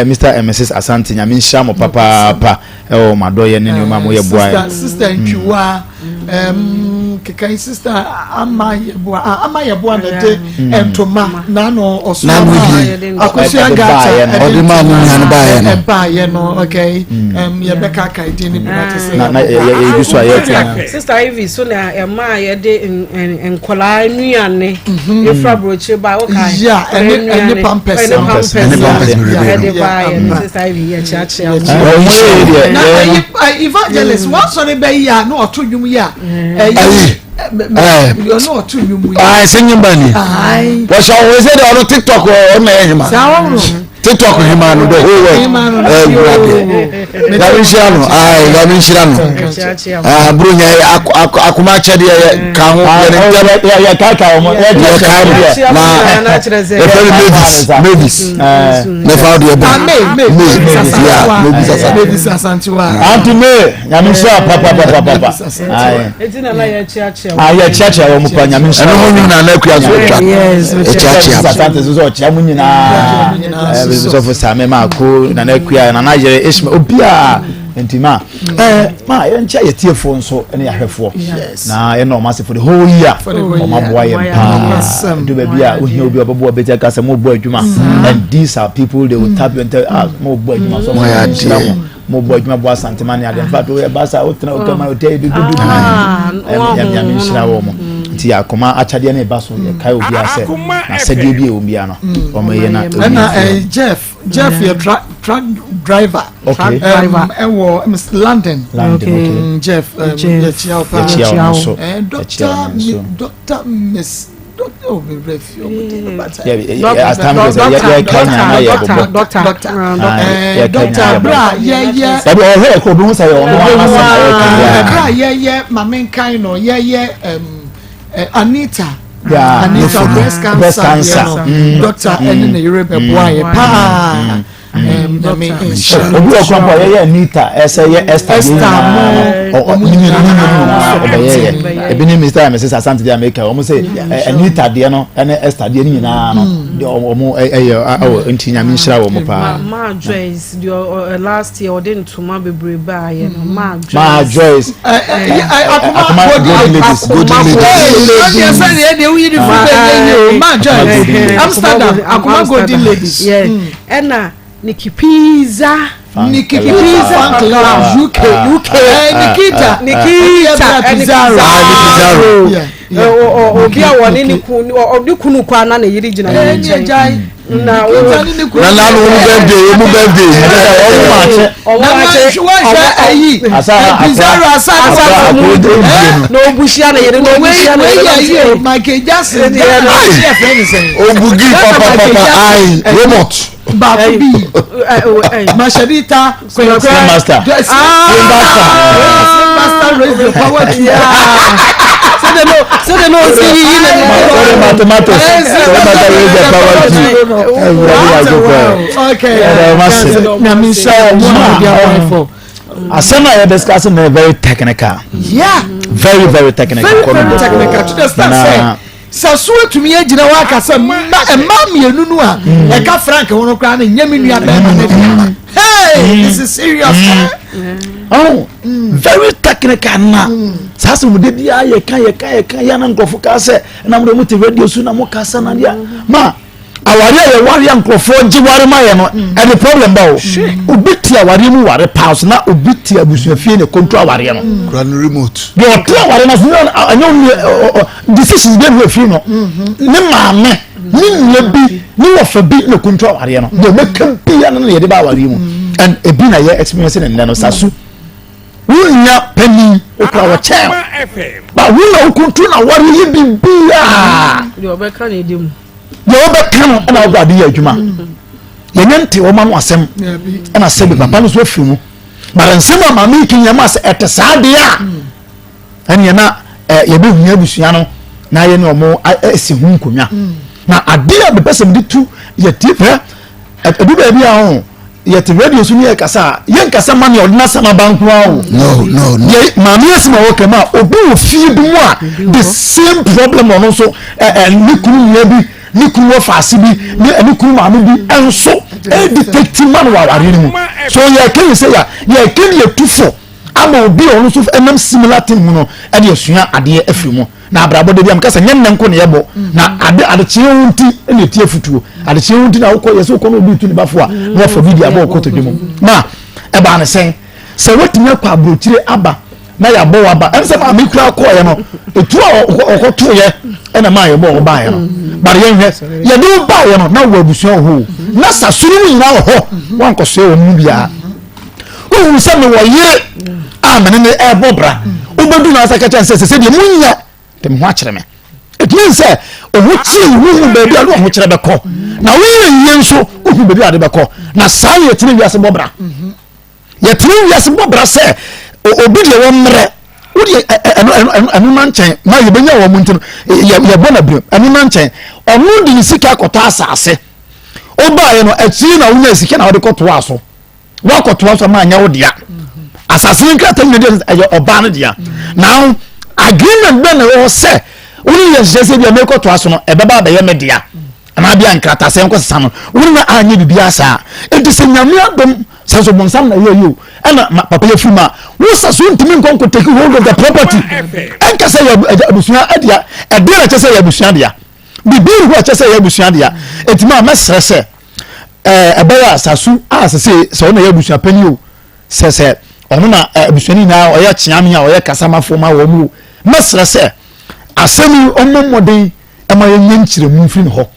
Mr and Mrs Asante nya me hye mo papa oh my do ye ne ma mo ye boy sister Nchuwa kekai sister ama ye boa na de entoma na no oso akosia gata odi ma mu yan ba ye no okay ye beka kai di ni na te say na ye bi so aye sister Ivy so na ma ye de enkola nuane e fra broche ba o kai ya ene pampers de ba ye sister Ivy ye chacha na evangelist what so be ya no oto nwum ya you know to you singing bani was always said on TikTok or on TikTok him and the whole world Gavin Shirano Brunya Akoma Chadi can Mavis never do so for Sam Marco na nakuya na najere Ishmael obia ntima ma yencha ye tiefo nso ene yahwefo na ye no massive for the whole year o maboa ye pa do be bia ohia obi obabo beti aka se mo bo adwuma and these are people they will tap you and tell us mo bo adwuma so mo bo adwuma bo asantemani ade in fact we basa otena okama hotel du ya minshira wo mo ti Akoma achade na eba so ye kai obi ase na sede bi e obi ano o mo ye na Jeff your truck driver ewo London okay Jeff Dr. Miss Doctor bra Anita breast cancer doctor and the European boy pa obi okwampo ye Anita Esther ebini Mr. and Mrs. Asante de America omo say Anita de no ene Esther de nyina no de omo ntinya mi nhira wo mo pa Ma Joyce the last year odin to ma bebre ba ye no Ma Joyce Akoma Amsterdam Akoma golden ladies ena Nikki Pizza UK Nikita Pizarro obi a woni ni kunu kwa na yiri gina na no birthday no bushia na yiri no bushia na Michael Jackson obugi papa ai remote Bakubi Masharita Master raise the power so they know see Asana you discussing very technical. Yeah. Very technical. Very technical. To the start so to me agina waka say mienu nu a e ka frank wono kra na nyame nua be hey this is serious oh very technical na sasa mu de bia ye kan ya na nkofo ka say na mu de radio su na mu ka sa na dia ma awari ye wari ankofo jiwari ma ye no any problem ba o obiti awari mu wari pass na obiti abusuafie ne control awari no run remote do awari na so anyo decisions dey we free no ne maame ni nyabi ni wofa bi ne control awari no de make bia na ye de ba awari mu and ebi na ye experience ne no sasu wunya pani okra wa chair ba wunya control awari ye bibia yo be kan edem yo be kan na ogade ya adwuma yenente wo ma no asem na sebi papa no so afi mu bara nsem ma ma kinya ma se etesade a anya na ye be hunya busua no na ye ne omo esi hu nkonwa na ade a be pesem de tu ye tipe edu ba bia ho ye te radio so ne kasa ye nkasa ma ne odina sama banku awo no ye ma me asema wo kema obi wo fie bi mu a the same problem ono so ni kunu ye bi ni kunu fa ase bi ni kunu ma bi enso detect man wa wari ni mu so ye can say ya can ye tufo ama obi onu so enam similar thing mu no e de asua ade afiri mu na abrabo de bi am kasa nyen nanko ne yebo na ade chie wunti ene tie futuo ade chie wunti na wokọ yeso ko no bi tu ne bafo a no for video aba ko to dwemu ma e ba ne sen se wetime kwa abrochire aba na ya bo aba en se ma me kura ko ye no etu okoto ye ena ma ye bo ba ye no bare ye hwe ye do ba ye no na wo abusuo ho na sasuru nyina ho wan ko so mu bia o se me wo ye amene ne e bobra obedu na asa kacha se de munya dem ho akere me it means say o ho chi wu be bia no ho kire be ko na wo ye nso o hu be bia de be ko na sa ye tini wiase bobra ye tini wiase bobra se obi de wo mre wo de anu man chen ma ye benya wo mu ntino ye bona bia anu man chen onu de sika kota asase o ba ye no achi na wo nya sika na wo de koto aso wo koto aso ma nya wo dia asase nka tan de oba no dia now agreement be na wo se woni ye jese bia me koto aso no e beba ba ye me dia ana bia nkrata se nko sesa no woni na anya bibia sa enti se nyame adom saso bonsam na yo ana papa ye fuma wo saso ntimi nkonko take hold of the property enka se ya abusuan adia e bia na chese ya abusuan dia bibiru ho chese ya abusuan dia enti ma mesre se ebaya sasu asese se ona ya abusuan pani o se ono na abusuani na oya chiame a oya kasama foma wo mu mesre se asemi omomoden ema ye nyanchire mu firi ho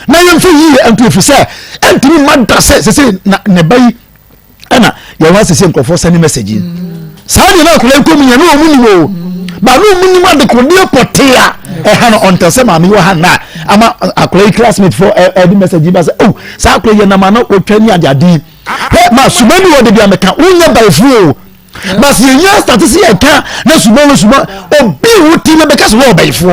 na yemfe yi antu fi se antimi madda se na bayi ana ya wa se nkofo sani message saani na kula ko mi ya no mu ni wo ba no mu ni ma de ko de potea ha no onta se ma mi wa ha na ama akula classmate for the message ba say oh sa akula ye na ma no otwani ajadi ma subani wo de bia meka unya ba fu ba se nya statistic ya ka na suba obi wuti na be ka so wo ba fu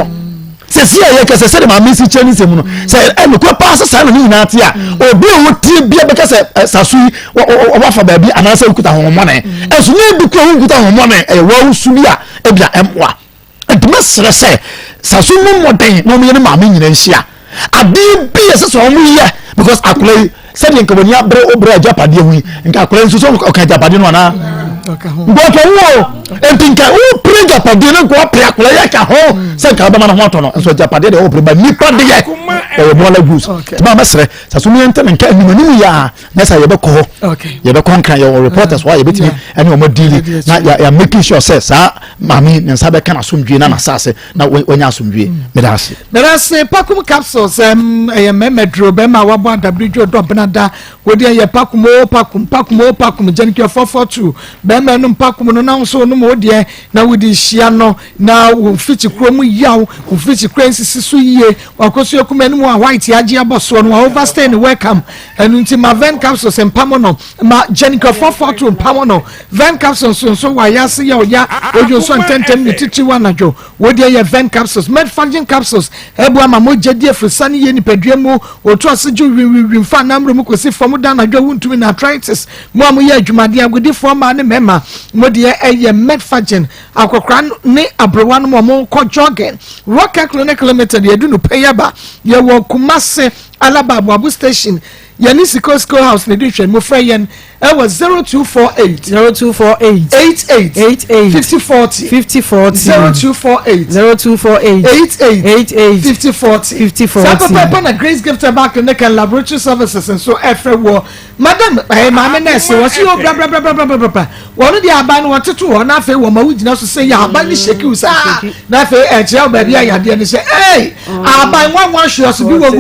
se si ya ka se ma mi si cheni se mu no se e ko pa sa no ni na ate a obi wuti bia be ka se sasu wa fa ba bi anasa ukuta ho mo ne e so ni bi ko ukuta ho mo ne e wa usu bia e bia emwa e ma sere se sasu mu moden no me ni ma mi nyina nhia ade bi se so mo ye because akula said in Kabonia Obra Japadi, and Kakulan okay, Japadino. But and think I bring Japadino go up Yakaka home, said Kabana Motono, and so Japadi open by Nipa or Mola Goose. Mamma said, Sasumi and Kania, that's how you go. Okay, you don't conquer your reporters while you beat me and you're more dealing. You're making sure, says, Mammy and Sabakan assume Gina Sasse. Now when you assume Medasi. There are say Pacum capsules, a memedro, Bema, Wabba, Bridge, Dobanada, where they Pacum, Jennifer 442, Bema, no Pacum, no so no more dear, now with this Shiano, now will fit Chromu Yaw, will fit Crazy Suye, or Cosiocumen, White Yagia Bosson, overstaying welcome, and into my van capsules and Pamono, Jennifer 442 and Pamono, van capsules, so why I see your ya, or your son 10 Tichuanajo, where they are van capsules, med funging capsules, Ebama Moja for Sunny Yeni Pedremo, or Trust fan number Mukosi from Dana Joe to in arthritis, Mamuya Jumadia with the former member, Modia a medfagin, Akokran, ne Abrawan Momo, co jogging, Rocket Kilometer, you do no payaba, you walk Kumase, Alaba, Wabu Station. Yanisiko Schoolhouse Edition, Mufrayan, it was 0248 88 5040 0248 88 5040 Papa Grace Gift Tobacco and Laboratory Services and so every war. Madam, my nurse was you blah blah blah blah blah blah. One of the Aban wanted to one after woman would not say, yeah, but the shake you say, nothing at your baby. I didn't say, hey, I buy one she was to be a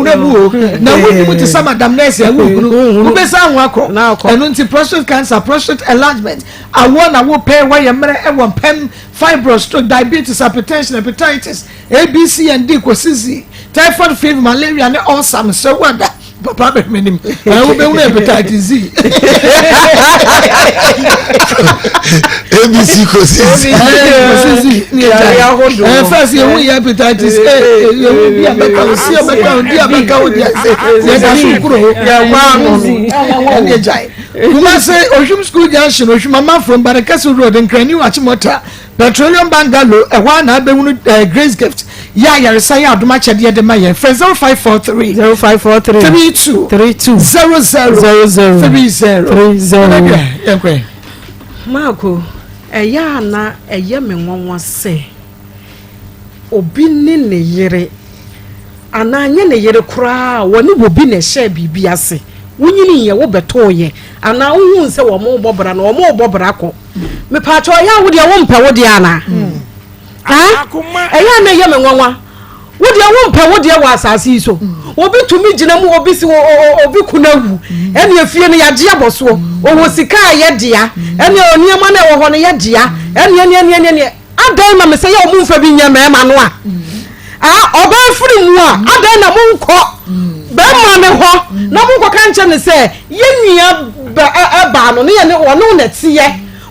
now we put some Madam Ness. Who be some wako now and prostate cancer, prostate enlargement. I will pay why a man and one pen fibroid, stroke, diabetes, hypertension, hepatitis, A, B, C, and D, CZ, typhoid fever, malaria, and all some. So what that? Papa, meaning I will be hepatitis Z. ABC, first, you will hepatitis A, you will be a better, see a better, you must say, Oshum School Junction, Oshum from Barakasu Road and Cranu Achimota. petroleum bungalow ɛhɔ na abɛhunu grace gift ya yaresa ya adoma kyɛdeɛ de ma yɛn frɛ 0543 32 00 Marco ɛyɛ ana ɛyɛ me nwanwa sɛ obi ne yere ana nye ne yere koraa wɔne obi na ɛhyɛ biribi ase wonyini yɛ wo bɛtɔɔyɛ ana wohu sɛ wɔ mo bɔbra na wɔ mo bɔbra kɔ me paatɔ ya wo deɛ wo mpɛ wo deɛ ana ɛyɛ ana ɛyɛ me nwanwa wo deɛ wo mpɛ wo deɛ wɔ asase yi so obi tumi gyina mu obi si obi kunawu ɛne afie no yagye abɔso owo sika yɛ dia ɛne oniema na ɛwɔ hɔ no yɛ dia ɛne adan ma me sɛ yɛ ɔmo mfa bi nya mɛma no ọba firi mu a adan na monkɔ bɛma ne hɔ na monkɔ ka nkyɛ ne sɛ yɛnua ba no ne yɛ ne ɔno na tiɛ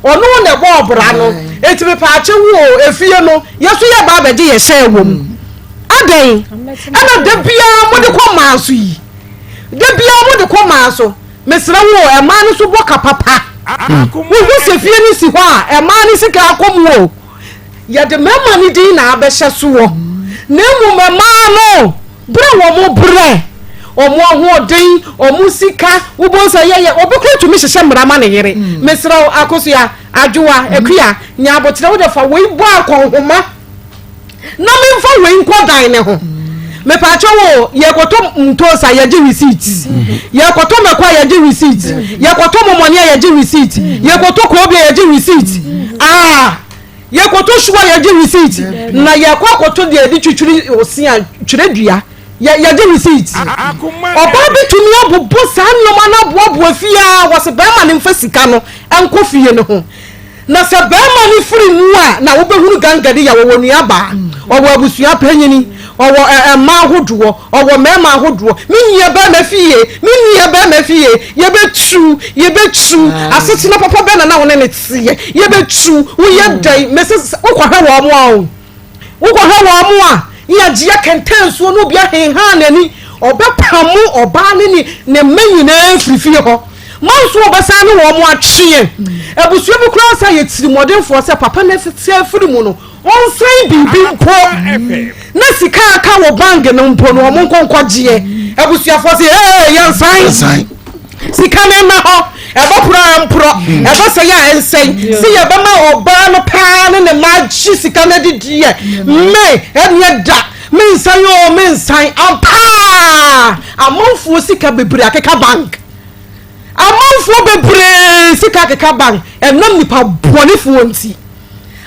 ɔno na bɔ ɔbra no eti me paakye wo efie no yɛso yɛ ba bɛgye yɛ hyɛ wɔ mu adan ɛna da bia mo de kɔ maa so yi da bia mo de kɔ maa so mesrɛ wo ɛma no so bɔ kapapa wo sɛ fie no si hɔ a ɛma no sika akɔm wo yɛde mɛma ne din na abɛhyɛ so wɔ nemu mama no bre wo mo bre omo ahoden omo sika wo bo so ye obekru tumi hyehye mrama ne yere mesra akoso ya adwoa akua nya abotre wo defa wo ibo akonhoma na memfa wo nkodan ne ho me pa cho wo ye koto ntosa ye gi receipt ye koto mekwa ye gi receipt ye koto momoni ye gi receipt ye koto kobi ye gi receipt ye koto shuwa ye gi receipt na ye koto de di twitwiri osia twiredua ye gi receipt oba bitumi abobo sa nnoma na boabo afia wo se ba ma ne mfa sika no enko fie ne ho na se ba ma ne firi mu a na wo behunu gangade ya wo nua ba owo abusua panyini owo ma hodowo owo mema hodowo minye ba ma fie ye betru aseti na papa be na wo ne tiye ye betru wo ye dai meses wo kwa hwa wo a ya jia kentenso no bia henha nani obepamu oba ne manyina frifie ho manso obasa ne wo mo atwe abusua bu kura sa ye tirimodemfo se papa na se firi mu no onsan bibi mpo na sika aka wo bang no mpo no mo nkonkogye abusuafo se yansan sika na ma ho ebopura mpro ebose ya ensen si ye bema oba no pa ne ma gyi sika na didie me enye da mensan ampa amonfo sika bebre akeka bank amonfo bebre sika akeka bank enam nipa bonefo nti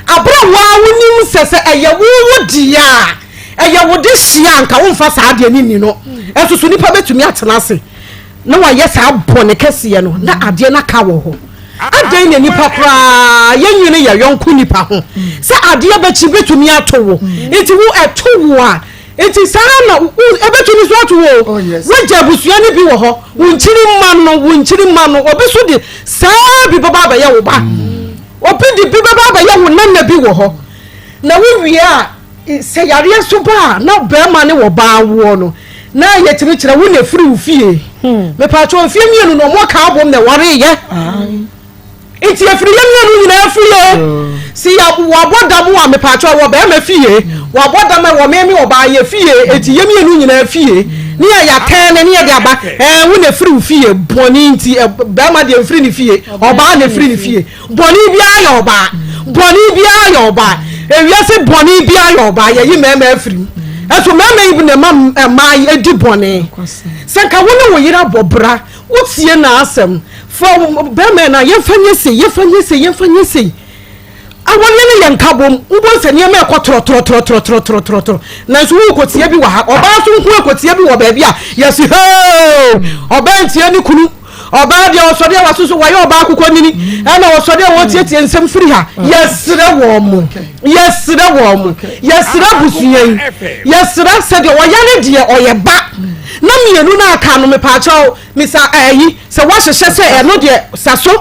abra wa wonim sese eyewo dia eyewo de hia anka wo mfa saa de ni no esusu nipa betumi atena se na wa yes abone kese no na ade na ka wo ho adan na nipa pra yenyune ye yonku nipa ho se ade abachi betumi atowo enti wo etowo a enti sana ebetumi so atowo waja busua ni bi wo ho wonchiri ma no obi so de saa bi baba ba ye wo ba obi de bi baba ba ye wo na bi wo ho na wo wie a se yare so ba na ba ma ne wo ba wo no na yetimi kire wo na firi wo fie me pa cho fie mienu no mo ka abom na ware ye iti afiri ye mienu nyina fie si ya wo bodamu a me pa cho wo ba ma fie wo bodam wo me wo ba ye fie iti ye mienu nyina fie ni ya tane ni ya de aba wo na firi wo fie boni nti ba ma de firi ni fie oba na firi ni fie boni bia ya oba ewiase boni bia ya oba ye yi mema afiri eso mema ibne ma edi boni sanka wona wo yira bobra wotie na asem fo bema na yefanye se awon ne yankabom ubo se ne ma ekotro na so wo kotie bi wa ha oba so nku ekotie bi wo ba bia yes ho oba ntie ni kunu oba de osode wa so wa ye oba akukọ nini na osode wo tietie nsem firi ha yesre wo mu yesre busuyen yesre se de oyane de oyeba na mienu na aka no me pa chawo misa ayi se wa hyehye se eno de saso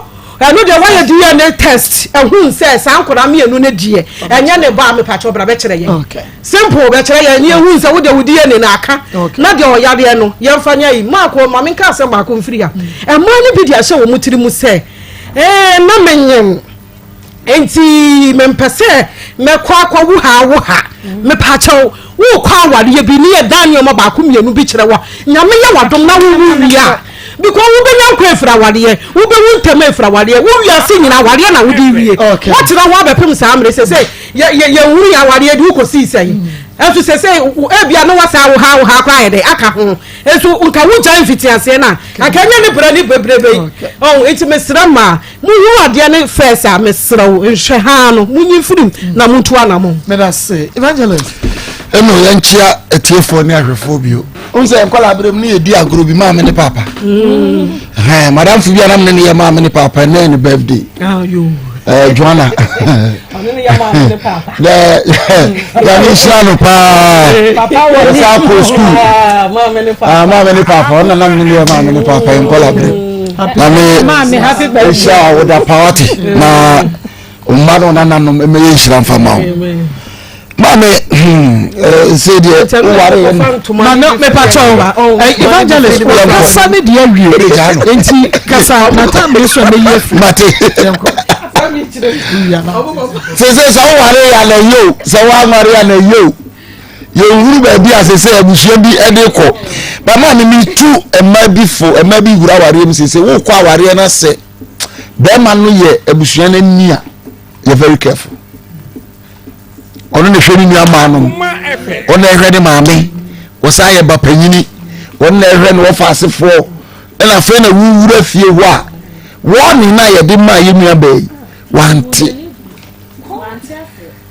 eno de wa ye DNA test ehun se sankora mienu ne die enye ne ba me pa chawo bra be kire ye simple be kire ye ni ehun se wo de wudi ye ne na aka na de oyade no ye mfanya yi mako ma me ka se mako mfiri ha e ma ne bi de ahye wo mutiri mu se na menyem enti mempese mekwa wo ha me pacho wo kwa aware bi ne Daniel ma ba ko mienu bi kire wo nyame ye wadom na wo wia because wo benya kwa efra aware wo be wo ntem efra aware wo wia se nyina aware na wo di wie what na wo abepem sa amre se ye wuru ya aware di wo ko si sai esu se ebia no wasa wo ha kwa ye de aka ho esu nka wo jan fitiase na akanya ne bra ni bebrebe oh enti mesra ma mu hu ade ne first a mesra wo nhwe ha no munyi firim na muntu ana mo me da say evangelist eno yanchia etiefo ni ahwefo bio onse enkola abrem ni edi agro bi ma me ne papa madam fu bia na me ne ye ma me ne papa na ni birthday you Joanna ya ni shano papa wa sa ko school ma me ne papa na na me ne ma me ne papa enkola abrem ma me happy birthday sha with the party na umado na no me ye shira fama mame say the ware na no me pacho evangelist kasa me de awie enti kasa na ta me so me ye mate say so ware ya na yo so ware ya na yo huru ba bi asese abusua bi ede ko ba ma me tu ema bi hura ware mi say wo kwa ware na se be ma no ye abusua na nia you very careful ono ne hwani ni amano ono ehwe ne maame wo saye ba panyini ono ehwe ne wo faasefo ena fe na wuwura fie ho a woni na ye de ma ye nua ba yi wante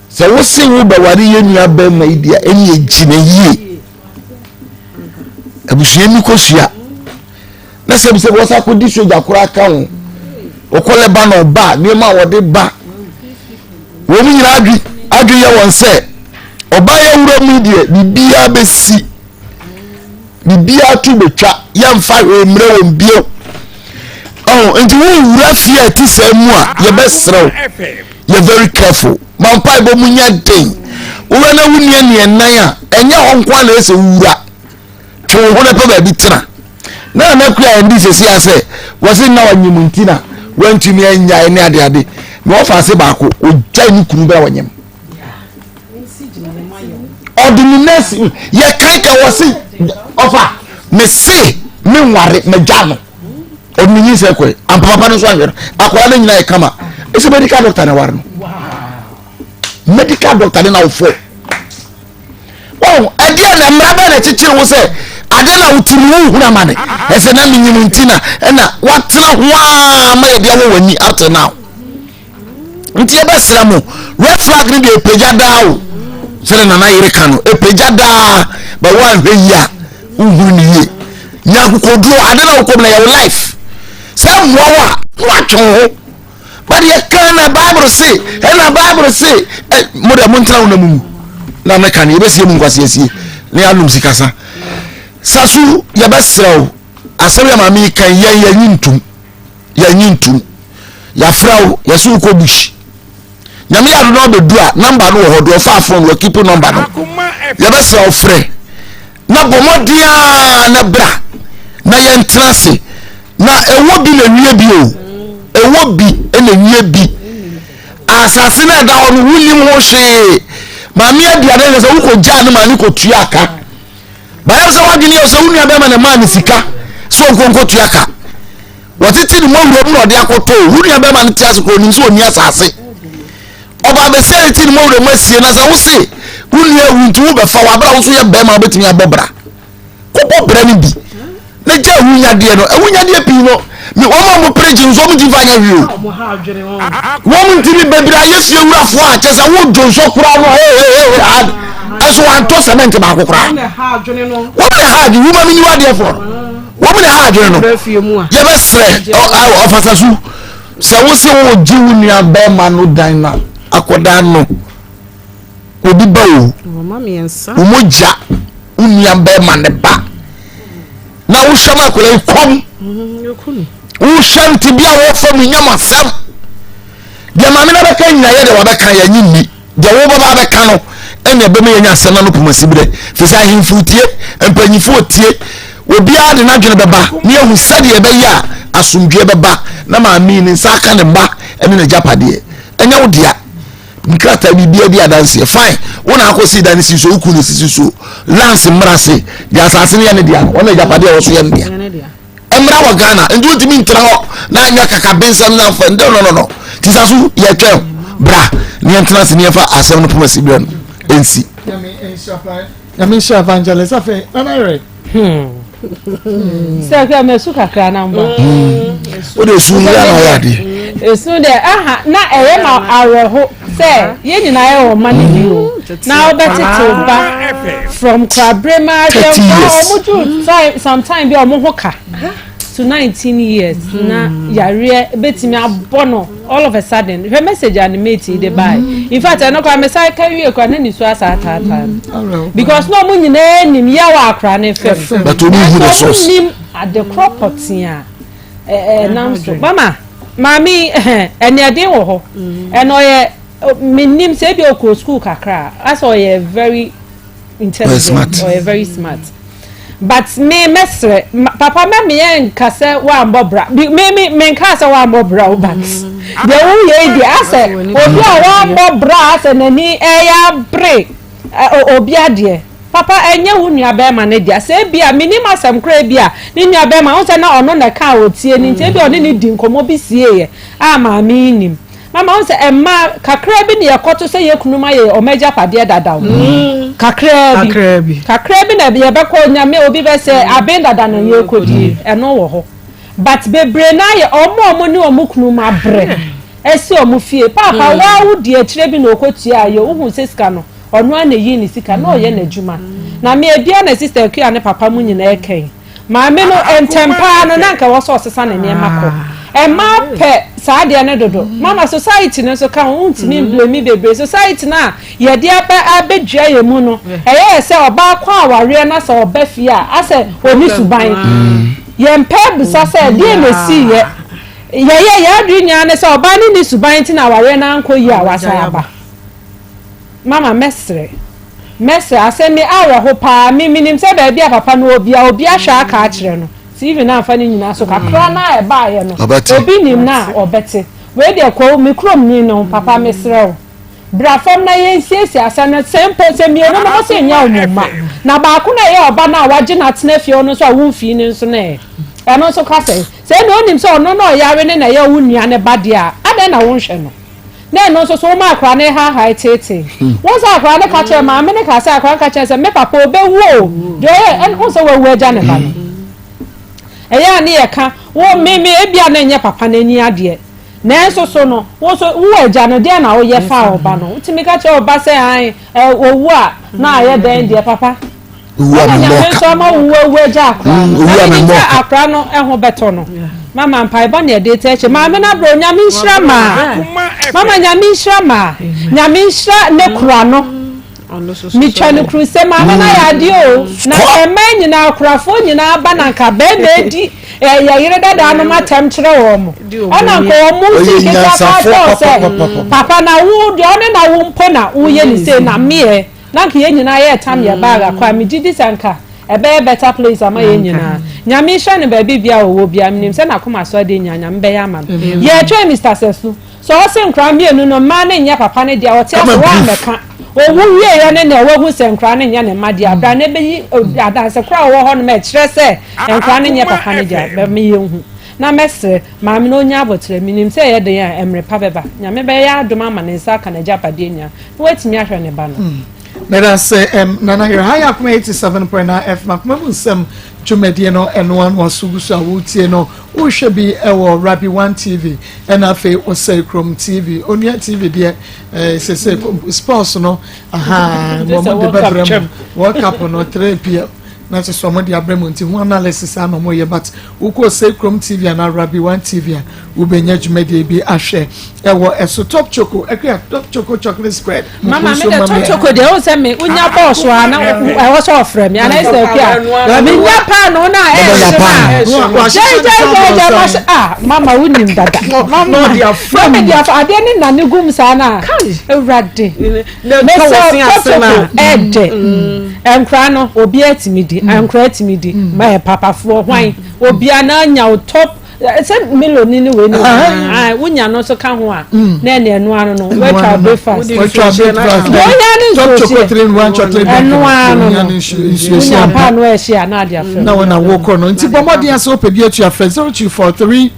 se wo se wo ba ware ye nua ba ma idia eni ejina yie abusua ni kosua na se bi wo sa ko di soja kura ka ho okole ba no ba ni ma wo de ba wo mi nyira adwi ye won se oba ye wuro mu die bibia besi bibia tu betwa ye mfa emre won bio enti wo wura fie ti se mu a ye besrew ye very careful man pai bo munya den wo na wunie ne nan a enye honkwa na ese wura to ho na pa ba bi tira na na kua ndi sesi ase wo se na wanyimuntina wantumi anya ne ade no fa se ba ko ogya ni kunu bra wanyem ordinance ye kanka wasi ofa me se me nware me jano odinyi se ko ampapa no so anyer akwara na nyina e kama ese medical doctor na warno medical doctor na ofo ade na mraba na chichiri wo se ade na utimi hu na mane ese na minyim ntina na watena ho ma ye de wo wani out now nti e besra mo red flag ni de peja dawo sele na yire kanu epeja da ba wan hweya uhuru ni ye nya kokodu ade na ukom na your life say mowa watwo but ye kana bible say na bible say mo de montra una mumu na me kan ye besie mu nkwase asie ne alum sikasa sasu ye besrawo asem ya mami kan ye nyintum ya frawo ye su ko bush nyame ya no be dua number no ho do fa phone we keep number no ya be se ofre na bomodia na bra na ye ntrase na ewo bi na wie bi o ewo bi na wie bi asase na da ono wunim ho hwe mami aduade na se wo ko ja no ma ni ko tuaka ba ya se wadini o se wunu ya be ma na ma ni sika so nkonko tuaka watiti ni mo wuro mu ode akoto wunu ya be ma ni tiase ko ni so oni asase oba be say ti mo wuro masie na za wo se wunu ya wuntu be fa wa bra wo so ye be ma obetimi abobra ko bra ni bi na ja wunya de no wunya de pi no mi wo mo preji nso mu diva nya wi o wo mu ntimi bebra yesu ewurafo a chesa wo jo nso kura no aso anto cement ba ko kura wo na ha adwene no wo ma mi ni wa de fo wo mu na ha adwene no ye be sre o fasasu se wo se wo ji wunya be ma no dan na akoda no obi ba o mama yensa wo moja wunya be ma ne ba na wo shama ko le kom wo shanti bia wo fam nyama sam de ma me na be kan nyina ye de wa be kan ya nyinni de wo baba be kan no ene be me nya asema no pomasi bire fi sa himfutie empanyifo tie obi a de na dwene beba ne ehu sade ye be ya asumdwe beba na ma mi ni nsa ka ne mba ene na japade enya wo dia nkrata bibia di adanse fine wona akosi dan si so ku ni si so lance mrase dia asase ne ya ne dia wona japade wo so ya ne dia emra wa Ghana ndu ntimi ntra ho na anya kaka bensam na fa no tisasu ye twem bra ni entrance ni fa asem no poma sibran ensi yami sha evangelist afa na right se ka me su kakra na mba o de su ya na ya de esu de aha na eye ma areho se ye nyina ye o mani bi o na obetete ba from Kwabrema omuju sometime bi omuhoka to 19 years na yare betimi abono all of a sudden her message animate dey buy in fact I no kwa me sai carry kwa na nisu asata because no mu nyina nim ya wa akra na fem but only who the source nim at the property nam so mami eniade wo ho eno ye minim se bi okro school kakra as o ye very intelligent or very smart but me mesre papa me yen kase wa mbobra me nkase wa mbobra but the who ye di ase obi a wa mbobra ase nani eya bre obi ade papa enye hu nua be ma ne dia se bia minim asem kra bia ni nua be ma wo se na ono na ka otie ni nti bia oni ni di nkomo bi sie ye ama mi nim mama wo se emma kakra bi ne yakoto se ye kunuma ye omeja pade dadaw kakra bi na bia be ko nyame obi be se aben dada na ye kodi eno wo ho but bebre na ye omo ni omo kunuma bre esi omo fie papa wa wo di akire bi na okotua ye wo hu se sika no onu ana yi ni sika na oye na djuma na me ebia na sister ku ane papa mu nyina eken ma me no entempa no na nka wo so sesa na ne makọ e ma pe sa de ne dodo mama society no so ka won ntimi blame bebre society na ye de abedua ye mu no ye se oba kwa aware na se oba fie a ase oni suban ye mpe busa se de na si ye adu nya ne se oba ni suban ti na aware na nko yi awasa aba mama mesre asemi awe ho pa minim se ba bia papa no obi ahwa aka akire no TV na afa ni nyina so kakra na e ba ye no obi nim na obete we de ko mikrom ni no papa mesre o bra fam na ye siesi asa na sempe se mi no mo se nya omuma na ba ku na ye oba na waje na tena fie no so wo mfi ni so na e no so ka se no nim so no yare ne na ye wo nua ne ba de a ade na wo nhwe no no so ma akra ne ha tete won sa akra ne ka che ma me ne ka sa akra ka che se me papa obewu de en won so wewu aja ne ba no eya ne ye ka wo me ebia na nye papa na ni ade na so no wo so wo aja no de na wo ye fa oba no utimi ka che oba se an owu a na aye den de papa so ma wo aja akra no ho beto no mama mpai ba na de teche mama na bro nyame nhira mama nyame nhira ne kura no mi chane kru se mama na ya di o na emen nyina kurafo nyina ba na nka be na di ya yire dada no matem kire wo mo ana ko mo ti ke ka se papa na wo de one na wo mpo na wo ye ni se na me na nke ye nyina ye tam ya baga kwa mi didi sanka ebe better place ama ye nyina nyame hwa ne ba bibia wo bia mnim se na Akoma so de nya nyame be ya ma ye twa Mr. Sesu so o se nkra mienu no ma ne nya papa ne dia o te aso wa meka owu wie ya ne wo hu se nkra ne nya ne ma dia bra ne be yi adanse kra wo ho no ma kire se nkra ne nya papa ne dia be me ye hu na mesre ma me no nya abotre minim se ye de ya emre pa beba nyame be ya adoma ma ne nsa ka na japade nya wetimi ahwe ne ba no let us say nana here high up 87.9 F mamu sem jumedie no eno was sugusu awutie no wo hwe bi ewo Rabi 1 TV and afa o say Chrome TV onia TV de say sports no aha mo de bedroom world cup no 3 pm na so mo de abrem nti hu analysis ano mo ye but wo ko say Chrome TV and Rabi 1 TV wo benya jumedie bi ahwe ewo eso top choco ekria top choco chocolate spread mama me the top choco de o se me unya boss wa na e wo so ofre me ana se kia me nya pa no na mama unim dada mama dia from dia fa ade ni na ne gum sa na ewrade me so asema ede enkra no obi atimidi enkra atimidi my papa fo hwan obi ana nya top said Milo Nini winning. I wouldn't know so come one. Then and one no. Where shall breakfast? Where shall breakfast? Chocolate in one chocolate and one. Japan where she are Nadia. No one I walk on. It's about the answer to your friends. 0243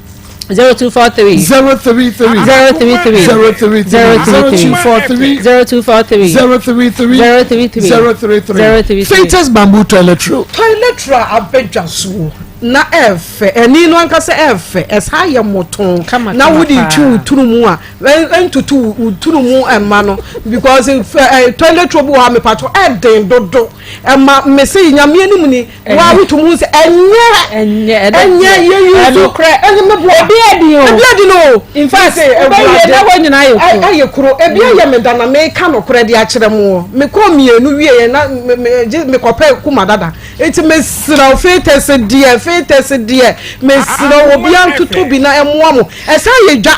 0243 033 033 033 0243 0243 033 Fetus bamboo toilet roll abedwaso na efe eni no anka se efe esa ye moton na wodi turumu a entutu turumu emma no because toilet roll bo ha me pato eden dodo emma me se nyame anim ni wa wutumu se enye ye yuzu enye me bo ebi no in fact ebi na wonyina aye kuro ebi aye me dana me ka no kuro de a kire mo me ko mienu wie na me kopa kuma dada enti me sira fetus die me sira obi antutu bi na emoamo esa ye dwa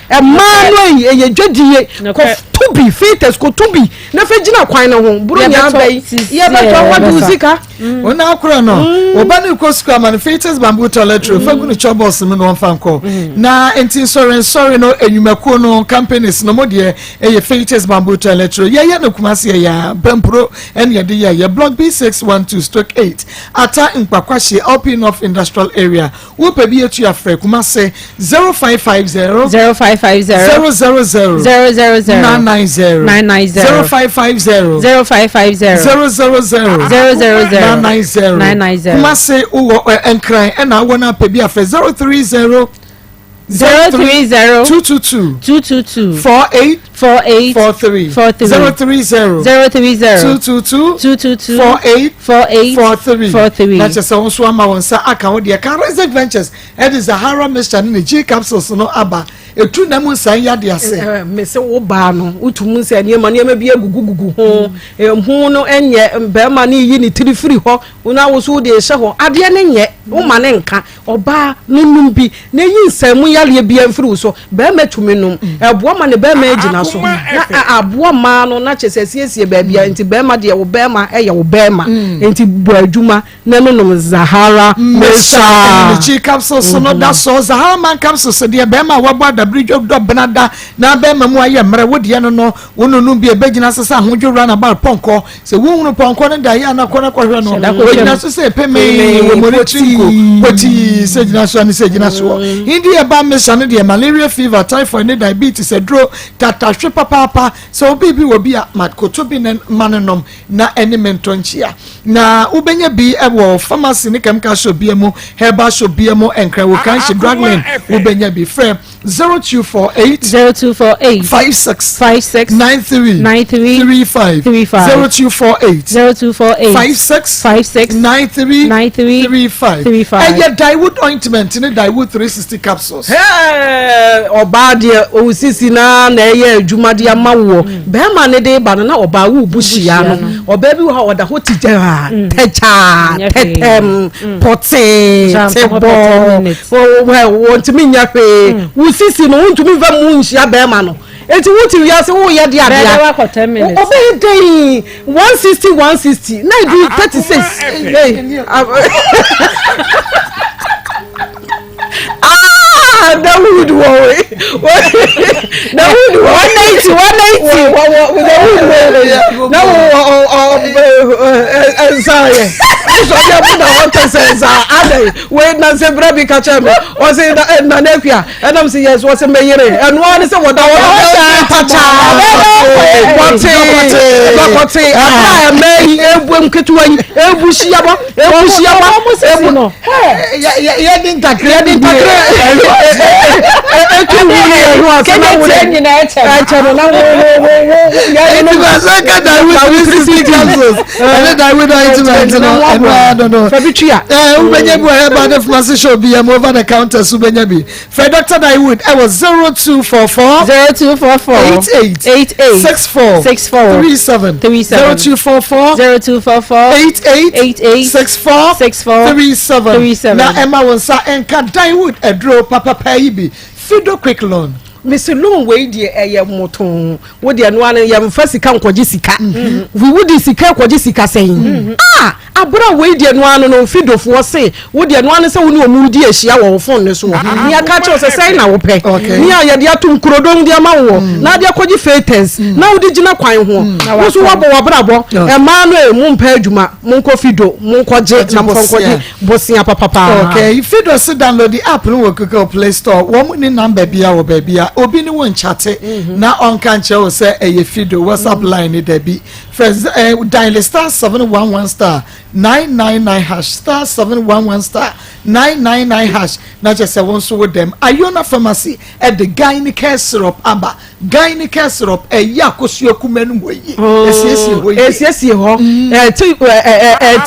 emano ye dwadie ko tubi fetus ko tubi na fejina kwan na ho buru nya bai ye ba wadu zika ona akura no oba ne ko skra man fetus bamboo toilet roll fagunu chobos me no fan ko na enti sorry no enyumako no companies no modie ye fetus bamboo toilet roll ye na kumase ya bempro en ye de ye block B612/8 ata nkwakwahye open of industrial area wo pe bi etu afre kumase 0550 000 990 0550 990 kumase uwo enkran ena wona pe bi afre 030 222 48 43 030 222 48 43 na chese wonso ama wonsa aka wo de kan Reset Ventures it is Zahara Mr. ne G capsules no aba etu na mu san ya de ase me se wo ba no utumu se niema bi agugugugu ho hu no enye be ma ne yi ni tirifiri ho una wo so de hye ho ade ne nye wo ma ne nka oba nunum bi na yi nsam yale bi amfiri so be ma tumenum ebo ma ne be ma agina so na abo ma no na chese siesie ba bia enti be ma de wo be ma eye wo be ma enti bu adwuma na no Zahara Mr. G capsules no da so Zahara man capsules de be ma wo bada bridge of benada na be ma mu aye mre wodi no no wonunu bi ebegina sesa hodwora na ba ponko se wonu ponko ne da ya na kona kwahwe no wogina so se peme wo moritinko kwati segina so ani segina so indi e ba mesha ne de malaria fever typhoid ne diabetes edro tatahwe papa so obi bi wo bi makoto bi ne manenom na enimentonchia na ubenya bi ewo pharmacy ne chemical shop bi emu herbal shop bi emu enkran wo kan she drugline ubenya bi frame 0248 56 93 35 0248 56 93 35 and your Dyewood ointment in Dyewood 360 capsules oba de osisi na eye adwuma de amawo be ma ne de ba na oba wu bushia no oba bi ho oda ho tija techa tetem pote tebo wo ntimi nya hwe usisi no ntumi va mu nhia be ma no eti wuti wiase wo ye de abia obey dey 160 na do 36 Dawood worry. Dawood 180 no sorry. So you put the water says Ade wait na say brabi catch me o say na nepia and I'm say yes was me yere and one say what what ah me ebuem ketuwa ebushia bo no ya din takre over the counter for Dr. Dyewood I was 0244 88 64 37 0244 88 64 37 na Emma wonsa enka Dyewood edro papa paibi fido quick loan Mr. Loan we die eye moton wo de no an yam fasika nkwaje sika we wudi sika kwaje sika sen abura we de no ano no fidofo se wo de no ano se wo ne omu di ehia wo phone ne so ni aka che se sai na wo pe ni ya de atum kurodom de ama wo na de akogi fetes na wo de gina kwan ho wo so wo bo brabo e ma no e mu mpa adwuma mu nko fido mu nko je na mo nko je bosia papa okay fido se download the app no wo Google Play Store wo mu ni number bia wo ba bia obi ni won chate na on kan che wo se e fido WhatsApp line ni da bi first dial star 711 star 999 hash star 711 star 999 hash na just say won so with them Ayona pharmacy at the gynecare syrup aba gynecare syrup yakosu akumanu moyi esiesie ho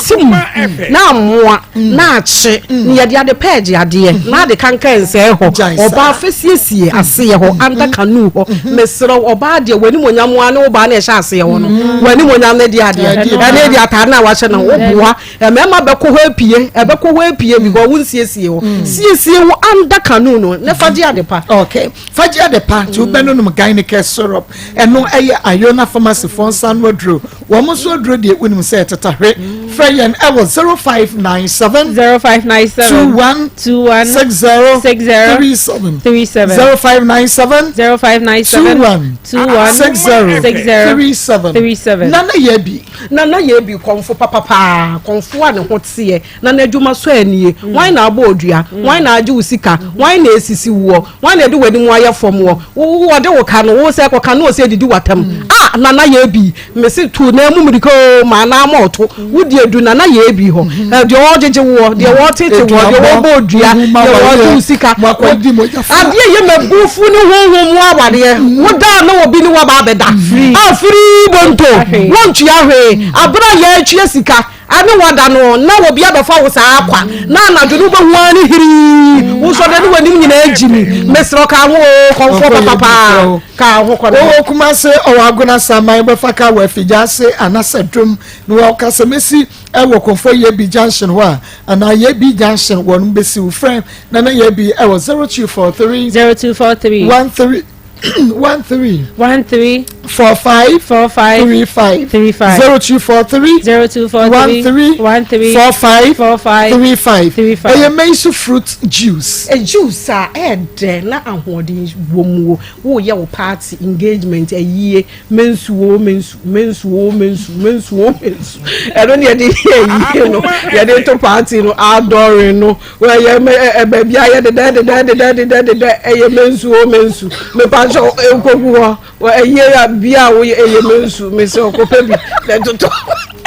tim na moa na ache ni ye de page ade na de kanka ense ho oba afesiesie ase ho anda kanu ho mesro oba de wani monyamo ane oba na ehya ase ho no wani monyam na de ade ane de ata na wa hye na oboa mema beko ho apie because won siesie ho siesie wo anda kanu no ne faje ade pa okay faje ade pa to beno no gynecare syrup eno eye Ayona pharmacy fon sanwadro wo mo so dro de wonim say tetahwe freyen e was 0597 21 60 0597 21 nana yebi konfo papa konfo ane hotie nana adwuma so anie wan na aba odua wan na age usika wan na esisi wo wan na de wani mu aye fom wo de wo ka no wo se ko ka no se didi watam nana yebi mesi tu na mu miriko ma na moto wo di edu nana yebi ho de wo jeje wo de wo tete wo de wo bo odua de wo age usika ade ye mabufu ni honhom mu awade wo da na obi ni wo ba beda free bonto won tua hwe abra ya atwa sika ane wada no na obi abafa wo sa akwa na anadunu be huani hiri wo so de wani nyina agimi mesro ka ho konfo papa ka ho ko o kuma se o agona saman be faka wa fija se anasadrum no o ka se mesi e wo konfo ye bi junction wa ana ye bi junction won be si wo friend na na ye bi e wo 0243 13 45 35 0243 45 a maize fruit juice na ahodi womuo wo ye wo party engagement aye mensuo ero ne de ye no ye de to party no adoring no we ye ba bia ye de aye mensuo me pa so ekoguo aye bia wo ye mensu me se okopa bi le toto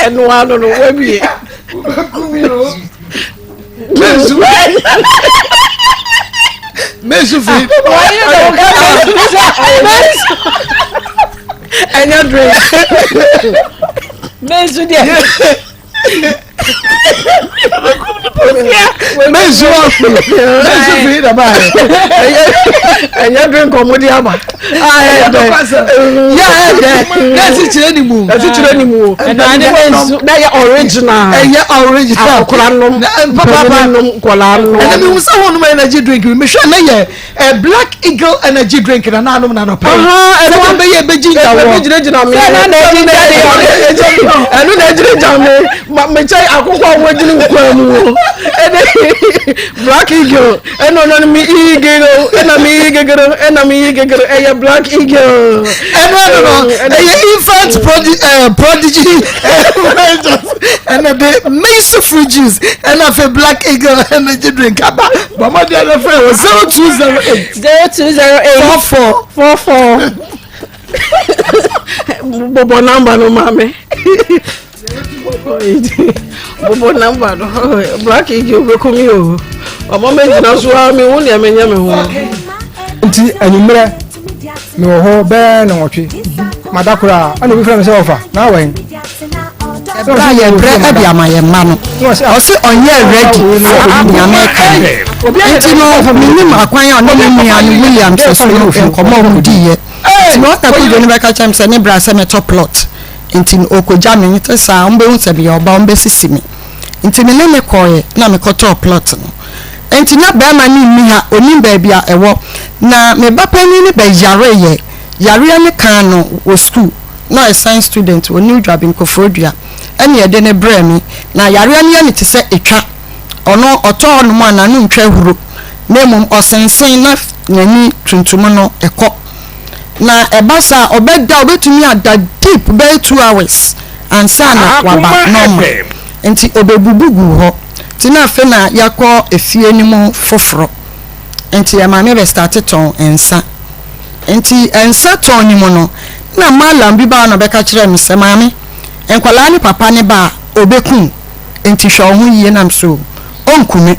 eno ano no we bi mensu fi anya drink mensu dia mensu fi da ba anya drink komodi aba that's chire ni mu na ya original kolanum papa kolanum and me won say one energy drink me sure na ye Black Eagle energy drink na na anum na no pa and one be ye bejinja wo bejinja me na enu na ejinja me chai akoko wo jini nkwa mu Black Eagle eno no me eagle ena me eagle e Black Eagle eno infant prodigy and the maize fruit juice and of a Black Eagle energy drink aba mama dey na friend 0208 bobo number no mame bobo number no Black Eagle go komi o omo meji na so ami won ya menya me ho nti anumre me ho be na wotwe madakura ana bi frame se ofa na wen ebra ye bre abi amaye ma no o se onye ready nyame kan nti no minim akwan ya no nua no William so no ofin komo omudi ye no ta ko joni be ka cham se ne bra se me top plot nti okoja me nti sa mbe hu se bi oba mbe sisimi nti me ne koye na me ko top plot no nti na ba ma ni mi ha onim ba bia ewo na me ba pani ni be yare ne kan no wo school na a science student oni dwabin kofrodua ɛne yɛde ne brɛ me na yareɛ ne yɛ ne te sɛ etwa ɔno ɔtɔɔ no mu a n'ano ntwa huro na mmom ɔsensen na n'ani tuntum no ɛkɔ na ɛba saa obetumi ada deep bɛyɛ 2 hours ansa na waba normal nti obebubugu hɔ nti na afei na yakɔ efie ni mu foforo nti ya maame bɛ start tɔn nsa nti nsa tɔn ni mu no na malam bi ba na bɛka kyerɛ me sɛ maame nkwalaa ne papa ne ba obekun nti hwɛ ho yie nam so onkume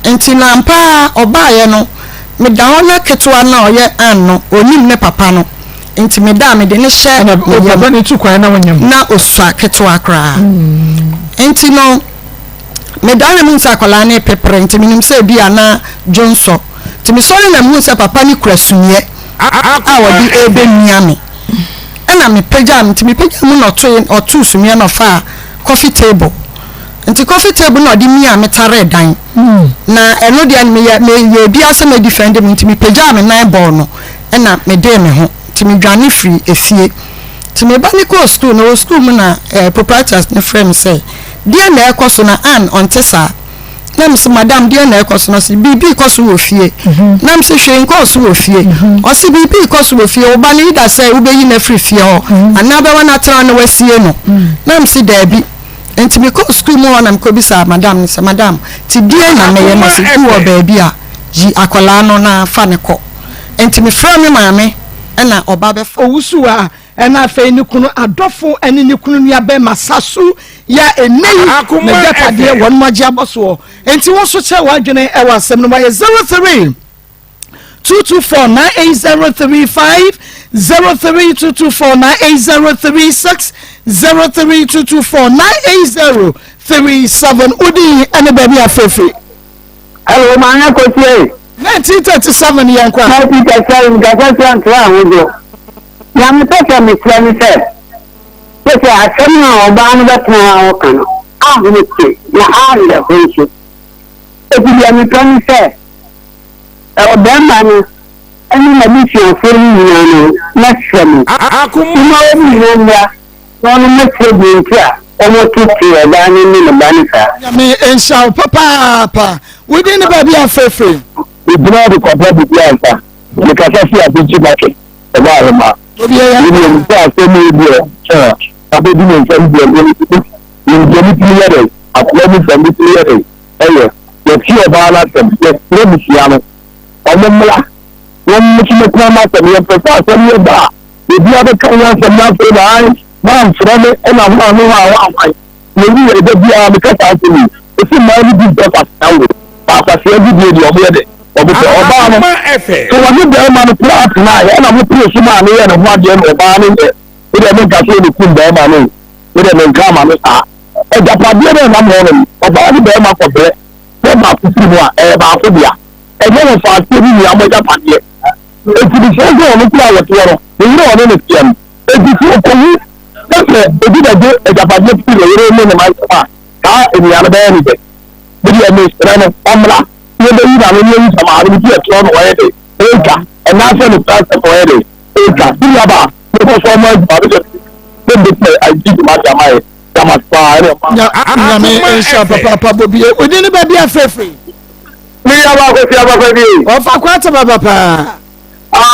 nti na mpa ɔbaayɛ no me da hɔ na ketewa na ɔyɛ anno onim ne papa no nti me da me de ne hyɛ na papa ne tu kwan na wonyam na osua ketewa kraa nti no me da ne mu nsa akwala ne pepere nti minim sɛ bi ana jonso nti me sɔre na mu nsa papa ne kura sumie a wɔde ebe miame ɛna me pagya nti me pagya mu na ɔto sumie no fa coffee table nti coffee table na ɔde miame tare dan na ɛno de me ye bi ase me defend me nti me pagya me nan ball no ɛna me de me ho nti me dwane free efie nti me ba ne ko school no school mu na proprietors ne frame say dia na ekoso na an ontesa na mse madam dia na ekoso na si bibi koso wo fie na mse hwe nkoso wo fie o si bibi koso wo fie oba ne ida say ubeyi na free fie ho anaba wana tra na wasie no na mse dabi enti me ko school mu na mko bisa madam ni se madam ti dia na meye no si wo baabi a ji akola no na fa ne ko enti me fra me maame na oba be owusu a ena afei ni kunu adofo ene ni kunu nua be masasu ya enei na depade won magye aboso enti won so che wadwene e wasem no maye 03 2249835 0322498036 0322498037 udi ene baby afefe hello Maa Akos 1937 yankwa 1937 gafasa antra wodo na me pese me trani se pese asem na oba no betena o kan ah me ti na ande hoso ebi ya me trani se obema ni eni na bi fi ofori ni no na hwem akuma o mi no ya no me se bi ntia omo tuti e da ni ni ba ni sa ya me ensha papa we dey na baby afefe ibuna de kwa bi biansa me ka sa fi abinci bake e ba rema obi ya ni mo sa se mi bi e abe bi mo sa bi e ni jeni pliyere akwa mi sa bi pliyere eyo ye ti o ba la tem ye pro mi sia no omo mla won mu ti me kwa ma se ye pe sa se ye ba e bi abe kan ya se na fe ba ai ma mfra me e na ho no ha wa ai ye ni e de bi a me ka sa se ni e si ma ni bi de pa sa wo pa se bi de omo ye de obo so oba no so wani de ma no plat na ya na mo pio so ma no ye no ho ade no oba no de e de me ka so ni kun de ma no e de me nka ma no sa e ja pa de na mo no oba ni de ma ko bre e ma ku ti mo a e ba ko bia e je mo fa ti ni ya mo ja pa de e ti di so go no pla wo to ro ni no no ne tiam e di ti ko yi e di de e ja pa de ti le re no ma sa ka e ni ya be ni de bi ya me sra no omla ye be yi na me yi sama ari ti e to no wa de e ka e na so ni ta se ko e de e ka ti ya ba ko so mo ba de de I did my jamai jama pa ya me ensha papa bobi odi ni baby afefe mi ya ba ko ti ya ba ko bi o fa kwata papa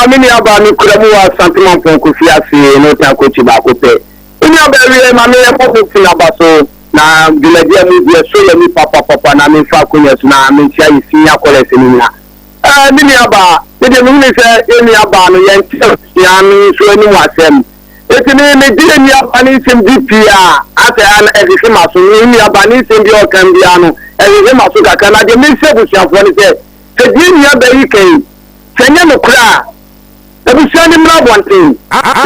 mi ya ba ni kura mu wa sentiment pon ko fi ase no ta ko ti ba ko pe mi ya ba wi ma me e ko ti na ba so na village mi bi so le mi papa na mi fa ko yes na mi tia yi sin ya ko le se ni na mi ya ba de mi se mi ya ba no ye ti ya mi so ni wa sem etini me dire mi abani sim DPA ate an edisi maso mi abani sim bi o kan bi anu edisi maso kaka na de mi sebu siafo ni se di mi abayi kai senya no kura ebi sani mra bonten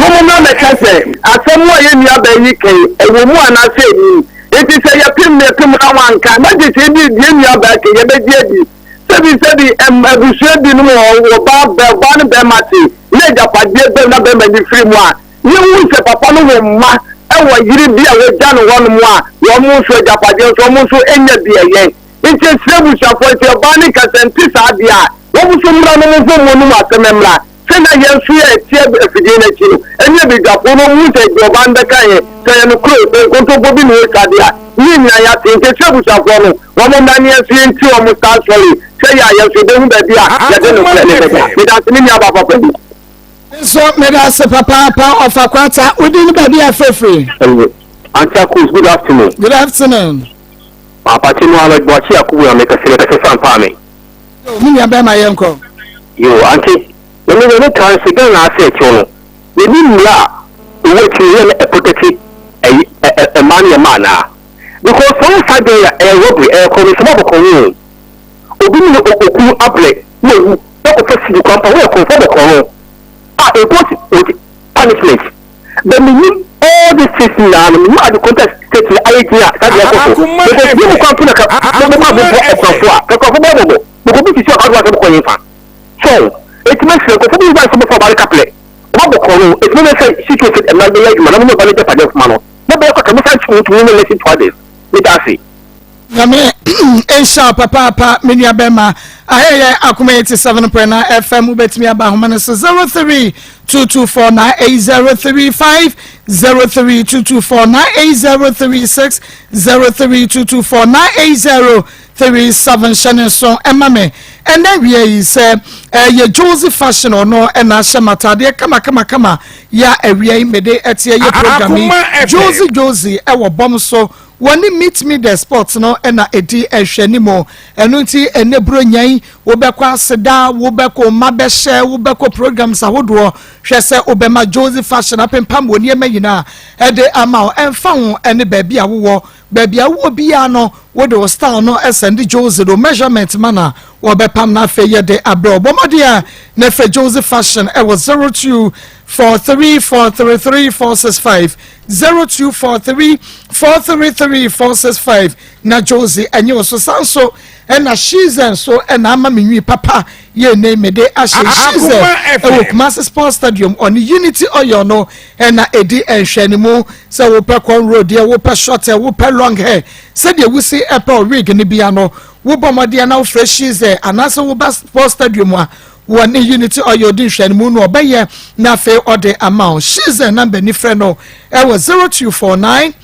wo mo na ka se asem wo ye mi abayi kai ewo mu ana se ni eti se ya pim me pim na wanka na de se di mi abayi kai ye be di sebi ebu se bi no wo ba ni be mate ne japade be na be mani free mu a ye wu se papa no wo ma e wo yiri bi a we ja no wo no mu a wo mu so japade so mu so enya bi eye nti sebu chafo ti ba ni kasenti sa dia wo mu so mra no mu fo mu no asememra na yɛn so yɛ tie afidie no akyi no ɛnyɛ bidwafo no mu sɛ deɛ ɔba ndɛka yɛ sɛ yɛ no kuro nkontompo bi na ɔtwade a ne nyina yɛate nti sɛ abusuafoɔ no wɔn mma ne yɛn so yɛnti wɔn star story sɛ yɛ a yɛn so yɛbɛhu baabi a yɛde no kura ne bɛka medase ne nua papa bi so medase papaapa ɔfa kwata wodi ne baabi afrɛfrɛ Auntie Akos, good afternoon. Good afternoon. Papa Tino Alagwachi Akubu and make a fan palmy. Me and my uncle. You, Auntie, when you look at the gun, I say, Chono, we need la, what you a protected a man. Because some side a robbery, a commission commune. Obino Oku Apple, no, not a person come away from the corner. Ah, it was punishment. The meaning all this is now, the contest state the idea that they are going to you come to the so it makes a couple of some for a couple. It may say situated and not the late man, I'm not going to pay of money. Nobody can listen to others. Let us see. Esha papa mini abema ayeye Akoma 87.9 FM ubetimi aba homa so 0322498035 0322498036 0322498037 shane so emame and then we say ye Josie fashion or no and ashamatade kama ya ewie mede etie ye program Josie ewo bom so wani meet me the sports no na edi ehwanimo eno nti enebro nyan wo bekwa aseda wo beko mabehye wo beko programs ahodo hwese obema Josie fashion apempam woni emayina ede ama emfa ho ene baabi a wo baabi a wo bia no wo de style no esend Josie do measurement mana wo bepam na fe ye de abro bomode a na fe Josie fashion e was 0243433465 0243433465 na Josie enye so sanso ena season so ena ama menwi papa ye name de ashe season e Kumasi Sports Stadium on Unity Oyo no ena edi enhwanemu se wo pe kon road e wo pe short e wo pe long hair se de wusi epa wig ni bia no wo bomode na wo fresh season anase wo Sports Stadium a one Unity Oyo din hwanemu no obeye na fe ode amount season number ni frɛ no e was 0249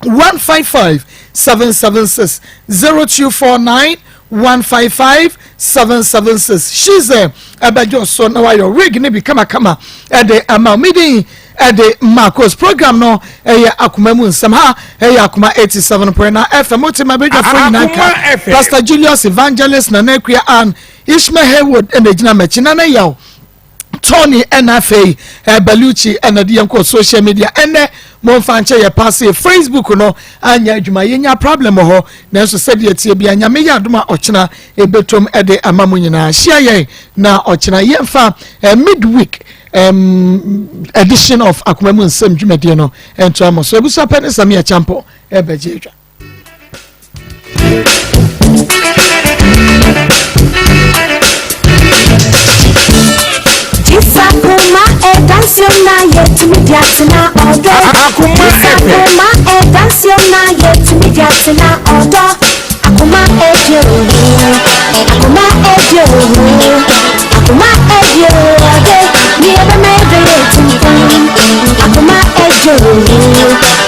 155 776 0249 155 776 she's a abajo so na your rig ni be kama the amount meeting at the Maa Akos program no Akoma mu nsam ha Akoma 87.9 FM otima beja for nanka Pastor Julius Evangelist na Nakuya and Ishmael Haywood and Ejina Mechina na yaw Tony NFA Baluchi and the social media and Monfanche ya passe Facebook no anya adwuma yenya problem ho na so said ye bia nya me ya adoma ochena ebetom ede amamu nyina hia ye na ochena yemfa midweek edition of Akoma mu nsem dwumade no ento amo so ebusa pene samia champo ebeje edwa Akoma dancing na yet me diatina odo. Akoma dancing na yet me diatina odo. Akoma eje